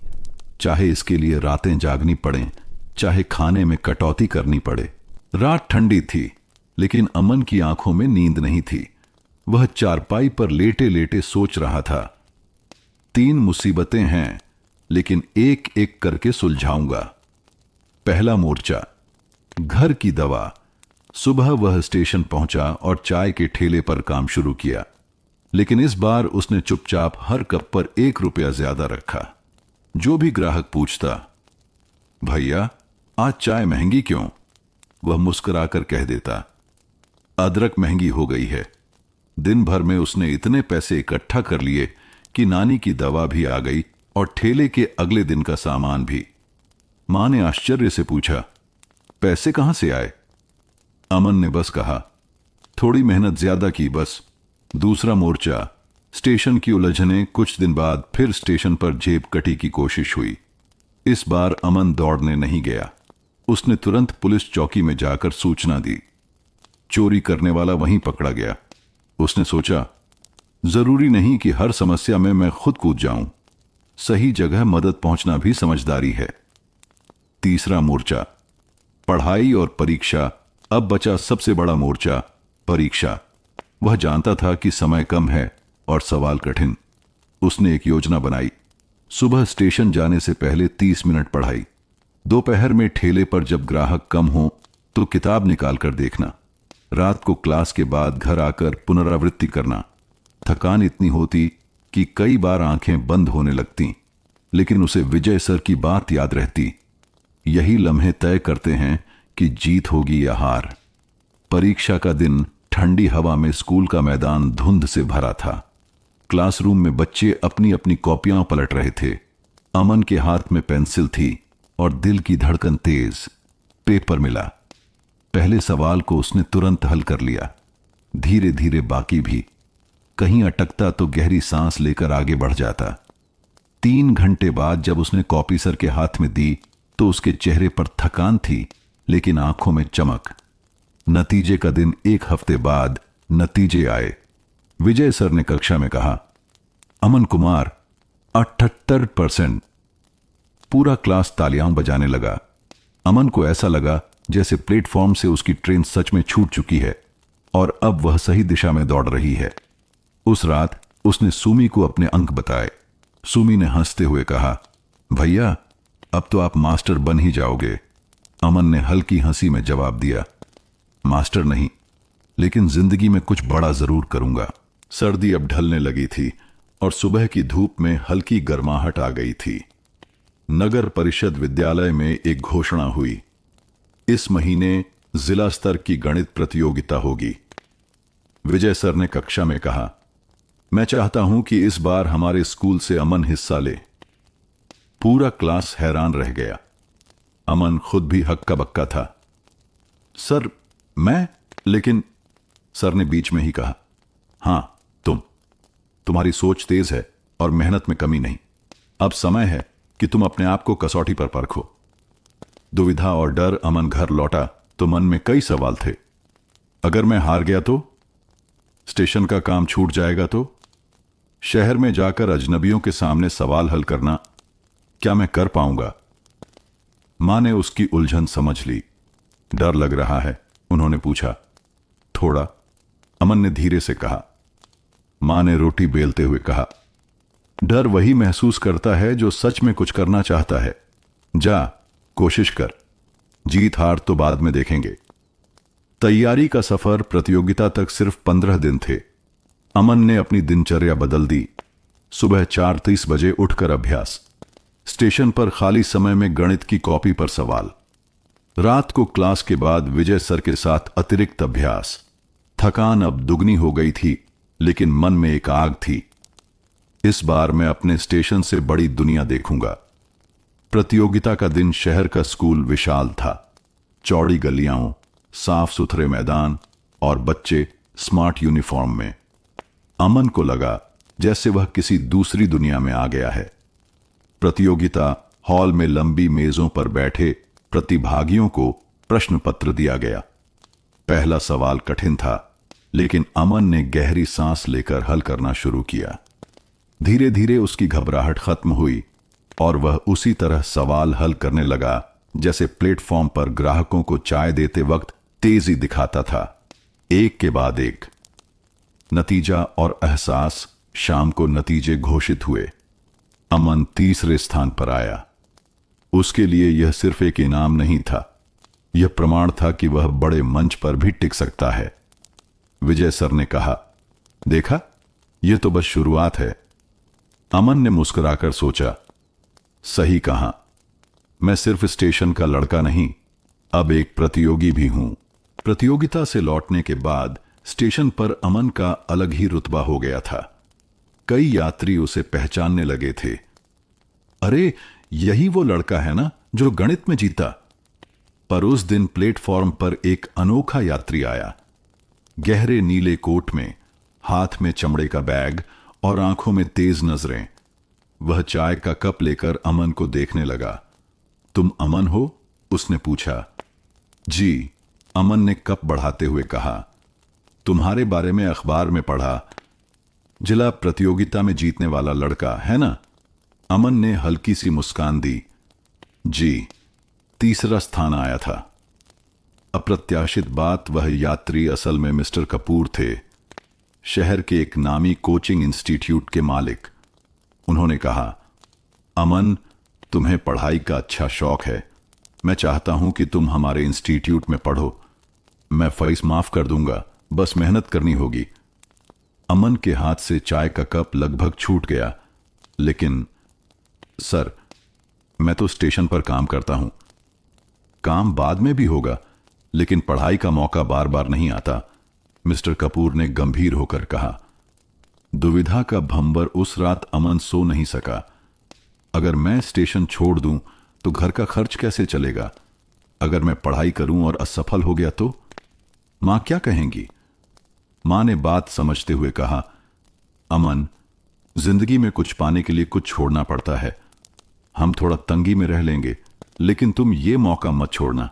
चाहे इसके लिए रातें जागनी पड़ें, चाहे खाने में कटौती करनी पड़े। रात ठंडी थी, लेकिन अमन की आंखों में नींद नहीं थी। वह चारपाई पर लेटे लेटे सोच रहा था, 3 मुसीबतें हैं, लेकिन एक एक करके सुलझाऊंगा। पहला मोर्चा, घर की दवा। सुबह वह स्टेशन पहुंचा और चाय के ठेले पर काम शुरू किया, लेकिन इस बार उसने चुपचाप हर कप पर 1 रुपया ज्यादा रखा। जो भी ग्राहक पूछता, भैया, आज चाय महंगी क्यों? वह मुस्कुराकर कह देता, अदरक महंगी हो गई है। दिन भर में उसने इतने पैसे इकट्ठा कर लिए कि नानी की दवा भी आ गई और ठेले के अगले दिन का सामान भी। मां ने आश्चर्य से पूछा, पैसे कहां से आए? अमन ने बस कहा, थोड़ी मेहनत ज्यादा की बस। दूसरा मोर्चा, स्टेशन की उलझने। कुछ दिन बाद फिर स्टेशन पर जेब कटी की कोशिश हुई। इस बार अमन दौड़ने नहीं गया। उसने तुरंत पुलिस चौकी में जाकर सूचना दी। चोरी करने वाला वहीं पकड़ा गया। उसने सोचा, जरूरी नहीं कि हर समस्या में मैं खुद कूद जाऊं, सही जगह मदद पहुंचना भी समझदारी है। तीसरा मोर्चा, पढ़ाई और परीक्षा। अब बचा सबसे बड़ा मोर्चा, परीक्षा। वह जानता था कि समय कम है और सवाल कठिन। उसने एक योजना बनाई। सुबह स्टेशन जाने से पहले 30 मिनट पढ़ाई। दोपहर में ठेले पर जब ग्राहक कम हो तो किताब निकाल कर देखना। रात को क्लास के बाद घर आकर पुनरावृत्ति करना। थकान इतनी होती कि कई बार आंखें बंद होने लगती, लेकिन उसे विजय सर की बात याद रहती, यही लम्हे तय करते हैं कि जीत होगी या हार। परीक्षा का दिन। ठंडी हवा में स्कूल का मैदान धुंध से भरा था। क्लासरूम में बच्चे अपनी अपनी कॉपियां पलट रहे थे। अमन के हाथ में पेंसिल थी और दिल की धड़कन तेज। पेपर मिला। पहले सवाल को उसने तुरंत हल कर लिया, धीरे धीरे बाकी भी। कहीं अटकता तो गहरी सांस लेकर आगे बढ़ जाता। 3 घंटे बाद जब उसने कॉपी सर के हाथ में दी तो उसके चेहरे पर थकान थी, लेकिन आंखों में चमक। नतीजे का दिन। 1 हफ्ते बाद नतीजे आए। विजय सर ने कक्षा में कहा, अमन कुमार 78%। पूरा क्लास तालियां बजाने लगा। अमन को ऐसा लगा जैसे प्लेटफॉर्म से उसकी ट्रेन सच में छूट चुकी है और अब वह सही दिशा में दौड़ रही है। उस रात उसने सुमी को अपने अंक बताए। सुमी ने हंसते हुए कहा, भैया, अब तो आप मास्टर बन ही जाओगे। अमन ने हल्की हंसी में जवाब दिया, मास्टर नहीं, लेकिन जिंदगी में कुछ बड़ा जरूर करूंगा। सर्दी अब ढलने लगी थी और सुबह की धूप में हल्की गर्माहट आ गई थी। नगर परिषद विद्यालय में एक घोषणा हुई। इस महीने जिला स्तर की गणित प्रतियोगिता होगी। विजय सर ने कक्षा में कहा, मैं चाहता हूं कि इस बार हमारे स्कूल से अमन हिस्सा ले। पूरा क्लास हैरान रह गया। अमन खुद भी हक्का बक्का था। सर, मैं? लेकिन सर ने बीच में ही कहा, हां, तुम्हारी सोच तेज है और मेहनत में कमी नहीं। अब समय है कि तुम अपने आप को कसौटी पर परखो। दुविधा और डर अमन घर लौटा तो मन में कई सवाल थे। अगर मैं हार गया तो? स्टेशन का काम छूट जाएगा तो? शहर में जाकर अजनबियों के सामने सवाल हल करना क्या मैं कर पाऊंगा? मां ने उसकी उलझन समझ ली। डर लग रहा है? उन्होंने पूछा। थोड़ा, अमन ने धीरे से कहा। मां ने रोटी बेलते हुए कहा, डर वही महसूस करता है जो सच में कुछ करना चाहता है। जा, कोशिश कर। जीत हार तो बाद में देखेंगे। तैयारी का सफर प्रतियोगिता तक सिर्फ 15 दिन थे। अमन ने अपनी दिनचर्या बदल दी। सुबह 4:30 बजे उठकर अभ्यास, स्टेशन पर खाली समय में गणित की कॉपी पर सवाल, रात को क्लास के बाद विजय सर के साथ अतिरिक्त अभ्यास। थकान अब दुगनी हो गई थी, लेकिन मन में एक आग थी। इस बार मैं अपने स्टेशन से बड़ी दुनिया देखूंगा। प्रतियोगिता का दिन शहर का स्कूल विशाल था। चौड़ी गलियां, साफ सुथरे मैदान और बच्चे स्मार्ट यूनिफॉर्म में। अमन को लगा जैसे वह किसी दूसरी दुनिया में आ गया है। प्रतियोगिता हॉल में लंबी मेजों पर बैठे प्रतिभागियों को प्रश्न पत्र दिया गया। पहला सवाल कठिन था, लेकिन अमन ने गहरी सांस लेकर हल करना शुरू किया। धीरे धीरे उसकी घबराहट खत्म हुई और वह उसी तरह सवाल हल करने लगा जैसे प्लेटफॉर्म पर ग्राहकों को चाय देते वक्त तेजी दिखाता था। एक के बाद एक नतीजा और एहसास। शाम को नतीजे घोषित हुए। अमन तीसरे स्थान पर आया। उसके लिए यह सिर्फ एक इनाम नहीं था, यह प्रमाण था कि वह बड़े मंच पर भी टिक सकता है। विजय सर ने कहा, देखा, यह तो बस शुरुआत है। अमन ने मुस्कुराकर सोचा, सही कहा, मैं सिर्फ स्टेशन का लड़का नहीं, अब एक प्रतियोगी भी हूं। प्रतियोगिता से लौटने के बाद स्टेशन पर अमन का अलग ही रुतबा हो गया था। कई यात्री उसे पहचानने लगे थे। अरे, यही वो लड़का है ना जो गणित में जीता। पर उस दिन प्लेटफॉर्म पर एक अनोखा यात्री आया। गहरे नीले कोट में, हाथ में चमड़े का बैग और आंखों में तेज नजरें। वह चाय का कप लेकर अमन को देखने लगा। तुम अमन हो? उसने पूछा। जी, अमन ने कप बढ़ाते हुए कहा। तुम्हारे बारे में अखबार में पढ़ा, जिला प्रतियोगिता में जीतने वाला लड़का है ना? अमन ने हल्की सी मुस्कान दी। जी, तीसरा स्थान आया था। अप्रत्याशित बात, वह यात्री असल में मिस्टर कपूर थे, शहर के एक नामी कोचिंग इंस्टीट्यूट के मालिक। उन्होंने कहा, अमन, तुम्हें पढ़ाई का अच्छा शौक है। मैं चाहता हूं कि तुम हमारे इंस्टीट्यूट में पढ़ो। मैं फीस माफ कर दूंगा, बस मेहनत करनी होगी। अमन के हाथ से चाय का कप लगभग छूट गया। लेकिन सर, मैं तो स्टेशन पर काम करता हूं। काम बाद में भी होगा, लेकिन पढ़ाई का मौका बार बार नहीं आता, मिस्टर कपूर ने गंभीर होकर कहा। दुविधा का भंवर उस रात अमन सो नहीं सका। अगर मैं स्टेशन छोड़ दूं तो घर का खर्च कैसे चलेगा? अगर मैं पढ़ाई करूं और असफल हो गया तो मां क्या कहेंगी? मां ने बात समझते हुए कहा, अमन, जिंदगी में कुछ पाने के लिए कुछ छोड़ना पड़ता है। हम थोड़ा तंगी में रह लेंगे, लेकिन तुम ये मौका मत छोड़ना।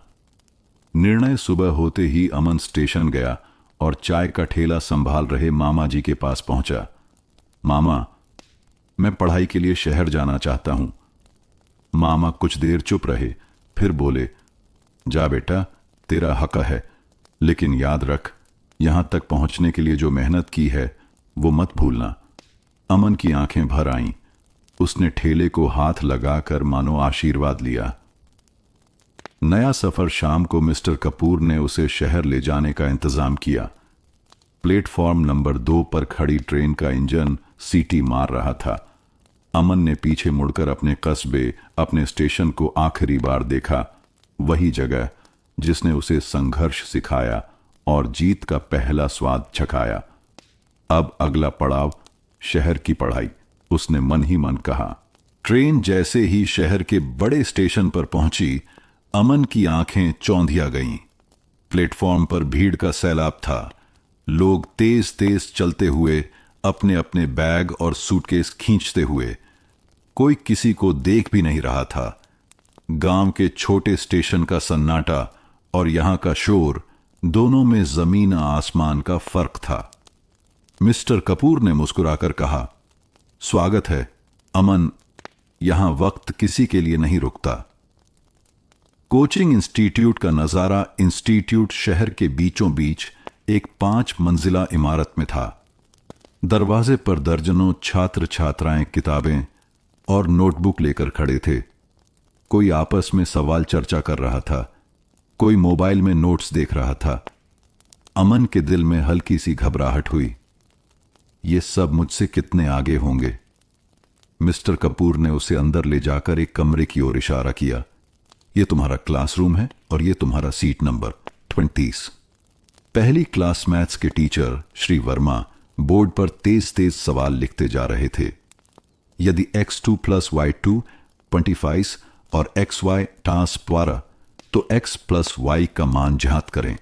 निर्णय सुबह होते ही अमन स्टेशन गया और चाय का ठेला संभाल रहे मामा जी के पास पहुंचा। मामा, मैं पढ़ाई के लिए शहर जाना चाहता हूं। मामा कुछ देर चुप रहे, फिर बोले, जा बेटा, तेरा हक है, लेकिन याद रख, यहां तक पहुंचने के लिए जो मेहनत की है वो मत भूलना। अमन की आंखें भर आईं। उसने ठेले को हाथ लगाकर मानो आशीर्वाद लिया। नया सफर शाम को मिस्टर कपूर ने उसे शहर ले जाने का इंतजाम किया। प्लेटफॉर्म नंबर 2 पर खड़ी ट्रेन का इंजन सीटी मार रहा था। अमन ने पीछे मुड़कर अपने कस्बे, अपने स्टेशन को आखिरी बार देखा। वही जगह जिसने उसे संघर्ष सिखाया और जीत का पहला स्वाद चखाया। अब अगला पड़ाव शहर की पढ़ाई, उसने मन ही मन कहा। ट्रेन जैसे ही शहर के बड़े स्टेशन पर पहुंची, अमन की आंखें चौंधिया गईं। प्लेटफॉर्म पर भीड़ का सैलाब था। लोग तेज तेज चलते हुए, अपने अपने बैग और सूटकेस खींचते हुए। कोई किसी को देख भी नहीं रहा था। गांव के छोटे स्टेशन का सन्नाटा और यहां का शोर, दोनों में जमीन आसमान का फर्क था। मिस्टर कपूर ने मुस्कुराकर कहा, स्वागत है अमन, यहां वक्त किसी के लिए नहीं रुकता। कोचिंग इंस्टीट्यूट का नजारा, इंस्टीट्यूट शहर के बीचों बीच एक 5 मंजिला इमारत में था। दरवाजे पर दर्जनों छात्र छात्राएं किताबें और नोटबुक लेकर खड़े थे। कोई आपस में सवाल चर्चा कर रहा था, कोई मोबाइल में नोट्स देख रहा था। अमन के दिल में हल्की सी घबराहट हुई। ये सब मुझसे कितने आगे होंगे। मिस्टर कपूर ने उसे अंदर ले जाकर एक कमरे की ओर इशारा किया। यह तुम्हारा क्लासरूम है और यह तुम्हारा सीट नंबर 20। पहली क्लास मैथ्स के टीचर श्री वर्मा बोर्ड पर तेज तेज सवाल लिखते जा रहे थे। यदि x2 + y2 25 और xy टास द्वारा, तो x + y का मान ज्ञात करें।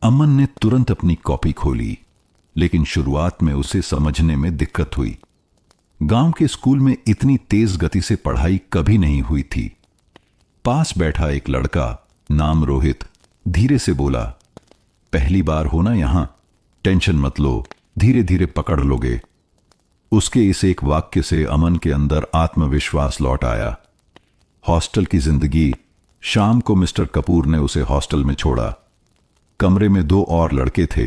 अमन ने तुरंत अपनी कॉपी खोली, लेकिन शुरुआत में उसे समझने में दिक्कत हुई। गांव के स्कूल में इतनी तेज गति से पढ़ाई कभी नहीं हुई थी। पास बैठा एक लड़का, नाम रोहित, धीरे से बोला, पहली बार हो ना यहां, टेंशन मत लो, धीरे धीरे पकड़ लोगे। उसके इस एक वाक्य से अमन के अंदर आत्मविश्वास लौट आया। हॉस्टल की जिंदगी। शाम को मिस्टर कपूर ने उसे हॉस्टल में छोड़ा। कमरे में 2 और लड़के थे।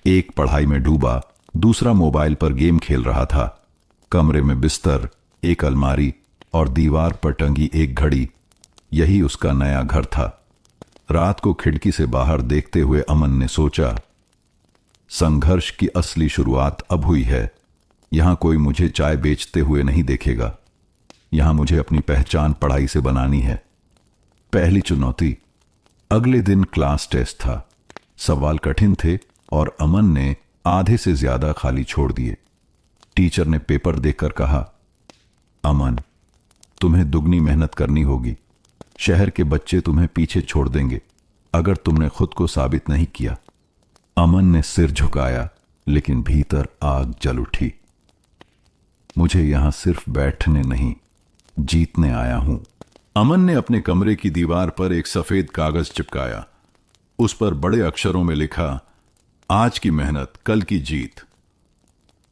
एक पढ़ाई में डूबा, दूसरा मोबाइल पर गेम खेल रहा था। कमरे में बिस्तर, एक अलमारी और दीवार पर टंगी एक घड़ी, यही उसका नया घर था। रात को खिड़की से बाहर देखते हुए अमन ने सोचा, संघर्ष की असली शुरुआत अब हुई है। यहां कोई मुझे चाय बेचते हुए नहीं देखेगा। यहां मुझे अपनी पहचान पढ़ाई से बनानी है। पहली चुनौती। अगले दिन क्लास टेस्ट था। सवाल कठिन थे और अमन ने आधे से ज्यादा खाली छोड़ दिए। टीचर ने पेपर देखकर कहा, अमन, तुम्हें दुगनी मेहनत करनी होगी। शहर के बच्चे तुम्हें पीछे छोड़ देंगे अगर तुमने खुद को साबित नहीं किया। अमन ने सिर झुकाया, लेकिन भीतर आग जल उठी। मुझे यहां सिर्फ बैठने नहीं, जीतने आया हूं। अमन ने अपने कमरे की दीवार पर एक सफेद कागज चिपकाया। उस पर बड़े अक्षरों में लिखा, आज की मेहनत, कल की जीत।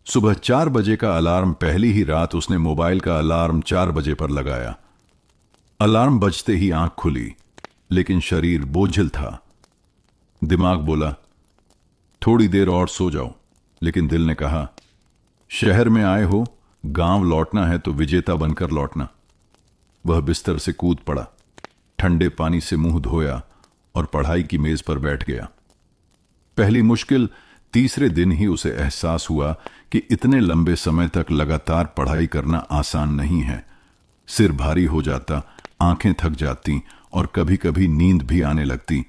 सुबह 4 बजे का अलार्म। पहली ही रात उसने मोबाइल का अलार्म 4 बजे पर लगाया। अलार्म बजते ही आंख खुली, लेकिन शरीर बोझिल था। दिमाग बोला, थोड़ी देर और सो जाओ, लेकिन दिल ने कहा, शहर में आए हो, गांव लौटना है तो विजेता बनकर लौटना। वह बिस्तर से कूद पड़ा, ठंडे पानी से मुंह धोया और पढ़ाई की मेज पर बैठ गया। पहली मुश्किल। तीसरे दिन ही उसे एहसास हुआ कि इतने लंबे समय तक लगातार पढ़ाई करना आसान नहीं है। सिर भारी हो जाता, आंखें थक जाती और कभी कभी नींद भी आने लगती।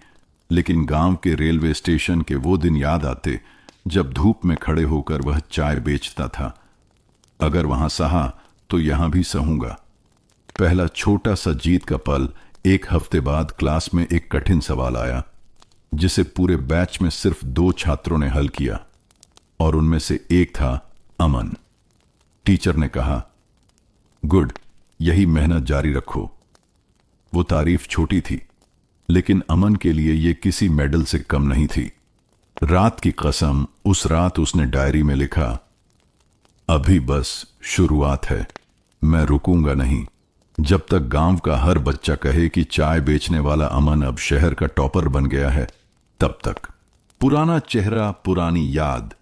लेकिन गांव के रेलवे स्टेशन के वो दिन याद आते जब धूप में खड़े होकर वह चाय बेचता था। अगर वहां सहा तो यहां भी सहूंगा। पहला छोटा सा जीत का पल। 1 हफ्ते बाद क्लास में एक कठिन सवाल आया, जिसे पूरे बैच में सिर्फ 2 छात्रों ने हल किया, और उनमें से एक था अमन। टीचर ने कहा, गुड, यही मेहनत जारी रखो। वो तारीफ छोटी थी, लेकिन अमन के लिए यह किसी मेडल से कम नहीं थी। रात की कसम। उस रात उसने डायरी में लिखा, अभी बस शुरुआत है, मैं रुकूंगा नहीं जब तक गांव का हर बच्चा कहे कि चाय बेचने वाला अमन अब शहर का टॉपर बन गया है, तब तक। पुराना चेहरा, पुरानी याद।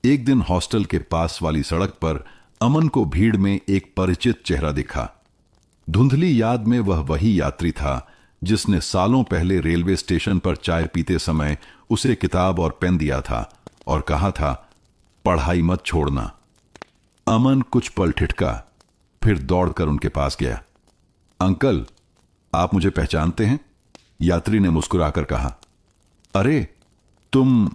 एक दिन हॉस्टल के पास वाली सड़क पर अमन को भीड़ में एक परिचित चेहरा दिखा। धुंधली याद में वह वही यात्री था जिसने सालों पहले रेलवे स्टेशन पर चाय पीते समय उसे किताब और पेन दिया था और कहा था, पढ़ाई मत छोड़ना। अमन कुछ पल ठिठका, फिर दौड़कर उनके पास गया। अंकल, आप मुझे पहचानते हैं? यात्री ने मुस्कुराकर कहा। अरे, तुम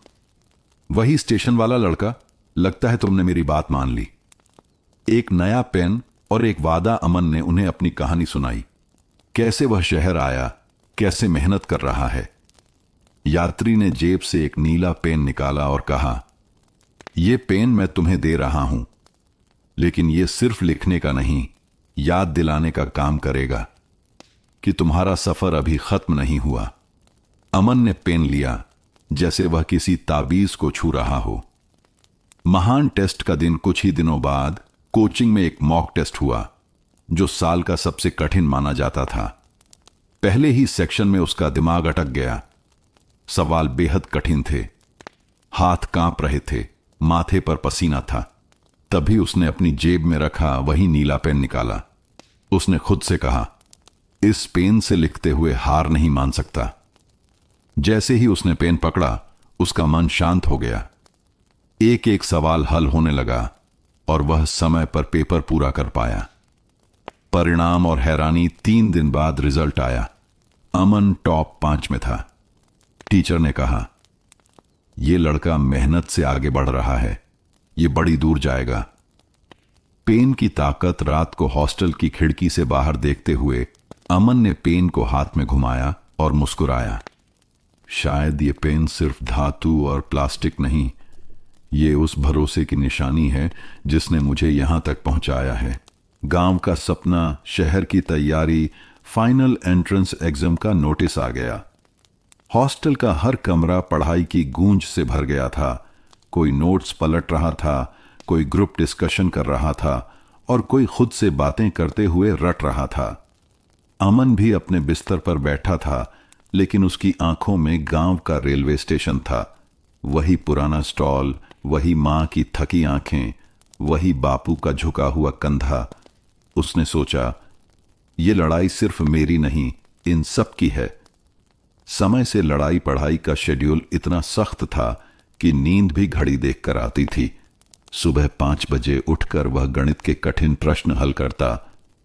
वही स्टेशन वाला लड़का। लगता है तुमने मेरी बात मान ली। एक नया पेन और एक वादा अमन ने उन्हें अपनी कहानी सुनाई। कैसे वह शहर आया, कैसे मेहनत कर रहा है। यात्री ने जेब से एक नीला पेन निकाला और कहा, यह पेन मैं तुम्हें दे रहा हूं, लेकिन यह सिर्फ लिखने का नहीं, याद दिलाने का काम करेगा कि तुम्हारा सफर अभी खत्म नहीं हुआ। अमन ने पेन लिया जैसे वह किसी ताबीज को छू रहा हो। महान टेस्ट का दिन कुछ ही दिनों बाद कोचिंग में एक मॉक टेस्ट हुआ, जो साल का सबसे कठिन माना जाता था। पहले ही सेक्शन में उसका दिमाग अटक गया। सवाल बेहद कठिन थे, हाथ कांप रहे थे, माथे पर पसीना था। तभी उसने अपनी जेब में रखा वही नीला पेन निकाला। उसने खुद से कहा, इस पेन से लिखते हुए हार नहीं मान सकता। जैसे ही उसने पेन पकड़ा, उसका मन शांत हो गया। एक एक सवाल हल होने लगा और वह समय पर पेपर पूरा कर पाया। परिणाम और हैरानी, 3 दिन बाद रिजल्ट आया। अमन टॉप 5 में था। टीचर ने कहा, यह लड़का मेहनत से आगे बढ़ रहा है, यह बड़ी दूर जाएगा। पेन की ताकत। रात को हॉस्टल की खिड़की से बाहर देखते हुए अमन ने पेन को हाथ में घुमाया और मुस्कुराया। शायद ये पेन सिर्फ धातु और प्लास्टिक नहीं, ये उस भरोसे की निशानी है जिसने मुझे यहां तक पहुंचाया है। गांव का सपना, शहर की तैयारी, फाइनल एंट्रेंस एग्जाम का नोटिस आ गया। हॉस्टल का हर कमरा पढ़ाई की गूंज से भर गया था। कोई नोट्स पलट रहा था, कोई ग्रुप डिस्कशन कर रहा था और कोई खुद से बातें करते हुए रट रहा था। अमन भी अपने बिस्तर पर बैठा था, लेकिन उसकी आंखों में गांव का रेलवे स्टेशन था। वही पुराना स्टॉल, वही मां की थकी आंखें, वही बापू का झुका हुआ कंधा। उसने सोचा, ये लड़ाई सिर्फ मेरी नहीं, इन सब की है। समय से लड़ाई पढ़ाई का शेड्यूल इतना सख्त था कि नींद भी घड़ी देखकर आती थी। सुबह 5 बजे उठकर वह गणित के कठिन प्रश्न हल करता,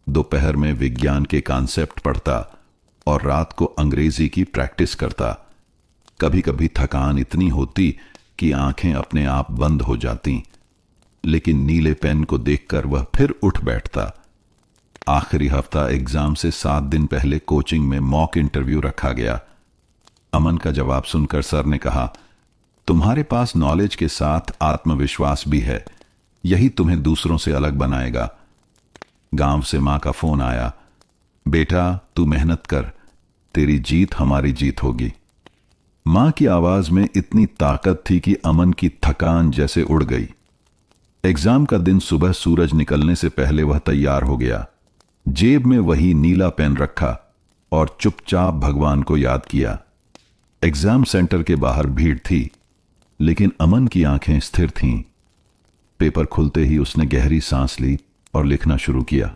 दोपहर में विज्ञान के कॉन्सेप्ट पढ़ता और रात को अंग्रेजी की प्रैक्टिस करता। कभी कभी थकान इतनी होती कि आंखें अपने आप बंद हो जाती, लेकिन नीले पेन को देखकर वह फिर उठ बैठता। आखिरी हफ्ता एग्जाम से 7 दिन पहले कोचिंग में मॉक इंटरव्यू रखा गया। अमन का जवाब सुनकर सर ने कहा, तुम्हारे पास नॉलेज के साथ आत्मविश्वास भी है, यही तुम्हें दूसरों से अलग बनाएगा। गांव से मां का फोन आया, बेटा तू मेहनत कर, तेरी जीत हमारी जीत होगी। मां की आवाज में इतनी ताकत थी कि अमन की थकान जैसे उड़ गई। एग्जाम का दिन सुबह सूरज निकलने से पहले वह तैयार हो गया। जेब में वही नीला पेन रखा और चुपचाप भगवान को याद किया। एग्जाम सेंटर के बाहर भीड़ थी, लेकिन अमन की आंखें स्थिर थीं। पेपर खुलते ही उसने गहरी सांस ली और लिखना शुरू किया।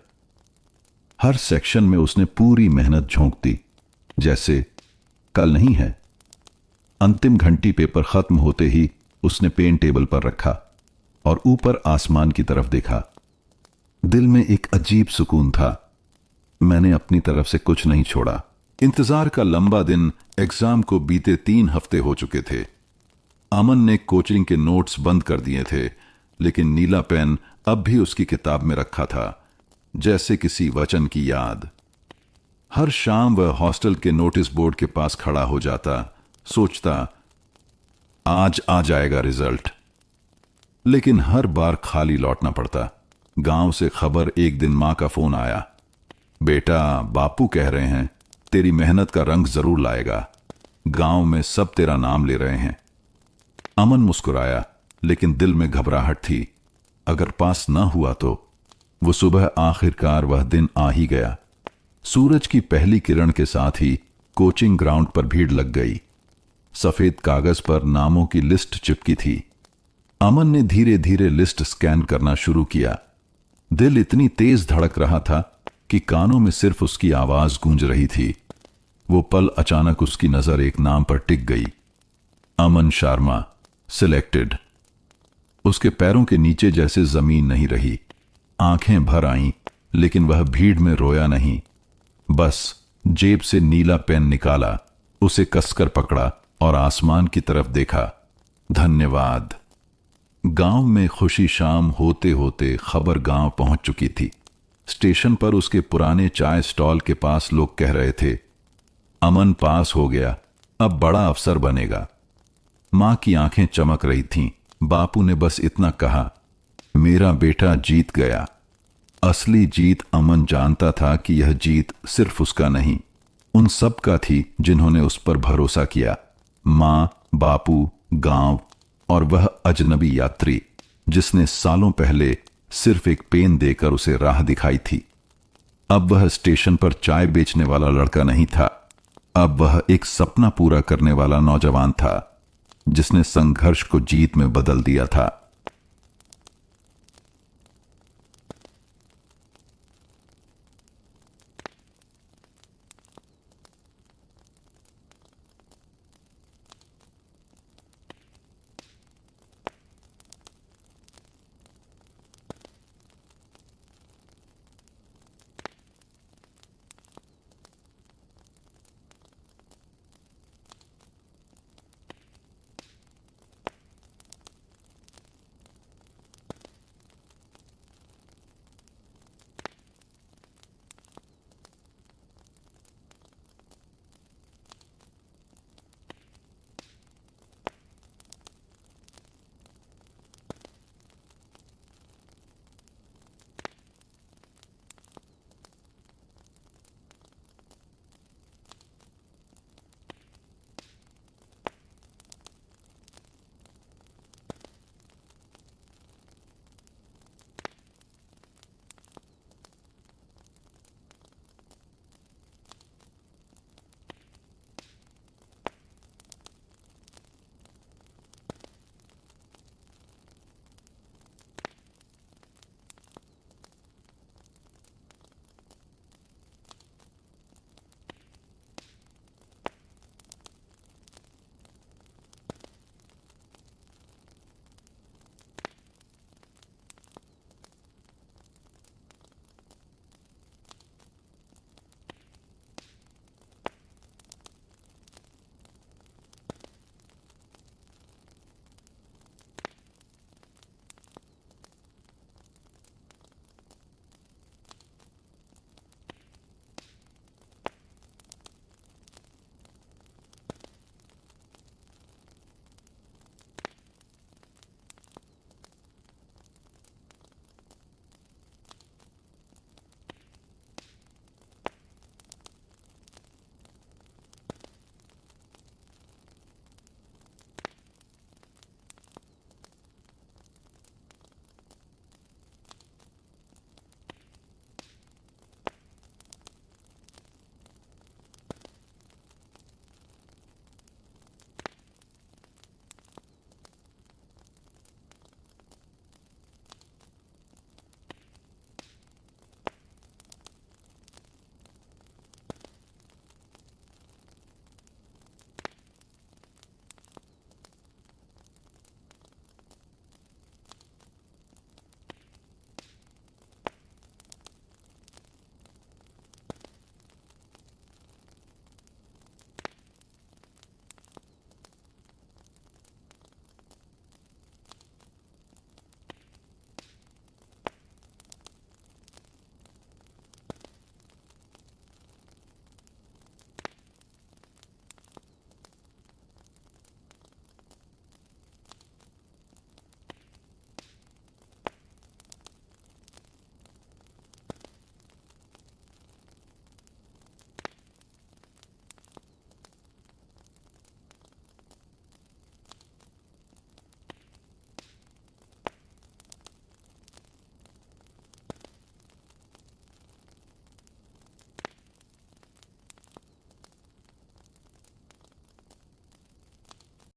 हर सेक्शन में उसने पूरी मेहनत झोंक दी, जैसे कल नहीं है। अंतिम घंटी पेपर खत्म होते ही उसने पेन टेबल पर रखा और ऊपर आसमान की तरफ देखा। दिल में एक अजीब सुकून था। मैंने अपनी तरफ से कुछ नहीं छोड़ा। इंतजार का लंबा दिन, एग्जाम को बीते 3 हफ्ते हो चुके थे। अमन ने कोचिंग के नोट्स बंद कर दिए थे, लेकिन नीला पेन अब भी उसकी किताब में रखा था, जैसे किसी वचन की याद। हर शाम वह हॉस्टल के नोटिस बोर्ड के पास खड़ा हो जाता, सोचता, आज आ जाएगा रिजल्ट। लेकिन हर बार खाली लौटना पड़ता। गांव से खबर, एक दिन मां का फोन आया, बेटा बापू कह रहे हैं तेरी मेहनत का रंग जरूर लाएगा, गांव में सब तेरा नाम ले रहे हैं। अमन मुस्कुराया, लेकिन दिल में घबराहट थी। अगर पास ना हुआ तो। वो सुबह आखिरकार वह दिन आ ही गया। सूरज की पहली किरण के साथ ही कोचिंग ग्राउंड पर भीड़ लग गई। सफेद कागज पर नामों की लिस्ट चिपकी थी। अमन ने धीरे धीरे लिस्ट स्कैन करना शुरू किया। दिल इतनी तेज धड़क रहा था कि कानों में सिर्फ उसकी आवाज गूंज रही थी। वो पल अचानक उसकी नजर एक नाम पर टिक गई, अमन शर्मा, सिलेक्टेड। उसके पैरों के नीचे जैसे जमीन नहीं रही। आंखें भर आईं लेकिन वह भीड़ में रोया नहीं। बस जेब से नीला पेन निकाला, उसे कसकर पकड़ा और आसमान की तरफ देखा। धन्यवाद। गांव में खुशी शाम होते होते खबर गांव पहुंच चुकी थी। स्टेशन पर उसके पुराने चाय स्टॉल के पास लोग कह रहे थे, अमन पास हो गया, अब बड़ा अफसर बनेगा। मां की आंखें चमक रही थीं। बापू ने बस इतना कहा, मेरा बेटा जीत गया। असली जीत अमन जानता था कि यह जीत सिर्फ उसका नहीं, उन सब का थी जिन्होंने उस पर भरोसा किया। मां, बापू, गांव और वह अजनबी यात्री जिसने सालों पहले सिर्फ एक पेन देकर उसे राह दिखाई थी। अब वह स्टेशन पर चाय बेचने वाला लड़का नहीं था, अब वह एक सपना पूरा करने वाला नौजवान था जिसने संघर्ष को जीत में बदल दिया था।